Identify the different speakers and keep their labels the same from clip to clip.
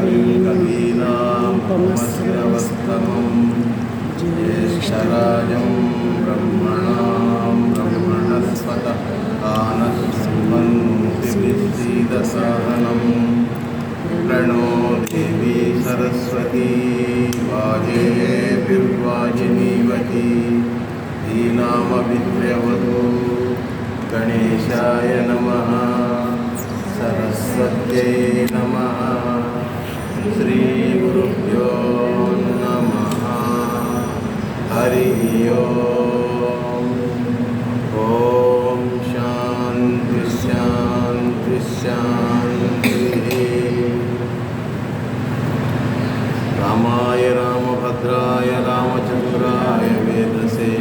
Speaker 1: कविं कवीनामुपमश्रवस्तमं ज्येष्ठराजं ब्रह्मणां ब्रह्मणस्पत आनन्दसंवन्तिभिस्सीदसादनं प्रणो देवी सरस्वती वाजेभिर्वाजिनीवती धीनामभिद्रवतु गणेशाय नमः सरस्वत्यै नमः श्रीगुरुभ्यो नमः हरिः ओम् ॐ शान्ति शान्ति शान्तिः। रामाय रामभद्राय रामचन्द्राय वेदसे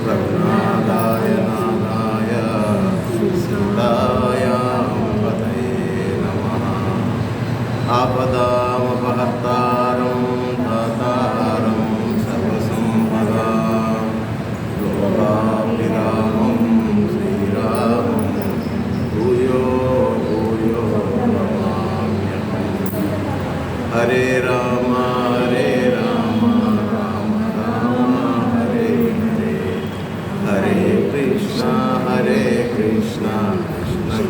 Speaker 1: रघुनाथाय नाथाय सीताय पतये नमः। आपदामपहर्तारं दातारं सर्वसम्पदां लोकाभिरामं श्रीरामं भूयो भूयो नमाम्यहम्। हरे राम राम राम हरे हरे, हरे कृष्णा कृष्ण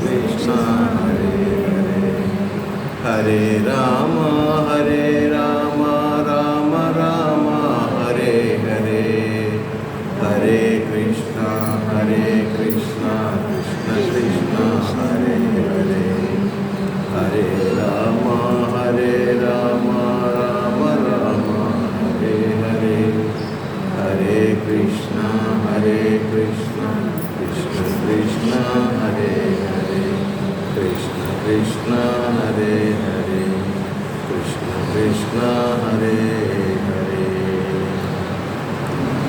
Speaker 1: कृष्ण हरे हरे, हरे राम राम राम हरे हरे, हरे कृष्णा कृष्ण कृष्ण हरे हरे, हरे राम राम राम हरे हरे, हरे कृष्णा कृष्ण कृष्ण हरे हरे, कृष्ण कृष्ण हरे हरे, कृष्ण कृष्ण हरे हरे।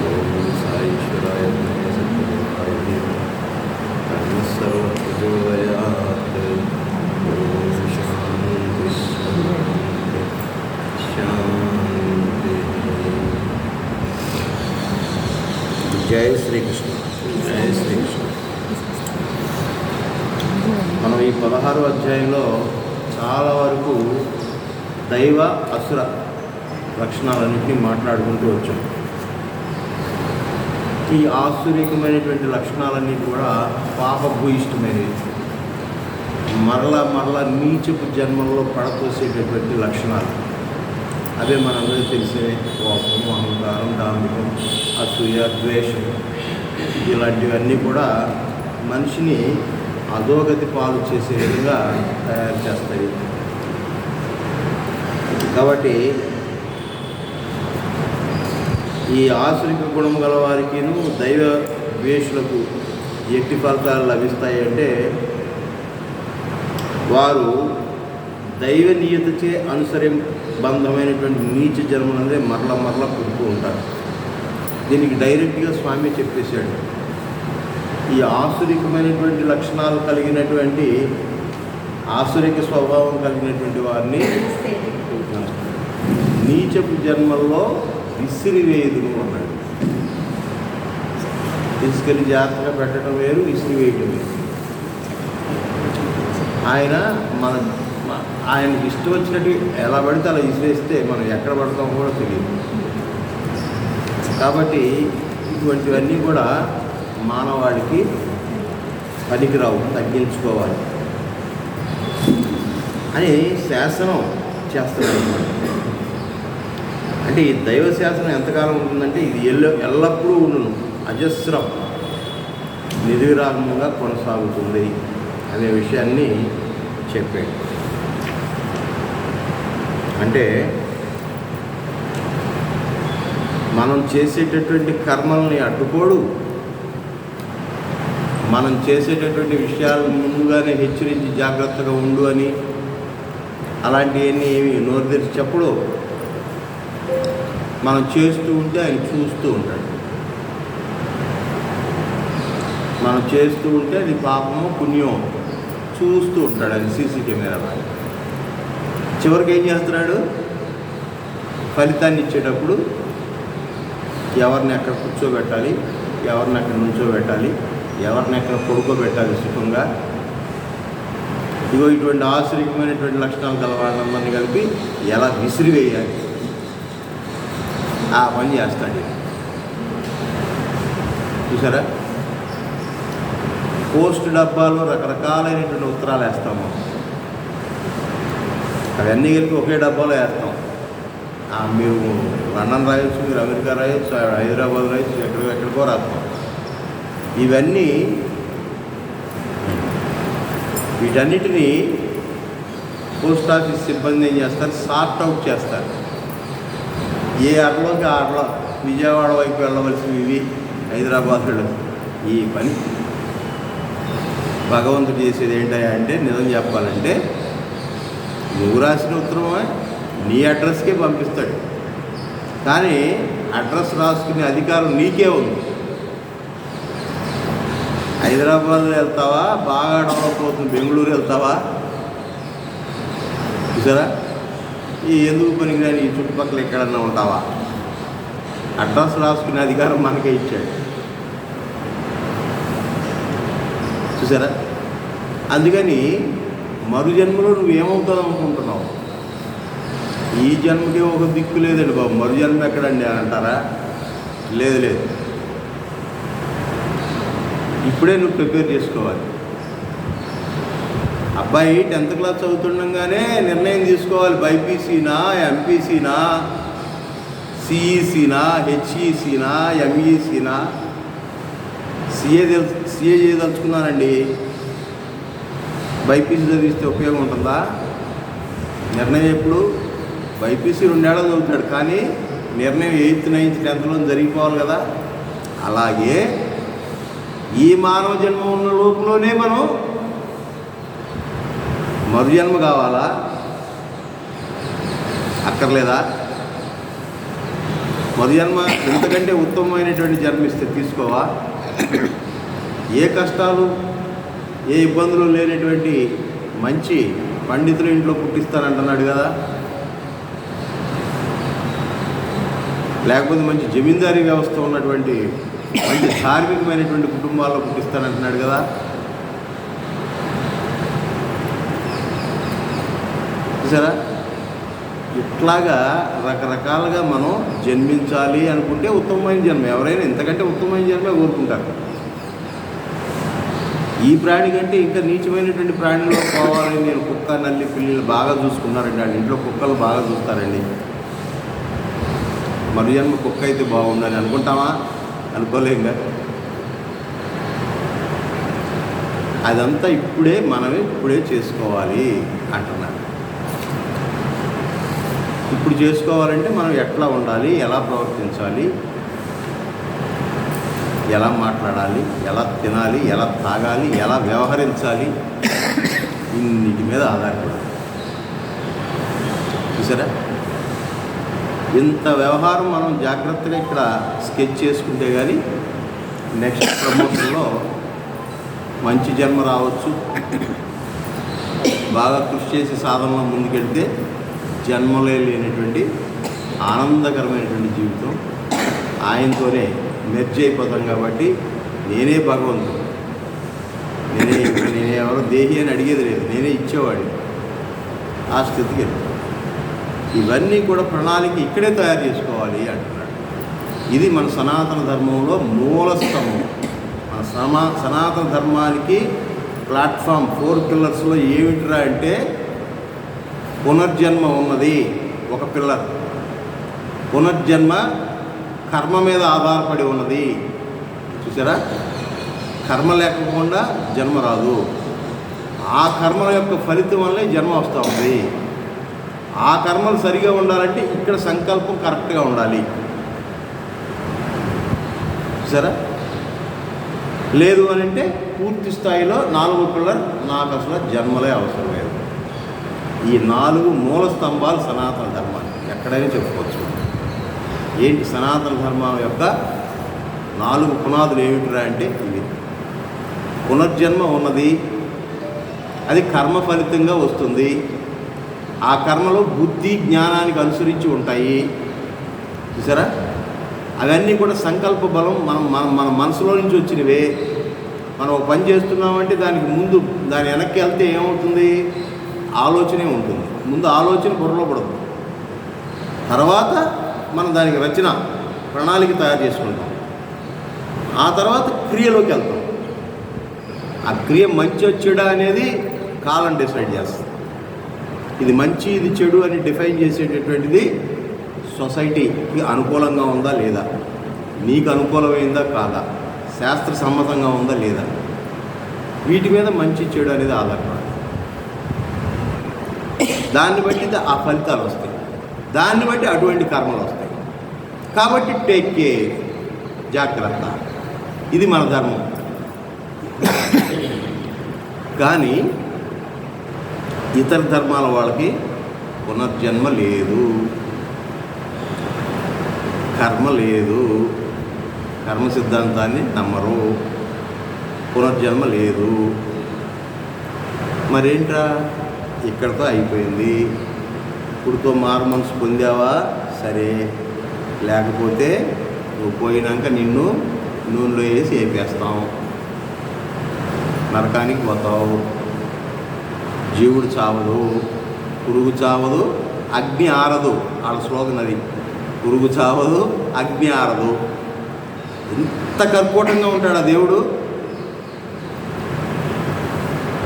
Speaker 1: ओम साईश्वराय सद्गुरुदेवाय धीमहि सर्वप्रचोदयात्। ओम शांति शांति शांति। जय श्री कृष्ण, जय श्री कृष्ण। మనం ఈ 16వ అధ్యాయంలో చాలా వరకు దైవ అసుర లక్షణాలన్నింటినీ మాట్లాడుకుంటూ వచ్చాం. ఈ ఆసురికమైనటువంటి లక్షణాలన్నీ కూడా పాపభూయిష్టమైనవి, మరలా నీచపు జన్మల్లో పడతోసేటటువంటి లక్షణాలు. అవే మనందరికీ తెలిసే కోపం, అహంకారం, దాంభికం, అసూయ, ద్వేషం, ఇలాంటివన్నీ కూడా మనిషిని అధోగతి పాలు చేసే విధంగా తయారు చేస్తాయి. కాబట్టి ఈ ఆసురిక గుణం గల వారికిను దైవ ద్వేషులకు ఎట్టి ఫలితాలు లభిస్తాయి అంటే, వారు దైవ నియతచే అనుసరింబంధమైనటువంటి నీచ జన్మలనే మరల పుడుతూ ఉంటారు. దీనికి డైరెక్ట్గా స్వామి చెప్పేశాడు. ఈ ఆసురికమైనటువంటి లక్షణాలు కలిగినటువంటి, ఆసురిక స్వభావం కలిగినటువంటి వారిని నీచపు జన్మల్లో విసిరివేయుదును అన్నాడు. తీసుకెళ్ళి జాగ్రత్తగా పెట్టడం వేరు, విసిరివేయటం వేరు. ఆయనకి ఇష్టం వచ్చినట్టు ఎలా పడితే అలా విసిరేస్తే మనం ఎక్కడ పడతామో కూడా తెలియదు. కాబట్టి ఇటువంటివన్నీ కూడా మానవాడికి పనికిరావు, తగ్గించుకోవాలి అని శాసనం చేస్తున్నాడు. అంటే ఈ దైవ శాసనం ఎంతకాలం ఉంటుందంటే, ఇది ఎల్లప్పుడూ ఉండును, అజస్రం, నిర్విరామంగా కొనసాగుతుంది అనే విషయాన్ని చెప్పాడు. అంటే మనం చేసేటటువంటి కర్మల్ని అడ్డుకోడు, మనం చేసేటటువంటి విషయాలు ముందుగానే హెచ్చరించి జాగ్రత్తగా ఉండు అని అలాంటివన్నీ ఏమి నోరు తెరిచి చెప్పడు. మనం చేస్తూ ఉంటే ఆయన చూస్తూ ఉంటాడు. మనం చేస్తూ ఉంటే అది పాపమో పుణ్యమో చూస్తూ ఉంటాడు ఆయన సీసీ కెమెరా. చివరికి ఏం చేస్తున్నాడు, ఫలితాన్ని ఇచ్చేటప్పుడు ఎవరిని ఎక్కడ కూర్చోబెట్టాలి, ఎవరిని ఎక్కడ నుంచోబెట్టాలి, ఎవరిని ఎక్కడ పడుకోబెట్టాలి సుఖంగా, ఇగో ఇటువంటి ఆశ్చర్యమైనటువంటి లక్షణాలు గల వాళ్ళందరినీ కలిపి ఎలా విసిరివేయాలి ఆ పని చేస్తాడు. చూసారా, పోస్ట్ డబ్బాలో రకరకాలైనటువంటి ఉత్తరాలు వేస్తాము, అవన్నీ కలిపి ఒకే డబ్బాలో వేస్తాం. మీరు లండన్ రాయొచ్చు, మీరు అమెరికా రాయొచ్చు, హైదరాబాద్ రాయొచ్చు, ఎక్కడికో రాస్తాం. ఇవన్నీ వీటన్నిటినీ పోస్ట్ ఆఫీస్ సిబ్బంది ఏం చేస్తారు, సార్ట్ అవుట్ చేస్తారు. ఏ అరలోకి అరలో విజయవాడ వైపు వెళ్ళవలసినవి ఇవి, హైదరాబాద్ ఈ పని భగవంతుడు చేసేది ఏంటయ్యా అంటే, నిజం చెప్పాలంటే నువ్వు రాసిన ఉత్తరమే నీ అడ్రస్కే పంపిస్తాడు, కానీ అడ్రస్ రాసుకునే అధికారం నీకే ఉంది. హైదరాబాద్ వెళ్తావా, బాగా డెవలప్ అవుతుంది బెంగళూరు వెళ్తావా, చూసారా, ఈ ఎందుకు పనికిరాని ఈ చుట్టుపక్కల ఎక్కడన్నా ఉంటావా, అడ్రస్ రాసుకునే అధికారం మనకే ఇచ్చాడు. చూసారా, అందుకని మరు జన్మలో నువ్వేమవుతావు అనుకుంటున్నావు? ఈ జన్మకి ఒక దిక్కు లేదండి బాబు, మరు జన్మ ఎక్కడండి అని అంటారా? లేదు, ఇప్పుడే నువ్వు ప్రిపేర్ చేసుకోవాలి. అబ్బాయి 10th క్లాస్ చదువుతుండగానే నిర్ణయం తీసుకోవాలి, బైపీసీనా, ఎంపీసీనా, సిఈసీనా, హెచ్ఈసీనా, ఎంఈసీనా. సిఏ చేయదలుచుకున్నానండి, బైపీసీ చదివిస్తే ఉపయోగం ఉంటుందా? నిర్ణయం ఎప్పుడు? బైపీసీ 2 ఏళ్ళు చదువుతాడు, కానీ నిర్ణయం 8th, 9th, 10th జరిగిపోవాలి కదా. అలాగే ఈ మానవ జన్మ ఉన్న లోపులోనే మనం మరుజన్మ కావాలా? అక్కర్లేదా? మరుజన్మ ఇంతకంటే ఉత్తమమైనటువంటి జన్మ ఇస్తే తీసుకోవా? ఏ కష్టాలు, ఏ ఇబ్బందులు లేనటువంటి మంచి పండితుల ఇంట్లో పుట్టిస్తానంటున్నాడు కదా, లేకపోతే మంచి జమీందారీ వ్యవస్థ ఉన్నటువంటి మంచి ధార్మికమైనటువంటి కుటుంబాల్లో పుట్టిస్తానంటున్నాడు కదా. చూసారా, ఇట్లాగా రకరకాలుగా మనం జన్మించాలి అనుకుంటే ఉత్తమమైన జన్మ, ఎవరైనా ఇంతకంటే ఉత్తమమైన జన్మే కోరుకుంటారు. ఈ ప్రాణి కంటే ఇంకా నీచమైనటువంటి ప్రాణిలో పోవాలని నేను కుక్క, నల్లి, పిల్లిని బాగా చూసుకున్నారండి, వాళ్ళ ఇంట్లో కుక్కలు బాగా చూస్తారండి. మరు జన్మ కుక్క అయితే బాగుందని అనుకుంటామా? అనుకోలేంగా. అదంతా మనం ఇప్పుడే చేసుకోవాలి అంటున్నాను. ఇప్పుడు చేసుకోవాలంటే మనం ఎట్లా ఉండాలి, ఎలా ప్రవర్తించాలి, ఎలా మాట్లాడాలి, ఎలా తినాలి, ఎలా తాగాలి, ఎలా వ్యవహరించాలి, ఇన్నిటి మీద ఆధారపడాలి. చూసారా, ఇంత వ్యవహారం మనం జాగ్రత్తగా ఇక్కడ స్కెచ్ చేసుకుంటే కానీ నెక్స్ట్ ప్రమోషన్లో మంచి జన్మ రావచ్చు. బాగా కృషి చేసి సాధనలో ముందుకెళ్తే జన్మలే లేనటువంటి ఆనందకరమైనటువంటి జీవితం ఆయనతోనే మెర్జ్ అయిపోతాం. కాబట్టి నేనే భగవంతుడు, నేనే ఎవరో దేహి అని అడిగేది లేదు, నేనే ఇచ్చేవాడిని. ఆ స్థితికి ఇవన్నీ కూడా ప్రణాళిక ఇక్కడే తయారు చేసుకోవాలి అంటున్నాడు. ఇది మన సనాతన ధర్మంలో మూల స్తంభం. మన సనాతన ధర్మానికి ప్లాట్ఫామ్ 4 పిల్లర్స్లో ఏమిటిరా అంటే, పునర్జన్మ ఉన్నది ఒక పిల్లర్. పునర్జన్మ కర్మ మీద ఆధారపడి ఉన్నది. చూసారా, కర్మ లేకుండా జన్మ రాదు. ఆ కర్మ యొక్క ఫలితం వల్లే జన్మ వస్తూ ఉంది. ఆ కర్మలు సరిగా ఉండాలంటే ఇక్కడ సంకల్పం కరెక్ట్గా ఉండాలి. చూసారా, లేదు అని అంటే పూర్తి స్థాయిలో 4 పిల్లర్ నాకు అసలు జన్మలే అవసరం లేదు. ఈ 4 మూల స్తంభాలు సనాతన ధర్మాన్ని ఎక్కడైనా చెప్పుకోవచ్చు. ఏంటి సనాతన ధర్మం యొక్క 4 పునాదులు ఏమిటిరా అంటే ఇవి. పునర్జన్మ ఉన్నది, అది కర్మ ఫలితంగా వస్తుంది. ఆ కర్మలో బుద్ధి జ్ఞానానికి అనుసరించి ఉంటాయి. చూసారా, అవన్నీ కూడా సంకల్ప బలం, మన మనసులో నుంచి వచ్చినవే. మనం ఒక పని చేస్తున్నామంటే దానికి ముందు దాని వెనక్కి వెళ్తే ఏమవుతుంది? ఆలోచనే ఉంటుంది. ముందు ఆలోచన బుర్రలో పడదు, తర్వాత మనం దానికి రచన ప్రణాళిక తయారు చేసుకుంటాం, ఆ తర్వాత క్రియలోకి వెళ్తాం. ఆ క్రియ మంచి చెడు అనేది కాలం డిసైడ్ చేస్తుంది. ఇది మంచి ఇది చెడు అని డిఫైన్ చేసేటటువంటిది సొసైటీకి అనుకూలంగా ఉందా లేదా, నీకు అనుకూలమైందా కాదా, శాస్త్ర సమ్మతంగా ఉందా లేదా, వీటి మీద మంచి చెడు అనేది ఆధారపడాలి. దాన్ని బట్టి ఆ ఫలితాలు వస్తాయి, దాన్ని బట్టి అటువంటి కర్మలు వస్తాయి. కాబట్టి టేక్ కేర్, జాగ్రత్త, ఇది మన ధర్మం. కానీ ఇతర ధర్మాల వాళ్ళకి పునర్జన్మ లేదు, కర్మ లేదు, కర్మ సిద్ధాంతాన్ని నమ్మరు, పునర్జన్మ లేదు. మరేంట్రా ఇక్కడితో అయిపోయింది, ఇప్పుడుతో మారు మనసు పొందావా సరే, లేకపోతే నువ్వు పోయినాక నిన్ను నూనెలో వేసి వేపేస్తాం, నరకానికి పోతావు. జీవుడు చావదు, పురుగు చావదు, అగ్ని ఆరదు. వాళ్ళ స్లోగన్ అది, పురుగు చావదు, అగ్ని ఆరదు. ఎంత కర్కోటంగా ఉంటాడు ఆ దేవుడు,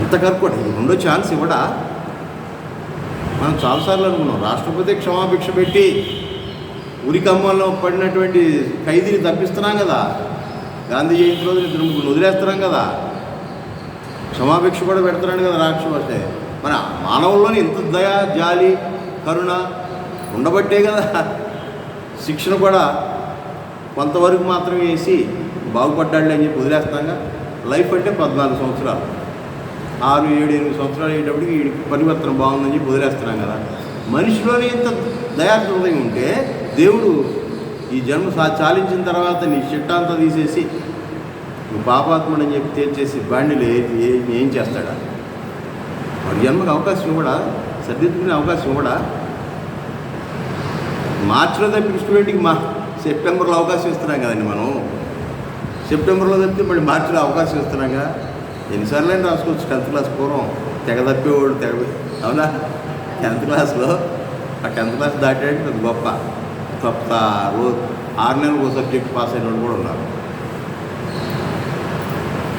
Speaker 1: ఎంత కర్కోటం. రెండో ఛాన్స్ ఇవ్వడా? మనం చాలాసార్లు అనుకున్నాం, రాష్ట్రపతి క్షమాభిక్ష పెట్టి ఉరికమ్మల్లో పడినటువంటి ఖైదీని తప్పిస్తున్నాం కదా, గాంధీ జయంతి రోజు 2 వదిలేస్తున్నాం కదా, క్షమాభిక్ష కూడా పెడుతున్నాడు కదా రాష్ట్రపతి. మన మానవుల్లోని ఇంత దయ, జాలి, కరుణ ఉండబట్టే కదా శిక్షణ కూడా కొంతవరకు మాత్రమే వేసి బాగుపడ్డాడు అని చెప్పి వదిలేస్తాగా. లైఫ్ అంటే 14 సంవత్సరాలు, 6, 7, 8 సంవత్సరాలు అయ్యేటప్పటికి వీడికి పరివర్తన బాగుందని చెప్పి వదిలేస్తున్నాం కదా. మనిషిలోని ఇంత దయాహృదయం ఉంటే దేవుడు ఈ జన్మ చాలించిన తర్వాత నీ చిట్టాంతా తీసేసి నువ్వు పాపాత్ముడని చెప్పి తేల్చేసి బాండిలో ఏం చేస్తాడా? వాడి జన్మకు అవకాశం కూడా, సర్దిద్దుకునే అవకాశం కూడా. మార్చిలో తప్పి స్టూడెంట్కి సెప్టెంబర్లో అవకాశం ఇస్తున్నాం కదండి మనం. సెప్టెంబర్లో తప్పితే మళ్ళీ మార్చిలో అవకాశం ఇస్తున్నాగా. ఎన్నిసార్లు అయినా రాసుకోవచ్చు. 10th క్లాస్ పూర్వం తెగ తప్పేవాడు, అవునా? 10th క్లాస్లో ఆ 10th క్లాస్ దాటాడు పెద్ద గొప్ప. 6 నెలలకు సబ్జెక్ట్ పాస్ అయిన వాళ్ళు కూడా ఉన్నారు.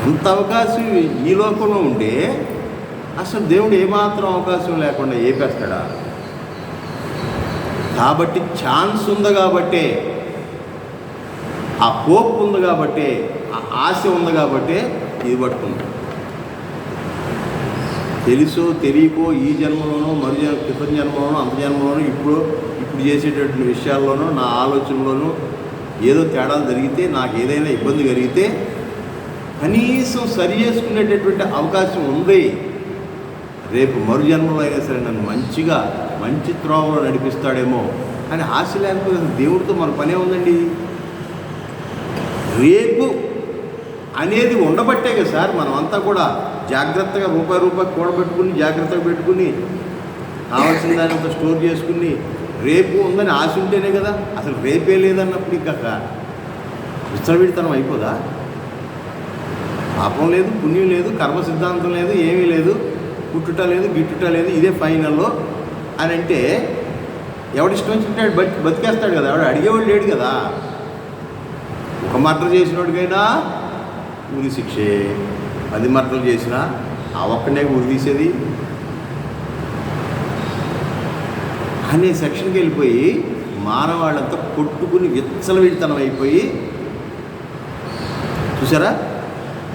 Speaker 1: అంత అవకాశం ఈ లోకంలో ఉంటే అసలు దేవుడు ఏమాత్రం అవకాశం లేకుండా ఏపేస్తాడా? కాబట్టి ఛాన్స్ ఉంది కాబట్టే, ఆ హోప్ ఉంది కాబట్టే, ఆ ఆశ ఉంది కాబట్టే ఇది పట్టుకుంది. తెలుసో తెలియకో ఈ జన్మలోనో క్రితం జన్మలోనో అంత జన్మలోనో ఇప్పుడు చేసేటటువంటి విషయాల్లోనూ నా ఆలోచనలోనూ ఏదో తేడాలు జరిగితే, నాకు ఏదైనా ఇబ్బంది కలిగితే కనీసం సరి చేసుకునేటటువంటి అవకాశం ఉంది. రేపు మరు జన్మలో అయినా సరే నన్ను మంచి త్రోవలో నడిపిస్తాడేమో అని ఆశ లేకపోతే దేవుడితో మన పనే ఉందండి. రేపు అనేది ఉండబట్టే కదా సార్ మనం అంతా కూడా జాగ్రత్తగా రూపాయి కూడబెట్టుకుని, జాగ్రత్తగా పెట్టుకుని, కావాల్సిన దానంతా స్టోర్ చేసుకుని, రేపు ఉందని ఆశ ఉంటేనే కదా. అసలు రేపే లేదన్నప్పుడు ఇంకా విచ్చలవిడితనం అయిపోదా? పాపం లేదు, పుణ్యం లేదు, కర్మ సిద్ధాంతం లేదు, ఏమీ లేదు, పుట్టుట లేదు, గిట్టుట లేదు, ఇదే ఫైనల్లో అని అంటే ఎవడిష్టం వచ్చినట్టు బతికేస్తాడు కదా. ఎవడు అడిగేవాడు లేడు కదా. ఒక మర్డర్ చేసినోడికైనా ఉరి శిక్షే, 10 మర్డర్లు చేసినా ఆ ఒక్కనే ఉరి తీసేది అనే సెక్షన్కి వెళ్ళిపోయి మానవాళ్ళంతా కొట్టుకుని విచ్చలవిడితనం అయిపోయి చూసారా,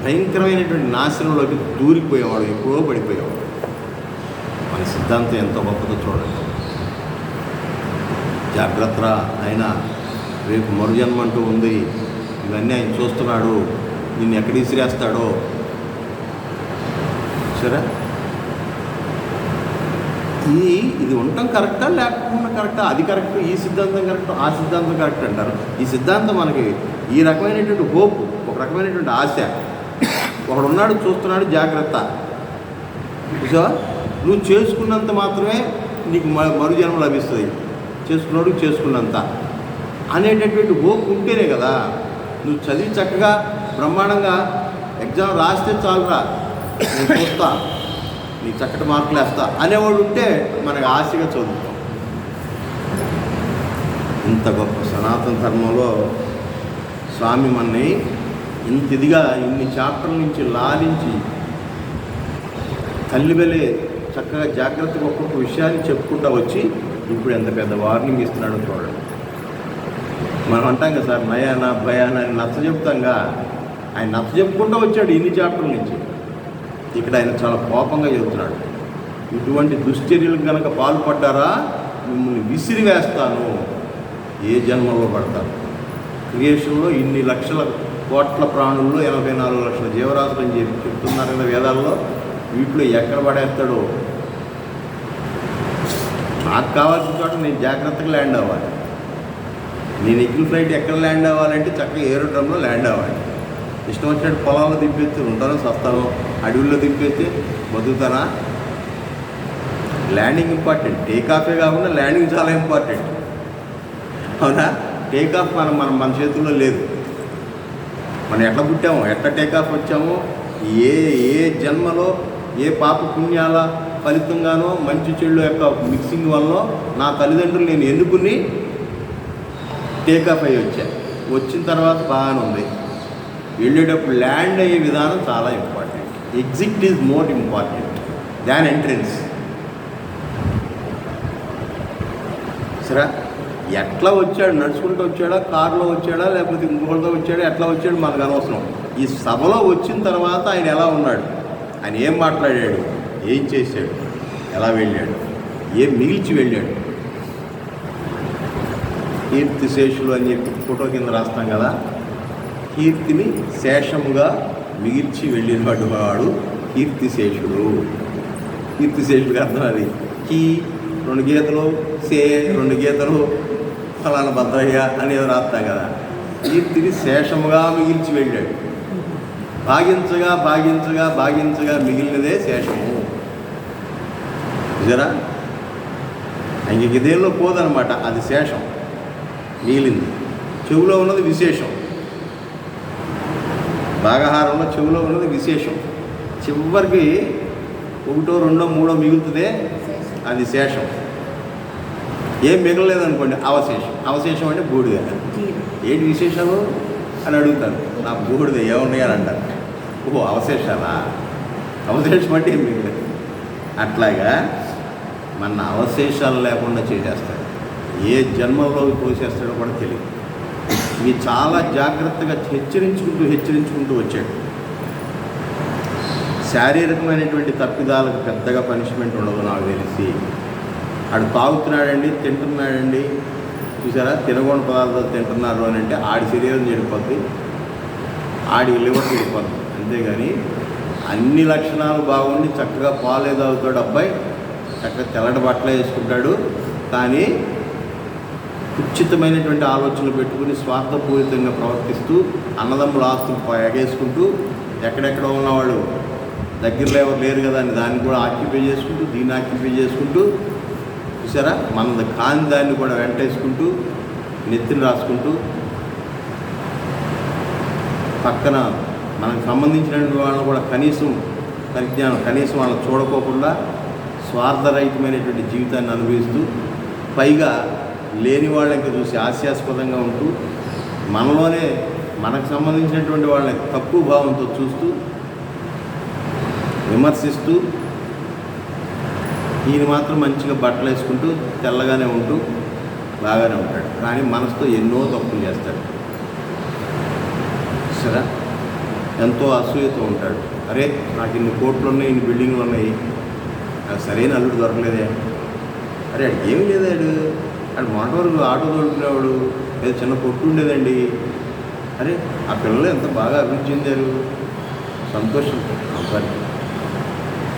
Speaker 1: భయంకరమైనటువంటి నాశనంలోకి దూరిపోయేవాడు, ఎప్పుడో పడిపోయేవాడు. మన సిద్ధాంతం ఎంతో గొప్పదో చూడండి. జాగ్రత్త అయినా, రేపు మరుజన్మ అంటూ ఉంది, ఇవన్నీ ఆయన చూస్తున్నాడు, నిన్ను ఎక్కడ విసిరేస్తాడో. సరే, ఇది ఉండటం కరెక్టా లేకపోకుండా కరెక్టా, అది కరెక్ట్, ఈ సిద్ధాంతం కరెక్ట్, ఆ సిద్ధాంతం కరెక్ట్ అంటారు. ఈ సిద్ధాంతం మనకి ఈ రకమైనటువంటి హోప్, ఒక రకమైనటువంటి ఆశ. ఒకడున్నాడు చూస్తున్నాడు, జాగ్రత్త. చూసావా, నువ్వు చేసుకున్నంత మాత్రమే నీకు మరు జన్మ లభిస్తుంది, చేసుకున్నాడు చేసుకున్నంత అనేటటువంటి హోప్ ఉంటేనే కదా. నువ్వు చదివి చక్కగా బ్రహ్మాండంగా ఎగ్జామ్ రాస్తే చాలురా, నేను చూస్తా, నీకు చక్కటి మార్కులు వేస్తా అనేవాడు ఉంటే మనకు ఆశగా చదువుతాం. ఇంత గొప్ప సనాతన ధర్మంలో స్వామి మనని ఇంత ఇదిగా ఇన్ని చాప్టర్ల నుంచి లాలించి తల్లివెలే చక్కగా జాగ్రత్తగా ఒక్కొక్క విషయాన్ని చెప్పుకుంటూ వచ్చి ఇప్పుడు ఎంత పెద్ద వార్నింగ్ ఇస్తున్నాడో చూడండి. మనం అంటాం కదా సార్ నయానా భయానా అని నచ్చ చెప్తాంగా, ఆయన నచ్చ చెప్పుకుంటూ వచ్చాడు ఇన్ని చాప్టర్ల నుంచి. ఇక్కడ ఆయన చాలా కోపంగా చెబుతున్నాడు, ఇటువంటి దుశ్చర్యలకు కనుక పాల్పడ్డారా మిమ్మల్ని విసిరి వేస్తాను, ఏ జన్మలో పడతారు. క్రియేషన్లో ఇన్ని లక్షల కోట్ల ప్రాణుల్లో 84 లక్షల జీవరాశులు అని చెప్తున్నారు కదా వేదాల్లో, వీటిలో ఎక్కడ పడేస్తాడో. నాకు కావాల్సిన చోట నేను జాగ్రత్తగా ల్యాండ్ అవ్వాలి. నేను ఎక్కిన ఫ్లైట్ ఎక్కడ ల్యాండ్ అవ్వాలంటే చక్కగా ఏరోడ్రమ్లో ల్యాండ్ అవ్వాలి. ఇష్టం వచ్చినట్టు పొలాల్లో దింపేస్తే ఉంటాను, సస్తాను, అడవుల్లో దింపేస్తే బతుకుతానా? ల్యాండింగ్ ఇంపార్టెంట్, టేకాఫే కాకుండా ల్యాండింగ్ చాలా ఇంపార్టెంట్. అవునా? టేకాఫ్ మన చేతుల్లో లేదు. మనం ఎట్లా పుట్టామో, ఎట్లా టేకాఫ్ వచ్చామో, ఏ జన్మలో ఏ పాప పుణ్యాల ఫలితంగానో మంచి చెడు యొక్క మిక్సింగ్ వల్ల నా తల్లిదండ్రులు నేను ఎన్నుకుని టేకాఫ్ అయ్యి వచ్చాను. వచ్చిన తర్వాత బాగానే ఉంది. వెళ్ళేటప్పుడు ల్యాండ్ అయ్యే విధానం చాలా important. Exit is more important than entrance. సరే, ఎట్లా వచ్చాడు, నడుచుకుంటూ వచ్చాడా, కారులో వచ్చాడా, లేకపోతే ఇంకోటితో వచ్చాడా, ఎట్లా వచ్చాడు మనకు అనవసరం. ఈ సభలో వచ్చిన తర్వాత ఆయన ఎలా ఉన్నాడు, ఆయన ఏం మాట్లాడాడు, ఏం చేశాడు, ఎలా వెళ్ళాడు, ఏం మిగిల్చి వెళ్ళాడు. కీర్తి శేషులు అని చెప్పి ఫోటో కింద రాస్తాం కదా, కీర్తిని శేషముగా మిగిల్చి వెళ్ళినవాడు వాడు కీర్తిశేషుడు. కీర్తిశేషుడికి అర్థం అది. కీ 2 గీతలు, సే 2 గీతలు, ఫలానా భద్రయ్య అనేది రాస్తాం కదా. కీర్తిని శేషముగా మిగిల్చి వెళ్ళాడు. భాగించగా భాగించగా భాగించగా మిగిలినదే శేషము. జరా ఇంక దేనిలో పోదనమాట, అది శేషం. మిగిలింది చెవులో ఉన్నది విశేషం. భాగహారంలో చెవులో ఉన్నది విశేషం. చివరికి 1, 2, 3 మిగులుతుందే అది శేషం. ఏం మిగలలేదనుకోండి అవశేషం. అవశేషం అంటే బూడిద. ఏంటి విశేషాలు అని అడుగుతారు. నా బూడిద ఏమున్నాయని అంటారు. ఓహో అవశేషాలా? అవశేషం అంటే ఏం మిగలేదు. అట్లాగా మన అవశేషాలు లేకుండా చేసేస్తాడు. ఏ జన్మలో పోసేస్తాడో కూడా తెలియదు. ఇవి చాలా జాగ్రత్తగా హెచ్చరించుకుంటూ వచ్చాడు. శారీరకమైనటువంటి తప్పిదాలకు పెద్దగా పనిష్మెంట్ ఉండదు నాకు తెలిసి. ఆడు తాగుతున్నాడండి, తింటున్నాడండి, చూసారా, తినకూడని పదార్థాలు తింటున్నారు అని అంటే ఆడి శరీరం చెడిపోద్ది, ఆడి లివర్ చెడిపోద్ది. అంతేగాని అన్ని లక్షణాలు బాగుండి చక్కగా పాలే తాగుతాడు అబ్బాయి, చక్కగా తెల్లటి బట్టలు వేసుకుంటాడు, కానీ కుచితమైనటువంటి ఆలోచనలు పెట్టుకుని స్వార్థపూరితంగా ప్రవర్తిస్తూ అన్నదమ్ముల ఆస్తులు ఎగేసుకుంటూ ఎక్కడెక్కడ ఉన్నవాళ్ళు దగ్గరలో ఎవరు లేరు కదా అని దాన్ని కూడా ఆక్యుపై చేసుకుంటూ, దీన్ని ఆక్యుపై చేసుకుంటూ, చూసారా, మనది కాని దాన్ని కూడా వెంటేసుకుంటూ నెత్తిని రాసుకుంటూ పక్కన మనకు సంబంధించినటువంటి వాళ్ళని కూడా కనీసం పరిజ్ఞానం, కనీసం వాళ్ళని చూడకోకుండా స్వార్థరహితమైనటువంటి జీవితాన్ని అనుభవిస్తూ, పైగా లేని వాళ్ళకి చూసి హాస్యాస్పదంగా ఉంటూ, మనలోనే మనకు సంబంధించినటువంటి వాళ్ళని తక్కువ భావంతో చూస్తూ విమర్శిస్తూ, ఈయన మాత్రం మంచిగా బట్టలు వేసుకుంటూ తెల్లగానే ఉంటూ బాగానే ఉంటాడు, కానీ మనసుతో ఎన్నో తప్పులు చేస్తాడు. సరే, ఎంతో అసూయతో ఉంటాడు. అరే నాకు ఇన్ని కోట్లు ఉన్నాయి, ఇన్ని బిల్డింగ్లు ఉన్నాయి, నాకు సరైన అల్లుడు దొరకలేదే. అరే ఏమి లేదాడు, అక్కడ మొన్నటి వరకు ఆటో దొరుకునేవాడు, ఏదో చిన్న కొట్టు ఉండేదండి. అరే ఆ పిల్లలు ఎంత బాగా అభివృద్ధి చెందారు, సంతోషం. అబ్బాయి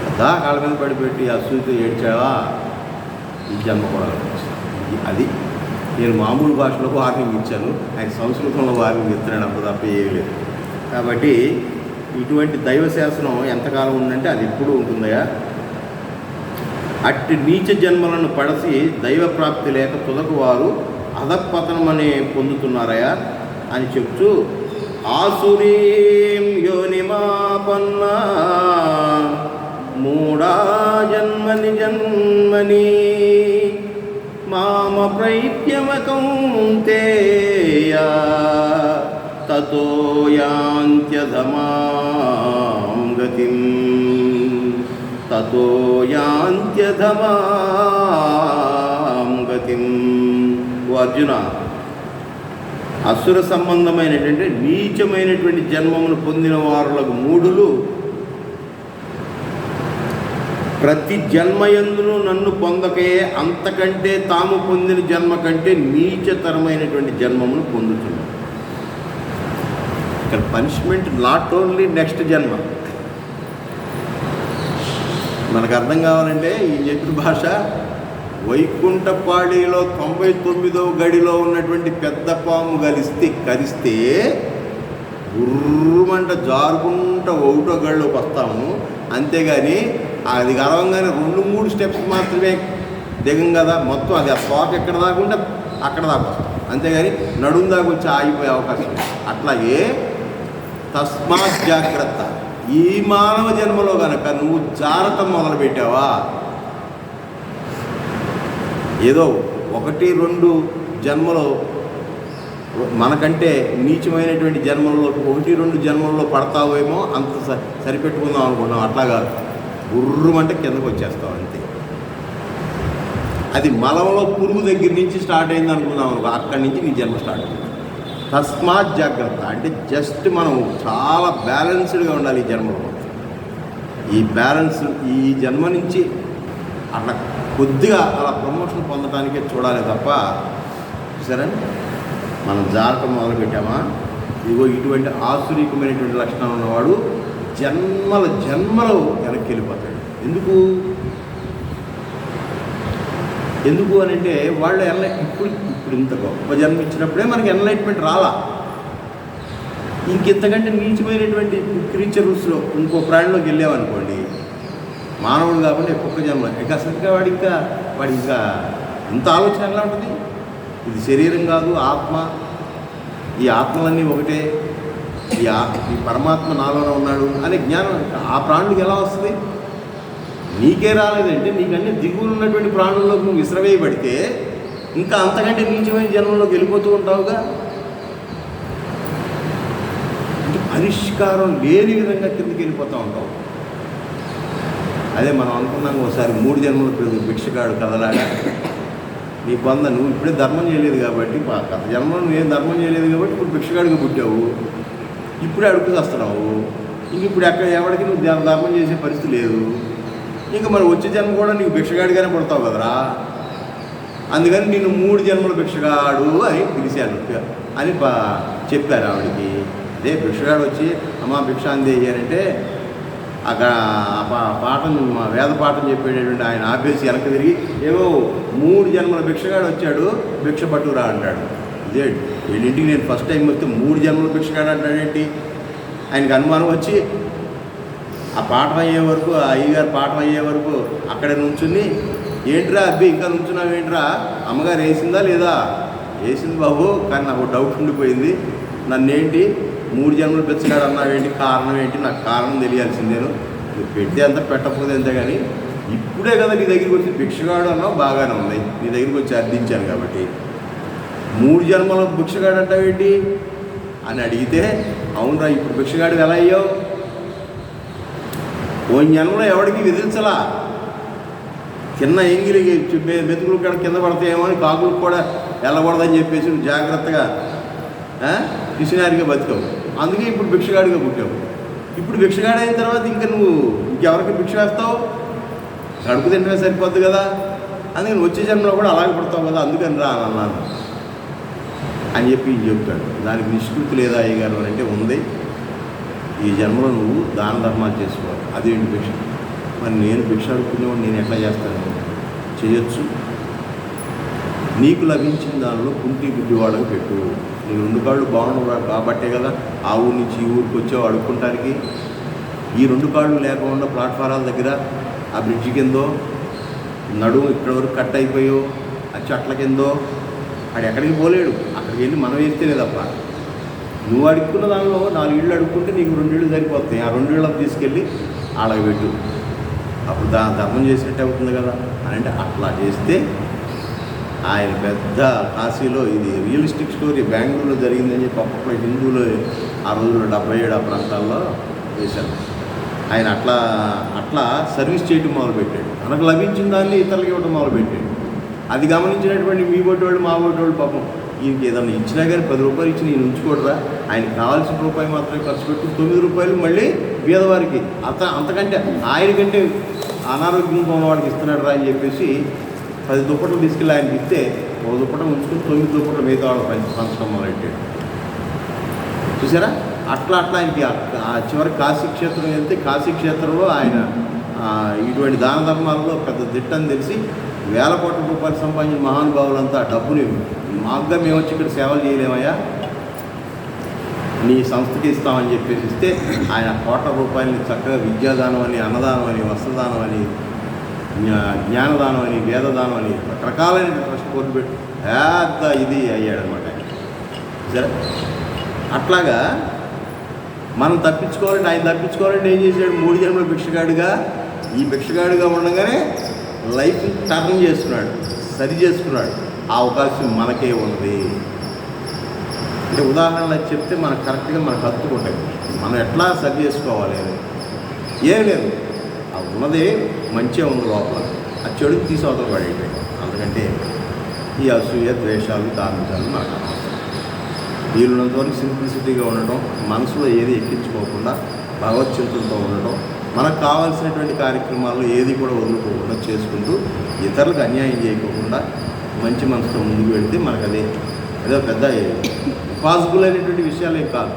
Speaker 1: అదా కాళ్ళ మీద పడిపెట్టి అసూయతో ఏడ్చావా, ఈ జన్మ కూడా అది. నేను మామూలు భాషలో వార్నింగ్ ఇచ్చాను, ఆయన సంస్కృతంలో వార్నింగ్ ఇస్తున్నాడు అంత తప్ప ఏమీ లేదు. కాబట్టి ఇటువంటి దైవ శాసనం ఎంతకాలం ఉందంటే అది ఎప్పుడూ ఉంటుందయా. అట్టి నీచ జన్మలను పడసి దైవ ప్రాప్తి లేక తుదకు వారు అధపతనమని పొందుతున్నారయా అని చెప్తూ ఆసురీం యోనిమాపన్నా మూఢా జన్మని జన్మని మామ ప్రైప్యమకౌంతేయ తతో యాంత్యధమాం గతిం తతో యాంత్యధమాం గతిం. ఓ అర్జున, అసుర సంబంధమైనటువంటి నీచమైనటువంటి జన్మమును పొందిన వారులకు మూఢులు ప్రతి జన్మయందును నన్ను పొందకే అంతకంటే తాము పొందిన జన్మ కంటే నీచతరమైనటువంటి జన్మమును పొందుతున్నారు. ఇక్కడ పనిష్మెంట్ నాట్ ఓన్లీ నెక్స్ట్ జన్మ. మనకు అర్థం కావాలంటే ఈ చెప్పిన భాష వైకుంఠపాడిలో 99వ గడిలో ఉన్నటువంటి పెద్ద పాము కరిస్తే గుర్రమంట జారుకుంటూ ఒకటో గడిలోకి వస్తాము. అంతేగాని అది గర్వంగానే 2-3 స్టెప్స్ మాత్రమే దిగం కదా, మొత్తం అది ఆ తోక ఎక్కడ దాకుంటే అక్కడ దాకా వస్తాం. అంతేగాని నడుము దాకా వచ్చి ఆగిపోయే అవకాశం లేదు. అట్లాగే తస్మాత్ జాగ్రత్త. ఈ మానవ జన్మలో కనుక నువ్వు జారటం మొదలుపెట్టావా, ఏదో 1-2 జన్మలో మనకంటే నీచమైనటువంటి జన్మల్లో 1-2 జన్మల్లో పడతావేమో అంత సరిపెట్టుకుందాం అనుకుంటాం. అట్లాగా గుర్రమంటే కిందకు వచ్చేస్తాం అంతే. అది మలంలో పురుగు దగ్గర నుంచి స్టార్ట్ అయింది అనుకుందాం అనుకో, అక్కడి నుంచి నీ జన్మ స్టార్ట్ అయింది. తస్మాత్ జాగ్రత్త అంటే జస్ట్ మనం చాలా బ్యాలెన్స్డ్గా ఉండాలి ఈ జన్మలో. ఈ బ్యాలెన్స్ ఈ జన్మ నుంచి అట్లా కొద్దిగా అలా ప్రమోషన్ పొందడానికే చూడాలి తప్ప, సరే మనం జాగ్రత్త మొదలుపెట్టామా, ఇదిగో ఇటువంటి ఆసురీకమైనటువంటి లక్షణాలు ఉన్నవాడు జన్మలో వెనక్కి వెళ్ళిపోతాడు. ఎందుకు అని అంటే వాళ్ళు ఇప్పుడు ఇంత గొప్ప జన్మ ఇచ్చినప్పుడే మనకి ఎన్లైట్మెంట్ రాలా. ఇంకెంతకంటే నీచమైనటువంటి క్రీచర్స్లో ఇంకో ప్రాణిలోకి వెళ్ళామనుకోండి, మానవుడు కాకుండా ఒక్కొక్క జన్మ ఇక అసలుగా వాడి ఇంకా ఇంత ఆలోచన ఎలా ఉంటుంది. ఇది శరీరం కాదు, ఆత్మ. ఈ ఆత్మలన్నీ ఒకటే, ఈ పరమాత్మ నాలోనే ఉన్నాడు అనే జ్ఞానం ఆ ప్రాణుడికి ఎలా వస్తుంది? నీకే రాలేదంటే నీకన్నీ దిగులు ఉన్నటువంటి ప్రాణుల్లోకి నువ్వు విసిరవేయబడితే ఇంకా అంతకంటే నీచమైన జన్మలోకి వెళ్ళిపోతూ ఉంటావుగా. పరిష్కారం లేని విధంగా కిందకి వెళ్ళిపోతూ ఉంటావు. అదే మనం అనుకున్నాం ఒకసారి 3 జన్మల భిక్షగాడు కదలాగా. నీ పొంద నువ్వు ఇప్పుడే ధర్మం చేయలేదు కాబట్టి, గత జన్మలో నువ్వేం ధర్మం చేయలేదు కాబట్టి ఇప్పుడు భిక్షగాడిగా పుట్టావు, ఇప్పుడే అడుగు వస్తున్నావు. ఇప్పుడు ఎవరికి నువ్వు ధర్మం చేసే పరిస్థితి లేదు. ఇంకా మరి వచ్చే జన్మ కూడా నీకు భిక్షగాడిగానే పుడతావు కదరా. అందుకని నేను 3 జన్మల భిక్షగాడు అని పిలిచాను అని చెప్పారు ఆవిడికి. అదే భిక్షగాడు వచ్చి అమ్మ భిక్ష అందేయాలంటే అక్కడ పాఠం వేద పాఠం చెప్పేటటువంటి ఆయన ఆపేసి వెనక్కి తిరిగి ఏవో 3 జన్మల భిక్షగాడు వచ్చాడు, భిక్ష పట్టురా అంటాడు. ఇదే వీళ్ళింటికి నేను ఫస్ట్ టైం వస్తే 3 జన్మల భిక్షగాడు అంటాడేంటి? ఆయనకు అనుమానం వచ్చి ఆ పాఠం అయ్యే వరకు, ఆ అయ్యగారు పాఠం అయ్యే వరకు అక్కడే నుంచుని, ఏంట్రా అబ్బి ఇంకా నుంచున్నావు ఏంట్రా, అమ్మగారు వేసిందా లేదా? వేసింది బాబు, కానీ నాకు డౌట్ ఉండిపోయింది, నన్నేంటి 3 జన్మలు భిక్షగాడు అన్నావేంటి, కారణం ఏంటి? నాకు కారణం తెలియాల్సిందేను. నువ్వు పెడితే అంత పెట్టకపోతే అంతే, కానీ ఇప్పుడే కదా నీ దగ్గరికి వచ్చి భిక్షగాడు అన్నావు, బాగానే ఉంది, నీ దగ్గరికి వచ్చి అర్థించాను కాబట్టి 3 జన్మల భిక్షగాడు అంటావేంటి అని అడిగితే, అవునరా ఇప్పుడు భిక్షగాడు ఎలా అయ్యావు? ఓ జన్మలో ఎవడికి విధించలా, చిన్న ఎంగిలి మెతుకులు కూడా కింద పడతాయేమో అని కాకులకు కూడా వెళ్ళకూడదని చెప్పేసి నువ్వు జాగ్రత్తగా పిసినారిగా బతికావు. అందుకే ఇప్పుడు భిక్షగాడిగా పుట్టావు. ఇప్పుడు భిక్షగాడు అయిన తర్వాత ఇంకా నువ్వు ఇంకెవరికి భిక్ష వేస్తావు? కడుపు తింటే సరిపోద్ది కదా. అందుకని వచ్చే జన్మలో కూడా అలాగే పడతావు కదా, అందుకని రా అని అన్నాను అని చెప్పి చెప్తాడు. దానికి నిష్కృతి లేదా అయ్యగారు అని అంటే ఉంది. ఈ జన్మలో నువ్వు దాన ధర్మాలు చేసుకోవాలి. అదేంటి భిక్ష? మరి నేను భిక్ష అడుక్కునేవాడు నేను ఎట్లా చేస్తాను? చేయొచ్చు. నీకు లభించిన దానిలో కుంటి గుడ్డి వాళ్ళకి పెట్టు. నీ 2 కాళ్ళు బాగుండవు కాబట్టే కదా ఆ ఊరి నుంచి ఈ ఊరికి వచ్చావు అడుక్కుంటానికి. ఈ 2 కాళ్ళు లేకుండా ప్లాట్ఫారాల దగ్గర ఆ బ్రిడ్జి కిందో నడుము ఇక్కడ వరకు కట్ అయిపోయావు, ఆ చెట్ల కిందో ఆడు ఎక్కడికి పోలేడు. అక్కడికి వెళ్ళి మనం వేస్తేనే తప్ప నువ్వు అడుక్కున్న దానిలో 4 ఇళ్ళు అడుక్కుంటే నీకు 2 ఇళ్ళు సరిపోతాయి. ఆ 2 ఇళ్ళకి తీసుకెళ్ళి వాళ్ళకి పెట్టు, అప్పుడు ధర్మం చేసినట్టు అవుతుంది కదా అని అంటే అట్లా చేస్తే ఆయన పెద్ద కాశీలో ఇది రియలిస్టిక్ స్టోరీ బెంగళూరులో జరిగిందని చెప్పి అప్పట్లో హిందువులు ఆ రోజుల్లో 77 ఆ ప్రాంతాల్లో చేశారు. ఆయన అట్లా సర్వీస్ చేయటం మొదలుపెట్టాడు. మనకు లభించిన దాన్ని ఇతరులకు ఇవ్వడం మొదలుపెట్టాడు. అది గమనించినటువంటి మీ ఓటోళ్ళు మా ఓటోళ్ళు పాపం ఈయనకి ఏదన్నా ఇచ్చినా కానీ 10 రూపాయలు ఇచ్చి నేను ఉంచుకోడరా, ఆయనకి కావాల్సిన రూపాయి మాత్రమే ఖర్చు పెట్టి 9 రూపాయలు మళ్ళీ బీదవారికి అంతకంటే ఆయనకంటే అనారోగ్యంగా ఉన్నవాడికి ఇస్తున్నాడు రా అని చెప్పేసి 10 దుప్పట్లు తీసుకెళ్ళి ఆయనకి ఇస్తే 1 దుప్పటం ఉంచుకుని 9 దుప్పట్లు మిగతా వాళ్ళు పంచడం మొదలెట్టాడు. చూసారా? అట్లా ఆయనకి చివరికి కాశీక్షేత్రం వెళ్తే కాశీక్షేత్రంలో ఆయన ఇటువంటి దాన ధర్మాలలో పెద్ద దిట్టని తెలిసి వేల కోట్ల రూపాయలు సంపాదించిన మహానుభావులంతా డబ్బుని మాగ్గా మేము వచ్చి ఇక్కడ సేవలు చేయలేమయ్యా, నీ సంస్థకి ఇస్తామని చెప్పేసి ఇస్తే ఆయన కోట్ల రూపాయలని చక్కగా విద్యాదానం అని, అన్నదానం అని, వస్త్రదానం అని, జ్ఞానదానం అని, వేదదానం అని రకరకాలైన ట్రస్ట్ కోరిపెట్టి పెద్ద ఇది అయ్యాడనమాట. సరే, అట్లాగా మనం తప్పించుకోవాలంటే ఆయన తప్పించుకోవాలంటే ఏం చేశాడు? 3 జన్మల భిక్షగాడిగా ఈ భిక్షగాడిగా ఉండగానే లైఫ్ టర్న్ చేసుకున్నాడు, సరి చేసుకున్నాడు. ఆ అవకాశం మనకే ఉంది. అంటే ఉదాహరణలు చెప్తే మనకు కరెక్ట్గా మనకు హత్తుకుంటాయి. మనం ఎట్లా సరి చేసుకోవాలి అని ఏం లేదు. ఆ ఉన్నదే మంచిగా ఉంది లోపల, ఆ చెడుకు తీసి అవతల పడేటి. అందుకంటే ఈ అసూయ, ద్వేషాలు, ధార్మికాలు మనకు అనవసరం. వీలున్నంత వరకు సింప్లిసిటీగా ఉండటం, మనసులో ఏది ఎక్కించుకోకుండా భగవచ్చింతలతో ఉండటం, మనకు కావాల్సినటువంటి కార్యక్రమాల్లో ఏది కూడా వదులుకోకుండా చేసుకుంటూ ఇతరులకు అన్యాయం చేయకోకుండా మంచి మనసుతో ముందుకు వెళితే మనకు ఏదో పెద్ద ఇంపాసిబుల్ అయినటువంటి విషయాలు ఏం కాదు.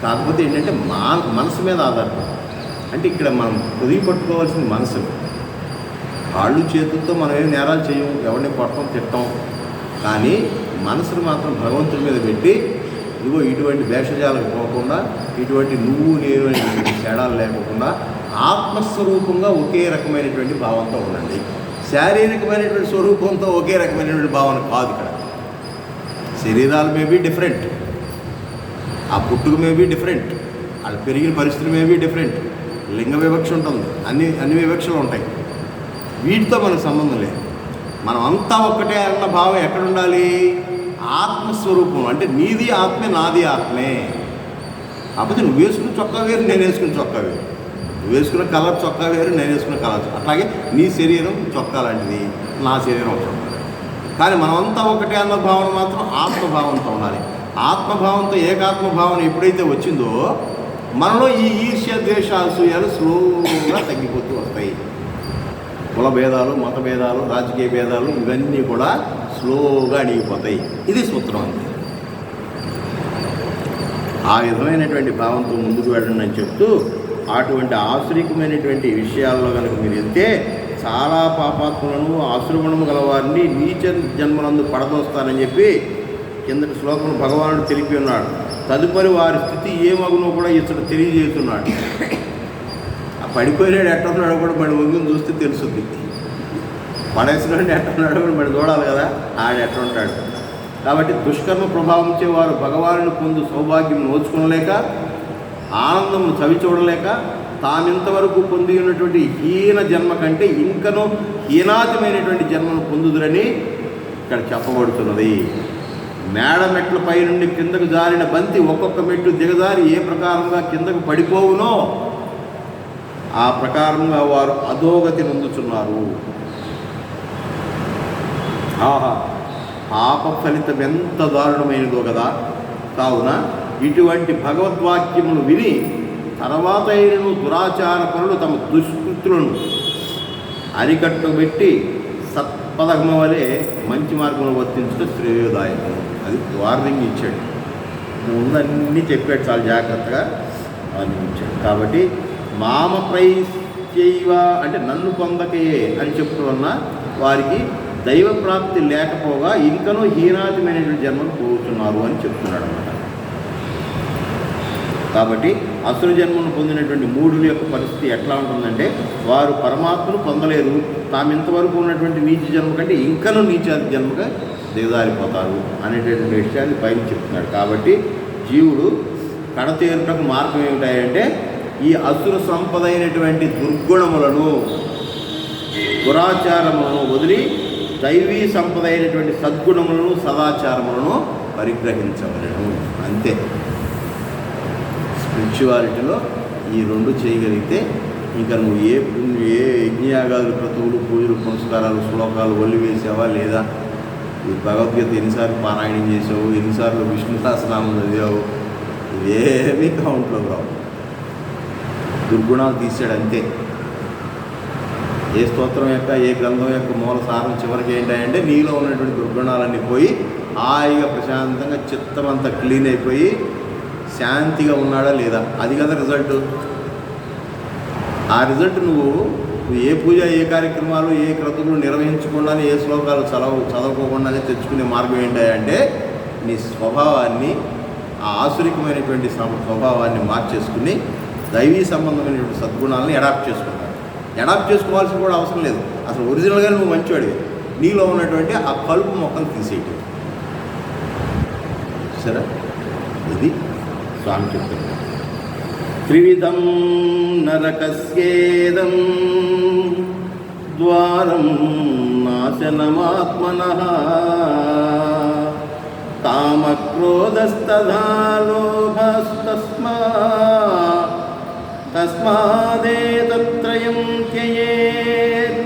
Speaker 1: కాకపోతే ఏంటంటే మనసు మీద ఆధారపడి, అంటే ఇక్కడ మనం పొదిగి పట్టుకోవాల్సిన మనసు. కాళ్ళు చేతులతో మనం ఏం నేరాలు చేయము, ఎవరిని కొట్టం తిట్టం. కానీ మనసును మాత్రం భగవంతుడి మీద పెట్టి ఇదిగో ఇటువంటి వేషజాలకు పోకుండా, ఇటువంటి నువ్వు నేను అనేటువంటి తేడాలు లేకుండా ఆత్మస్వరూపంగా ఒకే రకమైనటువంటి భావంతో ఉండండి. శారీరకమైనటువంటి స్వరూపంతో ఒకే రకమైనటువంటి భావన కాదు. ఇక్కడ శరీరాలు మేబీ డిఫరెంట్, ఆ పుట్టుక మేబీ డిఫరెంట్, వాళ్ళు పెరిగిన పరిస్థితులు మేబీ డిఫరెంట్, లింగ వివక్ష ఉంటుంది, అన్ని వివక్షలు ఉంటాయి. వీటితో మనకు సంబంధం లేదు. మనం అంతా ఒక్కటే అన్న భావం ఎక్కడ ఉండాలి? ఆత్మస్వరూపం. అంటే నీది ఆత్మే, నాది ఆత్మే. కాకపోతే నువ్వు వేసుకున్న చొక్కా వేరు, నేను వేసుకున్న చొక్కా వేరు, నువ్వు వేసుకున్న కలర్ చొక్కా వేరు, నేను వేసుకున్న కలర్. అట్లాగే నీ శరీరం చొక్కా లాంటిది, నా శరీరం చొక్కా. కానీ మనమంతా ఒకటే అన్న భావన మాత్రం ఆత్మభావంతో ఉండాలి. ఆత్మభావంతో ఏకాత్మభావన ఎప్పుడైతే వచ్చిందో మనలో ఈ ఈర్ష్య, ద్వేష, అసూయాలు స్లోగా తగ్గిపోతూ వస్తాయి. కుల భేదాలు, మత భేదాలు, రాజకీయ భేదాలు ఇవన్నీ కూడా స్లోగా అడిగిపోతాయి. ఇది సూత్రం అంతే. ఆ విధమైనటువంటి భావంతో ముందుకు వెళ్ళండి అని చెప్తూ, అటువంటి ఆసురికమైనటువంటి విషయాల్లో కనుక మీరు వెళ్తే చాలా పాపాత్ములను, ఆసురగుణము గలవారిని నీచ జన్మలందు పడదోస్తానని చెప్పి కిందటి శ్లోకం భగవానుడు తెలిపి ఉన్నాడు. తదుపరి వారి స్థితి ఏమగునో కూడా ఇతడు తెలియజేస్తున్నాడు. ఆ పడిపోయినాడు ఎట్ట ఉన్నాడో కూడా మరి వంగుని చూస్తే తెలుస్తుంది. పడేసినాడు ఎట్ట ఉన్నాడో కూడా మరి చూడాలి కదా, ఆడు ఎట్ట ఉంటాడు. కాబట్టి దుష్కర్మ ప్రభావించే వారు భగవానుని పొందు సౌభాగ్యం నోచుకోలేక, ఆనందం చవి చూడలేక, తామింతవరకు పొంది ఉన్నటువంటి హీన జన్మ కంటే ఇంకనూ హీనాతమైనటువంటి జన్మను పొందుదురని ఇక్కడ చెప్పబడుతున్నది. మేడ మెట్ల పై నుండి కిందకు జారిన బంతి ఒక్కొక్క మెట్టు దిగజారి ఏ ప్రకారంగా కిందకు పడిపోవునో ఆ ప్రకారంగా వారు అధోగతి నొందుచున్నారు. ఆహా, పాప ఫలితం ఎంత దారుణమైనదో కదా. కావున ఇటువంటి భగవద్వాక్యములు విని తర్వాత అయినను దురాచార పరులు తమ దుష్కృతులను అరికట్టుబెట్టి సత్పథకం వలె మంచి మార్గంలో వర్తించడం శ్రేయోదాయకం. అది వార్నింగ్ ఇచ్చాడు. ముందన్నీ చెప్పాడు, చాలా జాగ్రత్తగా వార్నింగ్ ఇచ్చాడు. కాబట్టి మామ ప్రైశ్చైవ అంటే నన్ను పొందకే అని చెప్తూ ఉన్న వారికి దైవ ప్రాప్తి లేకపోగా ఇంకనూ హీనాతమైనటువంటి జన్మను పోతున్నారు అని చెప్తున్నాడు అన్నమాట. కాబట్టి అసుర జన్మను పొందినటువంటి మూఢుల యొక్క పరిస్థితి ఎట్లా ఉంటుందంటే, వారు పరమాత్మను పొందలేరు, తాము ఇంతవరకు ఉన్నటువంటి నీచ జన్మ కంటే ఇంకనూ నీచ జన్మగా దిగజారిపోతారు అనేటటువంటి విషయాన్ని పైన చెప్తున్నాడు. కాబట్టి జీవుడు కడతేరుటకు మార్గం ఏమిటాయంటే ఈ అసుర సంపద అయినటువంటి దుర్గుణములను దురాచారములను వదిలి దైవీ సంపద అయినటువంటి సద్గుణములను సదాచారములను పరిగ్రహించవలను. అంతే. స్పిరిచువాలిటీలో ఈ రెండు చేయగలిగితే ఇంకా నువ్వు ఏ యజ్ఞయాగాలు, క్రతువులు, పూజలు, పునస్కారాలు, శ్లోకాలు ఒల్లి వేసావా లేదా, ఈ భగవద్గీత ఎన్నిసార్లు పారాయణం చేసావు, ఎన్నిసార్లు విష్ణు సహస్రనామం చదివావు, ఇవేమీ కౌంట్లో రావు. దుర్గుణాలు తీసాడు అంతే. ఏ స్తోత్రం యొక్క ఏ గ్రంథం యొక్క మూల సారం చివరికి ఏంటంటే నీలో ఉన్నటువంటి దుర్గుణాలన్నీ పోయి హాయిగా ప్రశాంతంగా చిత్తం అంతా క్లీన్ అయిపోయి శాంతిగా ఉన్నాడా లేదా, అది కదా రిజల్ట్. ఆ రిజల్ట్ నువ్వు ఏ పూజ, ఏ కార్యక్రమాలు, ఏ క్రతువులు నిర్వహించకుండానే, ఏ శ్లోకాలు చదవకోకుండానే తెచ్చుకునే మార్గం ఏంటంటే నీ స్వభావాన్ని, ఆ ఆసురికమైనటువంటి స్వభావాన్ని మార్చేసుకుని దైవీ సంబంధమైనటువంటి సద్గుణాలను అడాప్ట్ చేసుకుంటావు. అడాప్ట్ చేసుకోవాల్సిన కూడా అవసరం లేదు. అసలు ఒరిజినల్గా నువ్వు మంచివాడివి. నీలో ఉన్నటువంటి ఆ కలుపు మొక్కలు తీసేయటం. సరే, ఇది స్వామి చెప్తుంది. త్రివిధం నరకస్యేదం ద్వారం నాశనమాత్మనః కామక్రోధస్తథా తస్మాదేతత్రయం త్యజేత్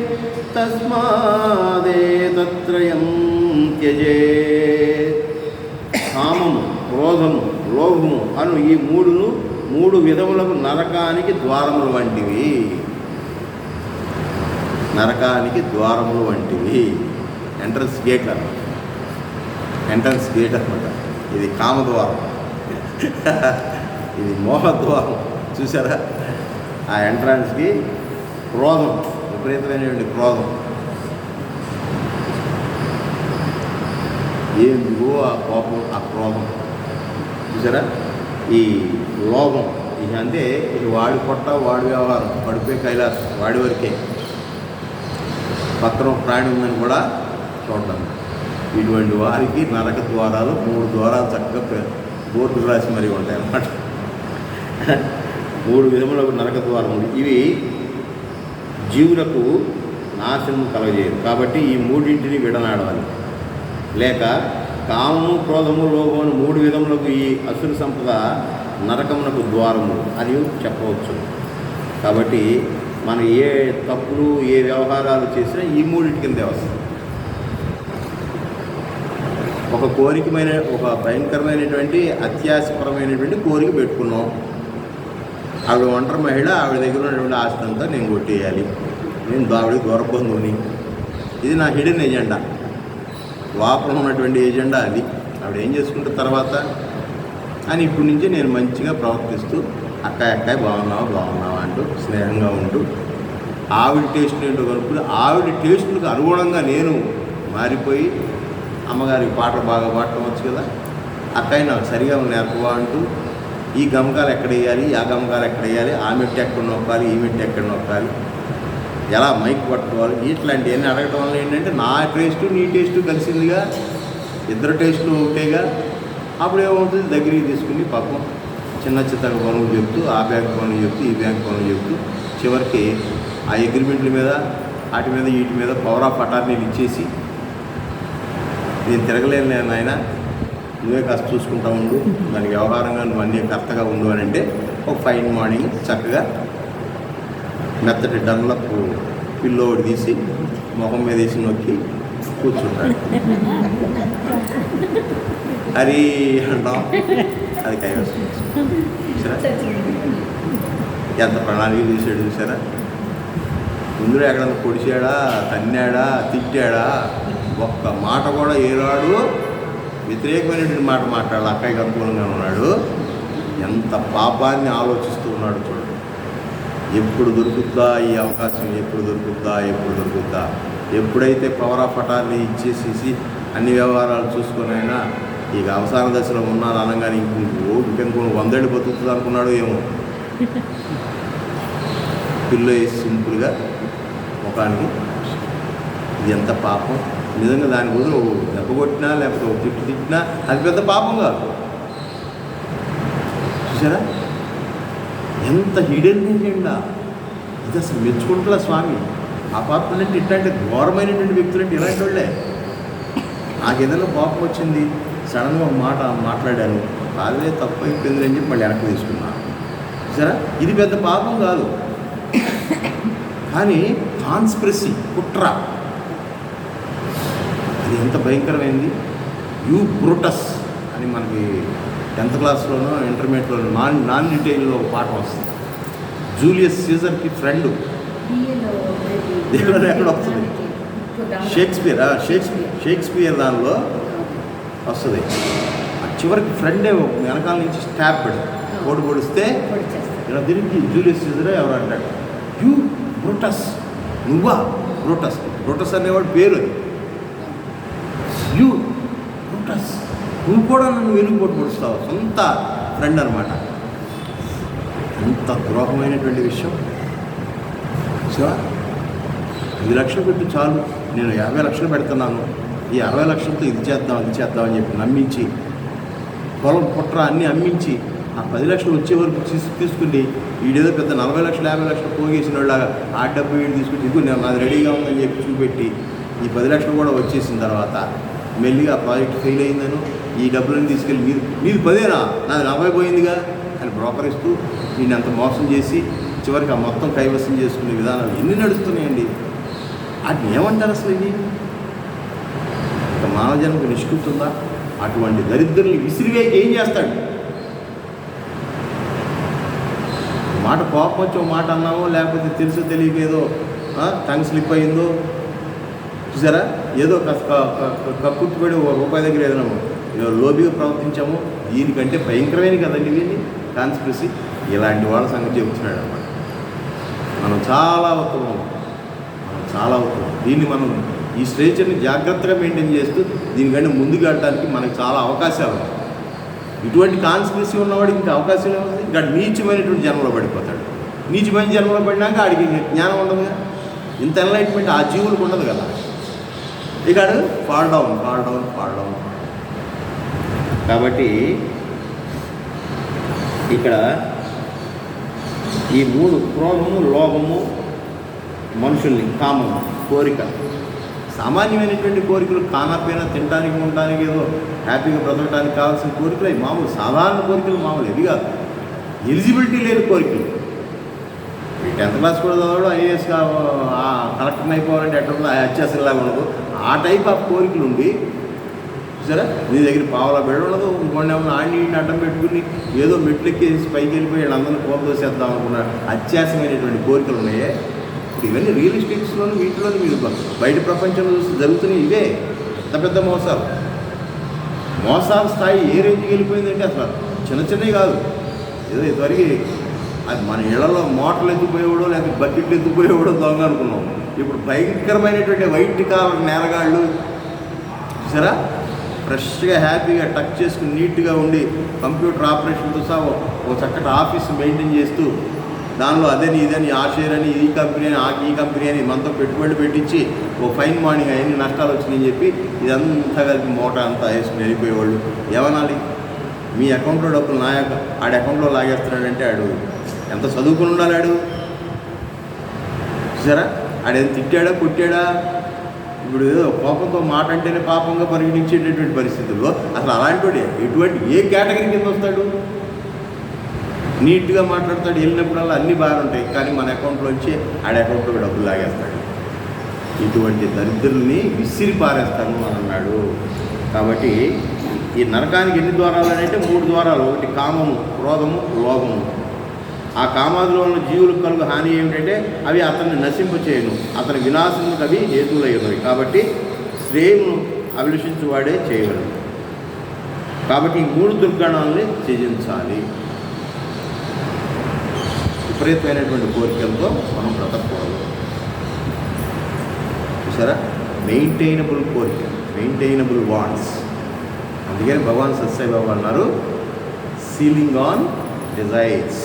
Speaker 1: కామము, క్రోధము, లోభము అను ఈ మూడు విధములకు నరకానికి ద్వారములు వంటివి. నరకానికి ద్వారములు వంటివి. ఎంట్రన్స్ గేట్ అన్నమాట. ఇది కామద్వారం, ఇది మోహద్వారం. చూసారా? ఆ ఎంట్రన్స్కి క్రోధం, విపరీతమైనటువంటి క్రోధం. ఏందుకో ఆ కోపం, ఆ క్రోధం. చూసారా? ఈ లోభం, ఇది అంటే ఇది వాడి పొట్ట, వాడి వ్యవహారం, పడిపోయి కైలాసం, వాడి వరకే. పక్కన ప్రాణి ఉందని కూడా చూడడం. ఇటువంటి వారికి నరక ద్వారాలు 3 ద్వారాలు చక్కగా బోర్డు రాసి మరీ ఉంటాయి అన్నమాట. 3 విధములకు నరక ద్వారములు. ఇవి జీవులకు నాశనం కలగజేయరు. కాబట్టి ఈ మూడింటిని విడనాడాలి. లేక కామము, క్రోధము, లోభము 3 విధములకు ఈ అసుర సంపద నరకమునకు ద్వారము అని చెప్పవచ్చు. కాబట్టి మనం ఏ తప్పులు, ఏ వ్యవహారాలు చేసినా ఈ 3 కిందే వస్తుంది. ఒక భయంకరమైనటువంటి అత్యాశపరమైనటువంటి కోరిక పెట్టుకున్నాం. ఆవిడ ఒంటరి మహిళ, ఆవిడ దగ్గర ఉన్నటువంటి ఆస్తి అంతా నేను కొట్టేయాలి, నేను ఆవిడ దూరబంధువుని. ఇది నా హిడెన్ ఎజెండా, లోపల ఉన్నటువంటి ఎజెండా. అది ఆవిడ ఏం చేసుకుంటే తర్వాత అని ఇప్పటి నుంచి నేను మంచిగా ప్రవర్తిస్తూ అక్కాయ బాగున్నావా అంటూ స్నేహంగా ఉంటూ ఆవిడ టేస్ట్ ఏంటో కనుక్కుని ఆవిడ టేస్ట్లకు అనుగుణంగా నేను మారిపోయి అమ్మగారికి పాటలు బాగా పాడటం వచ్చు కదా, అక్కాయ నాకు సరిగా నేర్పవా అంటూ ఈ గమకాలు ఎక్కడ వేయాలి, ఆ గమకాలు ఎక్కడ వేయాలి, ఆ మెట్టు ఎక్కడ నొక్కాలి, ఈ మెట్టు ఎక్కడ నొక్కాలి, ఎలా మైక్ పట్టుకోవాలి, ఇట్లాంటివన్నీ అడగటం వల్ల ఏంటంటే నా టేస్టు నీ టేస్టు కలిసిందిగా, ఇద్దరు టేస్టు ఒకటేగా. అప్పుడు ఏమవుతుంది, దగ్గరికి తీసుకుని పాపం చిన్న పనులు చెప్తూ, ఆ బ్యాంక్ పనులు చెప్తూ, ఈ బ్యాంక్ పనులు చెప్తూ చివరికి ఆ అగ్రిమెంట్ల మీద వాటి మీద వీటి మీద పవర్ ఆఫ్ అటార్నీలు ఇచ్చేసి నేను తిరగలేను నాయన, నువ్వే కాస్త చూసుకుంటా ఉండు, దానికి వ్యవహారంగా నువ్వు అన్నీ కరెక్ట్గా ఉండు అని అంటే ఒక ఫైన్ మార్నింగ్ చక్కగా మెత్తటి డన్లప్ పిల్లో ఒకటి తీసి మొహం మీద వేసి నొక్కి కూర్చుంటాడు. అది అంటాం, అది కైవసం. చూసారా ఎంత ప్రణాళిక చూసాడు, చూసారా? ముందు ఎక్కడన్నా పొడిచాడా, తన్నాడా, తిట్టాడా, ఒక్క మాట కూడా ఏనాడు వ్యతిరేకమైనటువంటి మాట మాట్లాడాలి. అక్కడికి అనుకూలంగా ఉన్నాడు. ఎంత పాపాన్ని ఆలోచిస్తూ ఉన్నాడు చూడండి. ఎప్పుడు దొరుకుద్దా ఈ అవకాశం, ఎప్పుడు దొరుకుద్దా. ఎప్పుడైతే పవర్ ఆఫ్ అటార్నీ ఇచ్చేసేసి అన్ని వ్యవహారాలు చూసుకొని అయినా ఇక అవసాన దశలో ఉన్నాను అనగానే ఇంకో 100 ఏళ్ళు బతుకుతుంది అనుకున్నాడు ఏమో. పిల్లో వేసి సింపుల్గా ముఖానికి. ఇది ఎంత పాపం నిజంగా. దాని బదులు దెబ్బ కొట్టినా లేకపోతే తిట్టినా అది పెద్ద పాపం కాదు. చూసారా ఎంత హిడెన్ ఎజెండా ఇది. అసలు మెచ్చుకుంటున్నా స్వామి. అపాత్మలు అంటే ఇట్లాంటి ఘోరమైనటువంటి వ్యక్తులు అంటే ఇలాంటి వాళ్ళే. నాకు ఏదైనా కోపం వచ్చింది, సడన్గా ఒక మాట మాట్లాడాను, అదే తప్పు అయిపోయింది అని చెప్పి మళ్ళీ వెనక్కి తీసుకున్నాను. సరే ఇది పెద్ద పాపం కాదు, కానీ కాన్స్పిరసీ, కుట్ర, అది ఎంత భయంకరమైంది. యూ బ్రూటస్ అని మనకి 10th క్లాస్లోనో ఇంటర్మీడియట్లోనో నాన్ డీటెయిల్లో ఒక పాఠం వస్తుంది. జూలియస్ సీజర్కి ఫ్రెండ్ దేవుడు ఎక్కడ వస్తుంది, షేక్స్పియర్ దానిలో వస్తుంది. చివరికి ఫ్రెండే వెనకాల నుంచి స్టాప్ పెడు కోడి పొడిస్తే ఇలా తిరిగి జూలియస్ సీజరే ఎవరు అంటాడు, యూ బ్రూటస్, నువ్వా బ్రూటస్. బ్రూటస్ అనేవాడు పేరు అది. యూ బ్రూటస్, నువ్వు కూడా నన్ను వెలుగుపోటు పొడుస్తావు. సొంత ఫ్రెండ్ అనమాట. ఎంత ద్రోహమైనటువంటి విషయం. సో 10 లక్షలు పెట్టి చాలు, నేను 50 లక్షలు పెడుతున్నాను, ఈ 60 లక్షలతో ఇది చేద్దాం అది చేద్దాం అని చెప్పి నమ్మించి, పొలం పుట్ర అన్నీ అమ్మించి ఆ 10 లక్షలు వచ్చే వరకు తీసుకుని వీడేదో పెద్ద 40 లక్షలు 50 లక్షలు పోగేసిన వాళ్ళగా ఆ డబ్బు వీడు తీసుకుని ఇదిగో నేను నాది రెడీగా ఉందని చెప్పి చూపెట్టి ఈ 10 లక్షలు కూడా వచ్చేసిన తర్వాత మెల్లిగా ఆ ప్రాజెక్ట్ ఫెయిల్ అయిందను ఈ డబ్బులను తీసుకెళ్ళి మీరు 10ఏనా నాది 40 పోయిందిగా అని బ్రోకర్ ఇస్తూ వీడిని అంత మోసం చేసి చివరికి ఆ మొత్తం కైవసం చేసుకునే విధానాలు ఎన్ని నడుస్తున్నాయండి. వాటిని ఏమంటారు అసలు? ఇది ఒక మానవ జన్మకు నిష్కృతుందా? అటువంటి దరిద్రుల్ని విసిరివేకి ఏం చేస్తాడు? మాట కోపం వచ్చో మాట అన్నామో, లేకపోతే తెలుసో తెలియక ఏదో టంగ్ స్లిప్ అయిందో చూసారా, ఏదో కక్కుర్తిపడి ₹1 దగ్గర ఏదైనా లోబిగా ప్రవర్తించాము. దీనికంటే భయంకరమైన కదండి ఇది కాన్స్పిరసీ. ఇలాంటి వాళ్ళ సంగతి చెబుతున్నాడు అన్నమాట. మనం చాలా ఉత్తమం. దీన్ని మనం ఈ స్ట్రేచర్ని జాగ్రత్తగా మెయింటైన్ చేస్తూ దీనికంటే ముందుకు వెళ్ళడానికి మనకు చాలా అవకాశాలు ఉన్నాయి. ఇటువంటి కాన్స్పిరసీ ఉన్నవాడికి ఇంకా అవకాశం ఏముంది? ఇంకా నీచమైనటువంటి జన్మలో పడిపోతాడు. నీచమైన జన్మలో పడినాక ఆడికి జ్ఞానం ఉండదుగా, ఇంత ఎన్లైట్మెంట్ ఆ జీవులకు ఉండదు కదా. ఇక ఫాల్ డౌన్. కాబట్టి ఇక్కడ ఈ 3 క్రోధము, లోభము, మనుషుల్ని, కామము, కోరిక, సామాన్యమైనటువంటి కోరికలు, కానపైన తినడానికి ఉండడానికి ఏదో హ్యాపీగా బ్రతకడానికి కావాల్సిన కోరికలు అవి మామూలు సాధారణ కోరికలు, మామూలు ఇవి కాదు. ఎలిజిబిలిటీ లేని కోరికలు. 10th క్లాస్ కూడా చదవడం, ఐఏఎస్ కలెక్టర్ అయిపోవాలంటే ఎట్లా హెచ్ఎస్లాగా ఉండదు. ఆ టైప్ ఆఫ్ కోరికలు ఉండి సరే నీ దగ్గర పావులా బెడ ఉండదు. ఇంకొండ ఏమన్నా ఆడిని అడ్డం పెట్టుకుని ఏదో మెట్లెక్కేసి పైకి వెళ్ళిపోయి వీళ్ళందరినీ కోపదోసేద్దాం అనుకున్న అత్యాసమైనటువంటి కోరికలు ఉన్నాయే. ఇవన్నీ రియలిస్టిక్స్లోని వీటిలోని మీరు బయట ప్రపంచంలో చూసి జరుగుతున్నాయి. ఇవే పెద్ద మోసాల స్థాయి ఏ రేంజ్కి వెళ్ళిపోయిందంటే అసలు చిన్నవి కాదు. ఏదో ఇదివరకు అది మన ఇళ్లలో మోటార్లు ఎత్తుకుపోయేవాడో లేకపోతే బకెట్లు ఎత్తుకుపోయేవాడో దొంగ అనుకున్నాం. ఇప్పుడు భయంకరమైనటువంటి వైట్ కాలర్ నేరగాళ్ళు చూసారా, ఫ్రెష్గా హ్యాపీగా టచ్ చేసుకుని నీట్గా ఉండి కంప్యూటర్ ఆపరేషన్తో సహా ఒక చక్కటి ఆఫీస్ మెయింటైన్ చేస్తూ దానిలో అదని ఇదని ఆ షేర్ అని ఈ కంపెనీ అని ఈ కంపెనీ అని మనతో పెట్టుబడి పెట్టించి ఓ ఫైన్ మార్నింగ్ అన్ని నష్టాలు వచ్చినాయని చెప్పి ఇదంతా కలిపి మూట అంతా వేసుకుని వెళ్ళిపోయేవాళ్ళు. ఏమనాలి? మీ అకౌంట్లో డబ్బులు ఆడి అకౌంట్లో లాగేస్తున్నాడంటే ఆడు ఎంత చదువుకుని ఉండాలి? ఆడు చూసారా, ఆడేం తిట్టాడా కొట్టాడా? ఇప్పుడు ఏదో కోపంతో మాట అంటేనే పాపంగా పరిగణించేటటువంటి పరిస్థితుల్లో అసలు అలాంటి ఎటువంటి ఏ కేటగిరీ కింద వస్తాడు? నీట్గా మాట్లాడతాడు, వెళ్ళినప్పుడల్లా అన్నీ బాగుంటాయి, కానీ మన అకౌంట్లోంచి ఆడి అకౌంట్లో డబ్బులు లాగేస్తాడు. ఇటువంటి దరిద్రుల్ని విసిరి పారేస్తాను అని అన్నాడు. కాబట్టి ఈ నరకానికి ఎన్ని ద్వారాలు అంటే 3 ద్వారాలు. ఒకటి కామము, క్రోధము, లోభము. ఆ కామాదులో ఉన్న జీవులకు కలుగు హాని ఏమిటంటే అవి అతన్ని నశింపచేయను, అతని వినాశములకు అవి హేతువులయ్యున్నవి. కాబట్టి శ్రేయమును అభిలషించువాడే చేయగలడు. కాబట్టి ఈ 3 దుర్గణాలని త్యజించాలి. విపరీతమైనటువంటి కోరికలతో మనం బ్రతకూడదు. చూసారా, మెయింటైనబుల్ కోరిక, మెయింటైనబుల్ వాంట్స్. అందుకని భగవాన్ సత్సాయి బాబా అన్నారు, సీలింగ్ ఆన్ డిజైర్స్.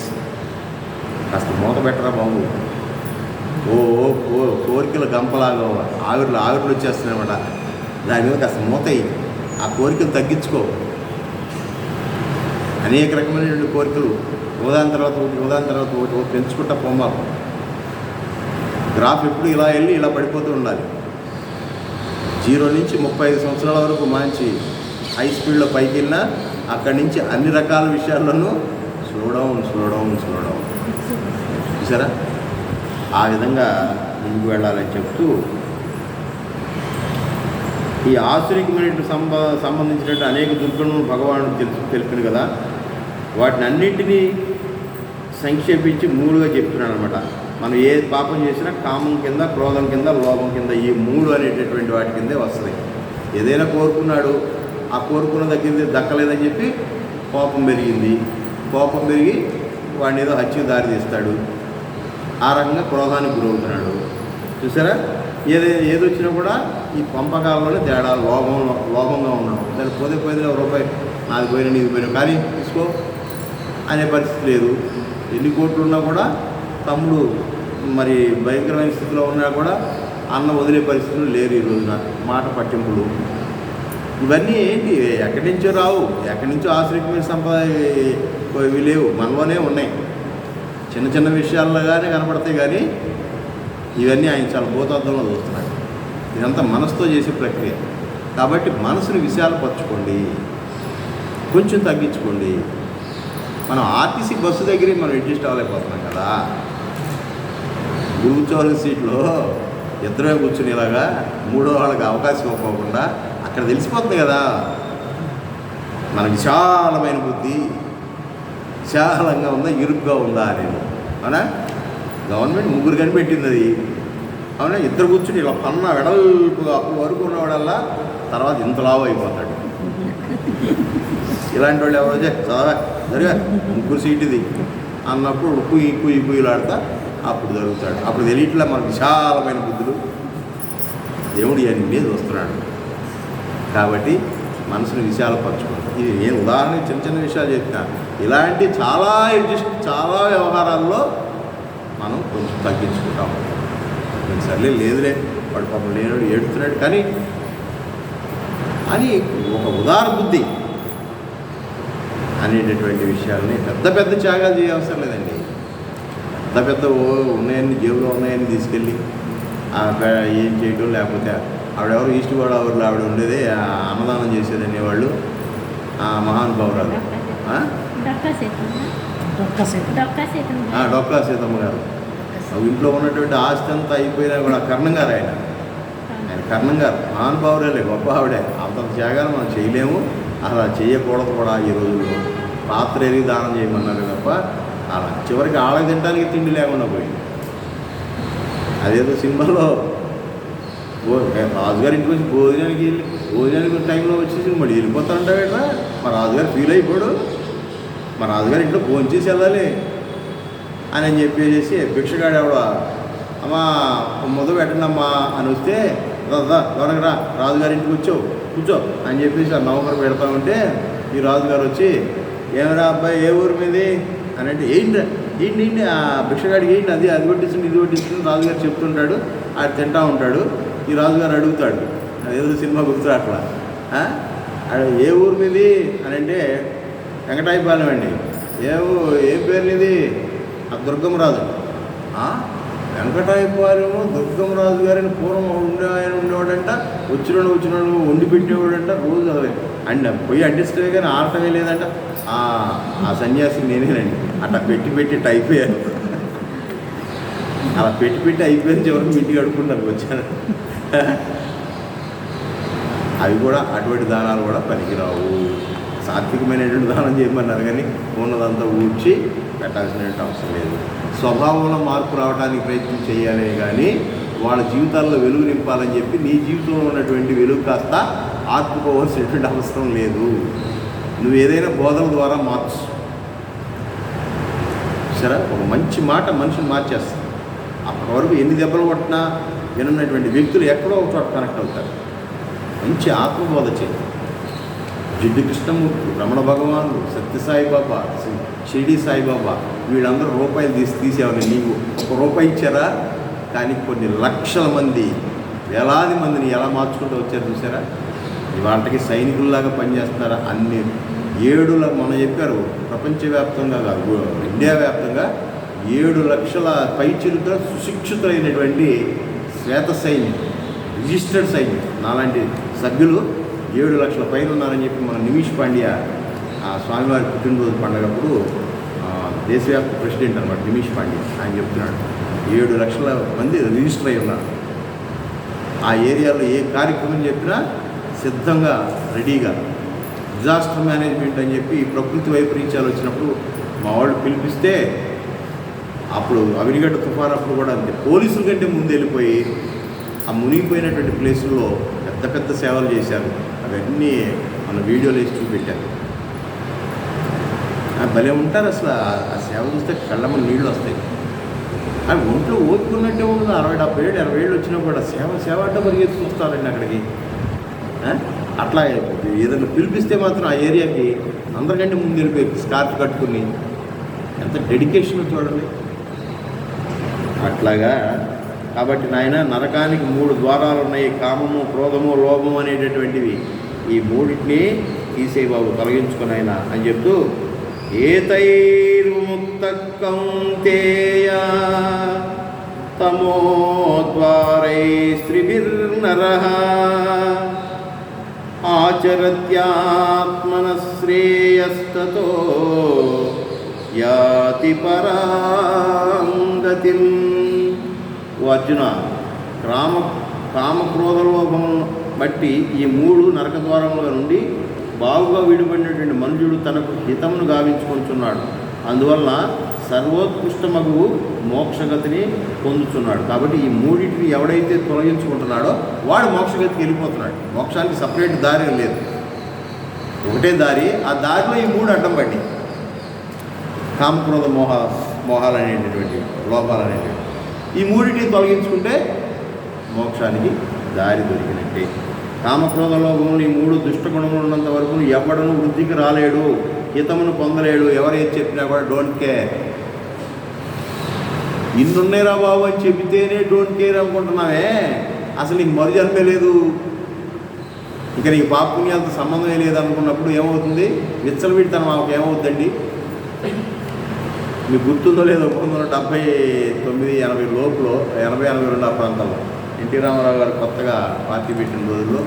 Speaker 1: కాస్త మూత పెట్టరా బాబు. కోరికలు గంపలాగా ఆవిర్లు వచ్చేస్తున్నాయన్నమాట. దాని మీద కాస్త మూత అయ్యి ఆ కోరికలు తగ్గించుకో. అనేక రకమైనటువంటి కోరికలు ఉదాహరణ తర్వాత ఒకటి పెంచుకుంటా పోమాకు. గ్రాఫ్ ఎప్పుడు ఇలా వెళ్ళి ఇలా పడిపోతూ ఉండాలి. 0 నుంచి 35 సంవత్సరాల వరకు మంచి హై స్పీడ్లో పైకి వెళ్ళినా అక్కడి నుంచి అన్ని రకాల విషయాల్లోనూ స్లో డౌన్ చూసారా. ఆ విధంగా ముందుకు వెళ్ళాలని చెప్తూ ఈ ఆసురికమైన సంబంధించినట్టు అనేక దుర్గుణములు భగవానుడు తెలిపింది కదా. వాటిని అన్నింటినీ సంక్షేపించి 3గా చెప్తున్నాడు అనమాట. మనం ఏ పాపం చేసినా కామం కింద, క్రోధం కింద, లోభం కింద, ఈ 3 అనేటటువంటి వాటి కిందే వస్తుంది. ఏదైనా కోరుకున్నాడు, ఆ కోరుకున్న దగ్గర దక్కలేదని చెప్పి కోపం పెరిగి వాడిని ఏదో హత్యకు దారి తీస్తాడు. ఆ రకంగా క్రోధానికి గురవుతున్నాడు. చూసారా, ఏదొచ్చినా కూడా ఈ పంపకాలంలోనే తేడా. లోభంగా ఉండడం. సరే పోతే రూపాయి నాది పోయినా నీది పోయినా కానీ తీసుకో అనే పరిస్థితి లేదు. ఎన్ని కోట్లు ఉన్నా కూడా తమ్ముడు మరి భయంకరమైన స్థితిలో ఉన్నా కూడా అన్న వదిలే పరిస్థితులు లేరు ఈ రోజున. మాట పట్టింపులు ఇవన్నీ ఏంటి, ఎక్కడి నుంచో రావు, ఎక్కడి నుంచో ఆశ్రయమైన ఇవి లేవు, మనలోనే ఉన్నాయి. చిన్న విషయాల్లోగానే కనపడతాయి కానీ ఇవన్నీ ఆయన చాలా భూతార్థంలో చూస్తున్నాడు. ఇదంతా మనసుతో చేసే ప్రక్రియ. కాబట్టి మనసుని విశాలపరచుకోండి, కొంచెం తగ్గించుకోండి. మనం ఆర్టీసీ బస్సు దగ్గర మనం అడ్జస్ట్ అవ్వలేకపోతున్నాం కదా. కూర్చోవాల్సిన సీట్లో ఇద్దరే కూర్చుని ఇలాగా మూడో వాళ్ళకి అవకాశం ఇవ్వకుండా అక్కడ తెలిసిపోతుంది కదా మన విశాలమైన బుద్ధి విశాలంగా ఉందా ఇరుగ్గా ఉందా అనేది. అవునా, గవర్నమెంట్ 3 కనిపెట్టింది అది. అవునా, ఇద్దరు కూర్చుని ఇలా పన్న వెడల్పుగా అప్పుడు వరకు ఉన్నవాడల్లా తర్వాత ఇంత లావు అయిపోతాడు. ఇలాంటి వాళ్ళు ఎవరో చదవా జరిగా 3 సీటుది అన్నప్పుడు కుయ్యిలాడుతా అప్పుడు జరుగుతాడు. అప్పుడు తెలియట్లా మనకు విశాలమైన బుద్ధులు. దేవుడు ఇవన్నీ చూస్తున్నాడు. కాబట్టి మనసును విశాలపరచుకోండి. ఇది నేను ఉదాహరణ చిన్న విషయాలు చెప్పిన. ఇలాంటి చాలా వ్యవహారాల్లో మనం కొంచెం తగ్గించుకుంటాం. సర్లే లేదులే వాడు పాపం లేనాడు ఏడుతున్నాడు కానీ అని ఒక ఉదార బుద్ధి అనేటటువంటి విషయాలని పెద్ద త్యాగాలు చేయవసరం లేదండి. పెద్ద ఉన్నాయని జేబులో ఉన్నాయని తీసుకెళ్ళి ఏం చేయడం. లేకపోతే ఆవిడెవరు ఈస్ట్ గోదావరిలో ఆవిడ ఉండేది అన్నదానం చేసేది అనేవాళ్ళు మహానుభావురాలు డొక్కా సీతమ్మ గారు. ఇంట్లో ఉన్నటువంటి ఆస్తి అంతా అయిపోయినా కూడా కర్ణం గారు ఆయన కర్ణం గారు మహానుభావురాలే, గొప్ప ఆవిడే. అంత త్యాగాలు మనం చేయలేము, అలా చేయకూడదు కూడా. ఈ రోజుల్లో పాత్ర ఎరిగి దానం చేయమన్నారు తప్ప అలా చివరికి ఆళ్ళకి తినడానికి తిండి లేకుండా పోయింది. అదేదో సినిమాలో రాజుగారి ఇంటికి వచ్చి భోజనానికి టైంలో వచ్చేసి మరి వెళ్ళిపోతానంటావేట్రా. మా రాజుగారు ఫీల్ అయిపోడు, మా రాజుగారి ఇంట్లో భోజనం చేసి వెళ్ళాలి అని చెప్పేసి భిక్షగాడు ఎవడ అమ్మా మొదలు పెట్టండి అమ్మా అని వస్తే త్వరగా రాజుగారి ఇంటికి కూర్చో అని చెప్పేసి ఆ నౌకరు పెడతా ఉంటే ఈ రాజుగారు వచ్చి ఏమరా అబ్బాయి ఏ ఊరు మీది అని అంటే ఏంటి ఆ భిక్షగాడికి ఏంటి అది కొట్టిస్తుంది ఇది కొట్టిస్తుంది రాజుగారు చెప్తుంటాడు. అది తింటా ఉంటాడు. ఈ రాజుగారు అడుగుతాడు, అదేదో సినిమా గుర్తురా అట్లా ఏ ఊరు మీది అని అంటే వెంకటాయపాలెం అండి. ఏం పేరు నీది? ఆ దుర్గమరాజు. వెంకటాయపాలెము దుర్గమరాజు గారిని పూర్వం ఉండేవాడంట. వచ్చిన వండి పెట్టేవాడంట రోజు. అండ్ పోయి అంటిస్తే కానీ ఆడటమే లేదంట. ఆ సన్యాసి నేనేనండి. అట్లా పెట్టి అయిపోయాను. అలా పెట్టి అయిపోయింది. చివరికి ఇంటికి అడుక్కుంటాను వచ్చాను. అవి కూడా అటువంటి దానాలు కూడా పనికిరావు. సాత్వికమైనటువంటి దానం చేయమన్నారు కానీ ఉన్నదంతా ఊడ్చి పెట్టాల్సినటువంటి అవసరం లేదు. స్వభావంలో మార్పు రావడానికి ప్రయత్నం చేయాలే కానీ వాళ్ళ జీవితాల్లో వెలుగు నింపాలని చెప్పి నీ జీవితంలో ఉన్నటువంటి వెలుగు కాస్త ఆత్మకోవాల్సినటువంటి అవసరం లేదు. నువ్వు ఏదైనా బోధన ద్వారా మార్చు. సరే, ఒక మంచి మాట మనిషిని మార్చేస్తుంది. అప్పటి వరకు ఎన్ని దెబ్బలు కొట్టినా వినున్నటువంటి వ్యక్తులు ఎక్కడో ఒక చోట కనెక్ట్ అవుతారు. మంచి ఆత్మబోధ చేయి. జిడ్డు కృష్ణమూర్తి, రమణ భగవానుడు, సత్యసాయిబాబా, షిరిడి సాయిబాబా వీళ్ళందరూ రూపాయలు తీసేవాళ్ళు. నీవు ₹1 ఇచ్చారా కానీ కొన్ని లక్షల మంది వేలాది మందిని ఎలా మార్చుకుంటూ వచ్చారు చూసారా. ఇవాళకి సైనికుల్లాగా పనిచేస్తున్నారా. అన్ని మనం చెప్పారు ప్రపంచవ్యాప్తంగా కాదు, ఇండియా వ్యాప్తంగా 7 లక్షల పైచిలుక సుశిక్షితులైనటువంటి శ్వేత సైన్యం, రిజిస్టర్డ్ సైన్యం నాలాంటి సభ్యులు 7 లక్షల పైన ఉన్నారని చెప్పి మన నిమిష్ పాండ్యా ఆ స్వామివారి పుట్టినరోజు పండగప్పుడు దేశవ్యాప్త ప్రెసిడెంట్ అనమాట నిమిష్ పాండ్యా, ఆయన చెప్తున్నాడు 7 లక్షల మంది రిజిస్టర్ అయి ఉన్నారు. ఆ ఏరియాలో ఏ కార్యక్రమం చెప్పినా సిద్ధంగా రెడీగా. డిజాస్టర్ మేనేజ్మెంట్ అని చెప్పి ప్రకృతి వైపరీత్యాలు వచ్చినప్పుడు మా వాళ్ళు పిలిపిస్తే అప్పుడు అవినిగడ్డ తుఫాను అప్పుడు కూడా అంతే, పోలీసుల కంటే ముందు వెళ్ళిపోయి ఆ మునిగిపోయినటువంటి ప్లేసుల్లో పెద్ద పెద్ద సేవలు చేశారు. అవన్నీ మన వీడియోలు వేసి చూపెట్టారు. భలే ఉంటారు అసలు. ఆ సేవ చూస్తే కళ్ళమ్మ నీళ్ళు వస్తాయి. అవి ఒంట్లో ఓపుకున్నట్టే ఉండదు. 60-70 ఏళ్ళు 80 ఏళ్ళు వచ్చినా కూడా సేవ అంటే పరిగెత్తుకు వస్తారండి అక్కడికి. అట్లా ఏదైనా పిలిపిస్తే మాత్రం ఆ ఏరియాకి అందరికంటే ముందు వెళ్ళిపోయి స్కార్ఫ్ కట్టుకుని ఎంత డెడికేషన్ చూడండి. అట్లాగా కాబట్టి నాయన నరకానికి 3 ద్వారాలు ఉన్నాయి, కామము, క్రోధము, లోభము అనేటటువంటివి. ఈ మూడింటిని తీసే బాబు, తొలగించుకుని ఆయన అని చెప్తూ ఏతైర్ముక్త కౌంతేయ తమోద్వారైస్త్రిభిర్నరః ఆచరత్యాత్మనశ్రేయస్తతో యాతి పరాం గతిం. ఓ అర్జున, కామక్రోధలోభం బట్టి ఈ 3 నరక ద్వారముల నుండి బాగుగా విడిపడినటువంటి మనుషుడు తనకు హితమును గావించుకుంటున్నాడు. అందువల్ల సర్వోత్కృష్టమగు మోక్షగతిని పొందుతున్నాడు. కాబట్టి ఈ మూడింటిని ఎవడైతే తొలగించుకుంటున్నాడో వాడు మోక్షగతికి వెళ్ళిపోతున్నాడు. మోక్షానికి సపరేట్ దారి లేదు, ఒకటే దారి. ఆ దారిలో ఈ 3 అడ్డం పడి కామక్రోధ మోహాలు అనేటటువంటి లోపాలు అనేటువంటి ఈ మూడింటిని తొలగించుకుంటే మోక్షానికి దారి దొరికినట్టే. కామక్రోధ లోభములు ఈ 3 దుష్టగుణములు ఉన్నంత వరకు ఎవడను వృద్ధికి రాలేడు, హితమును పొందలేడు. ఎవరైతే చెప్పినా కూడా డోంట్ కేర్. ఇన్నున్నాయిరా బాబు అని చెబితేనే డోంట్ కేర్ అనుకుంటున్నావే. అసలు నీకు మరు జన్మే లేదు, ఇక నీకు పాపుణ్యాలతో సంబంధమే లేదు అనుకున్నప్పుడు ఏమవుతుంది? విచ్చలవిడితనం మాకు ఏమవుతుందండి? మీకు గుర్తుందో లేదో 1979-80 లోపల 80-82 ఆ ప్రాంతంలో ఎన్టీ రామారావు గారు కొత్తగా పార్టీ పెట్టిన రోజుల్లో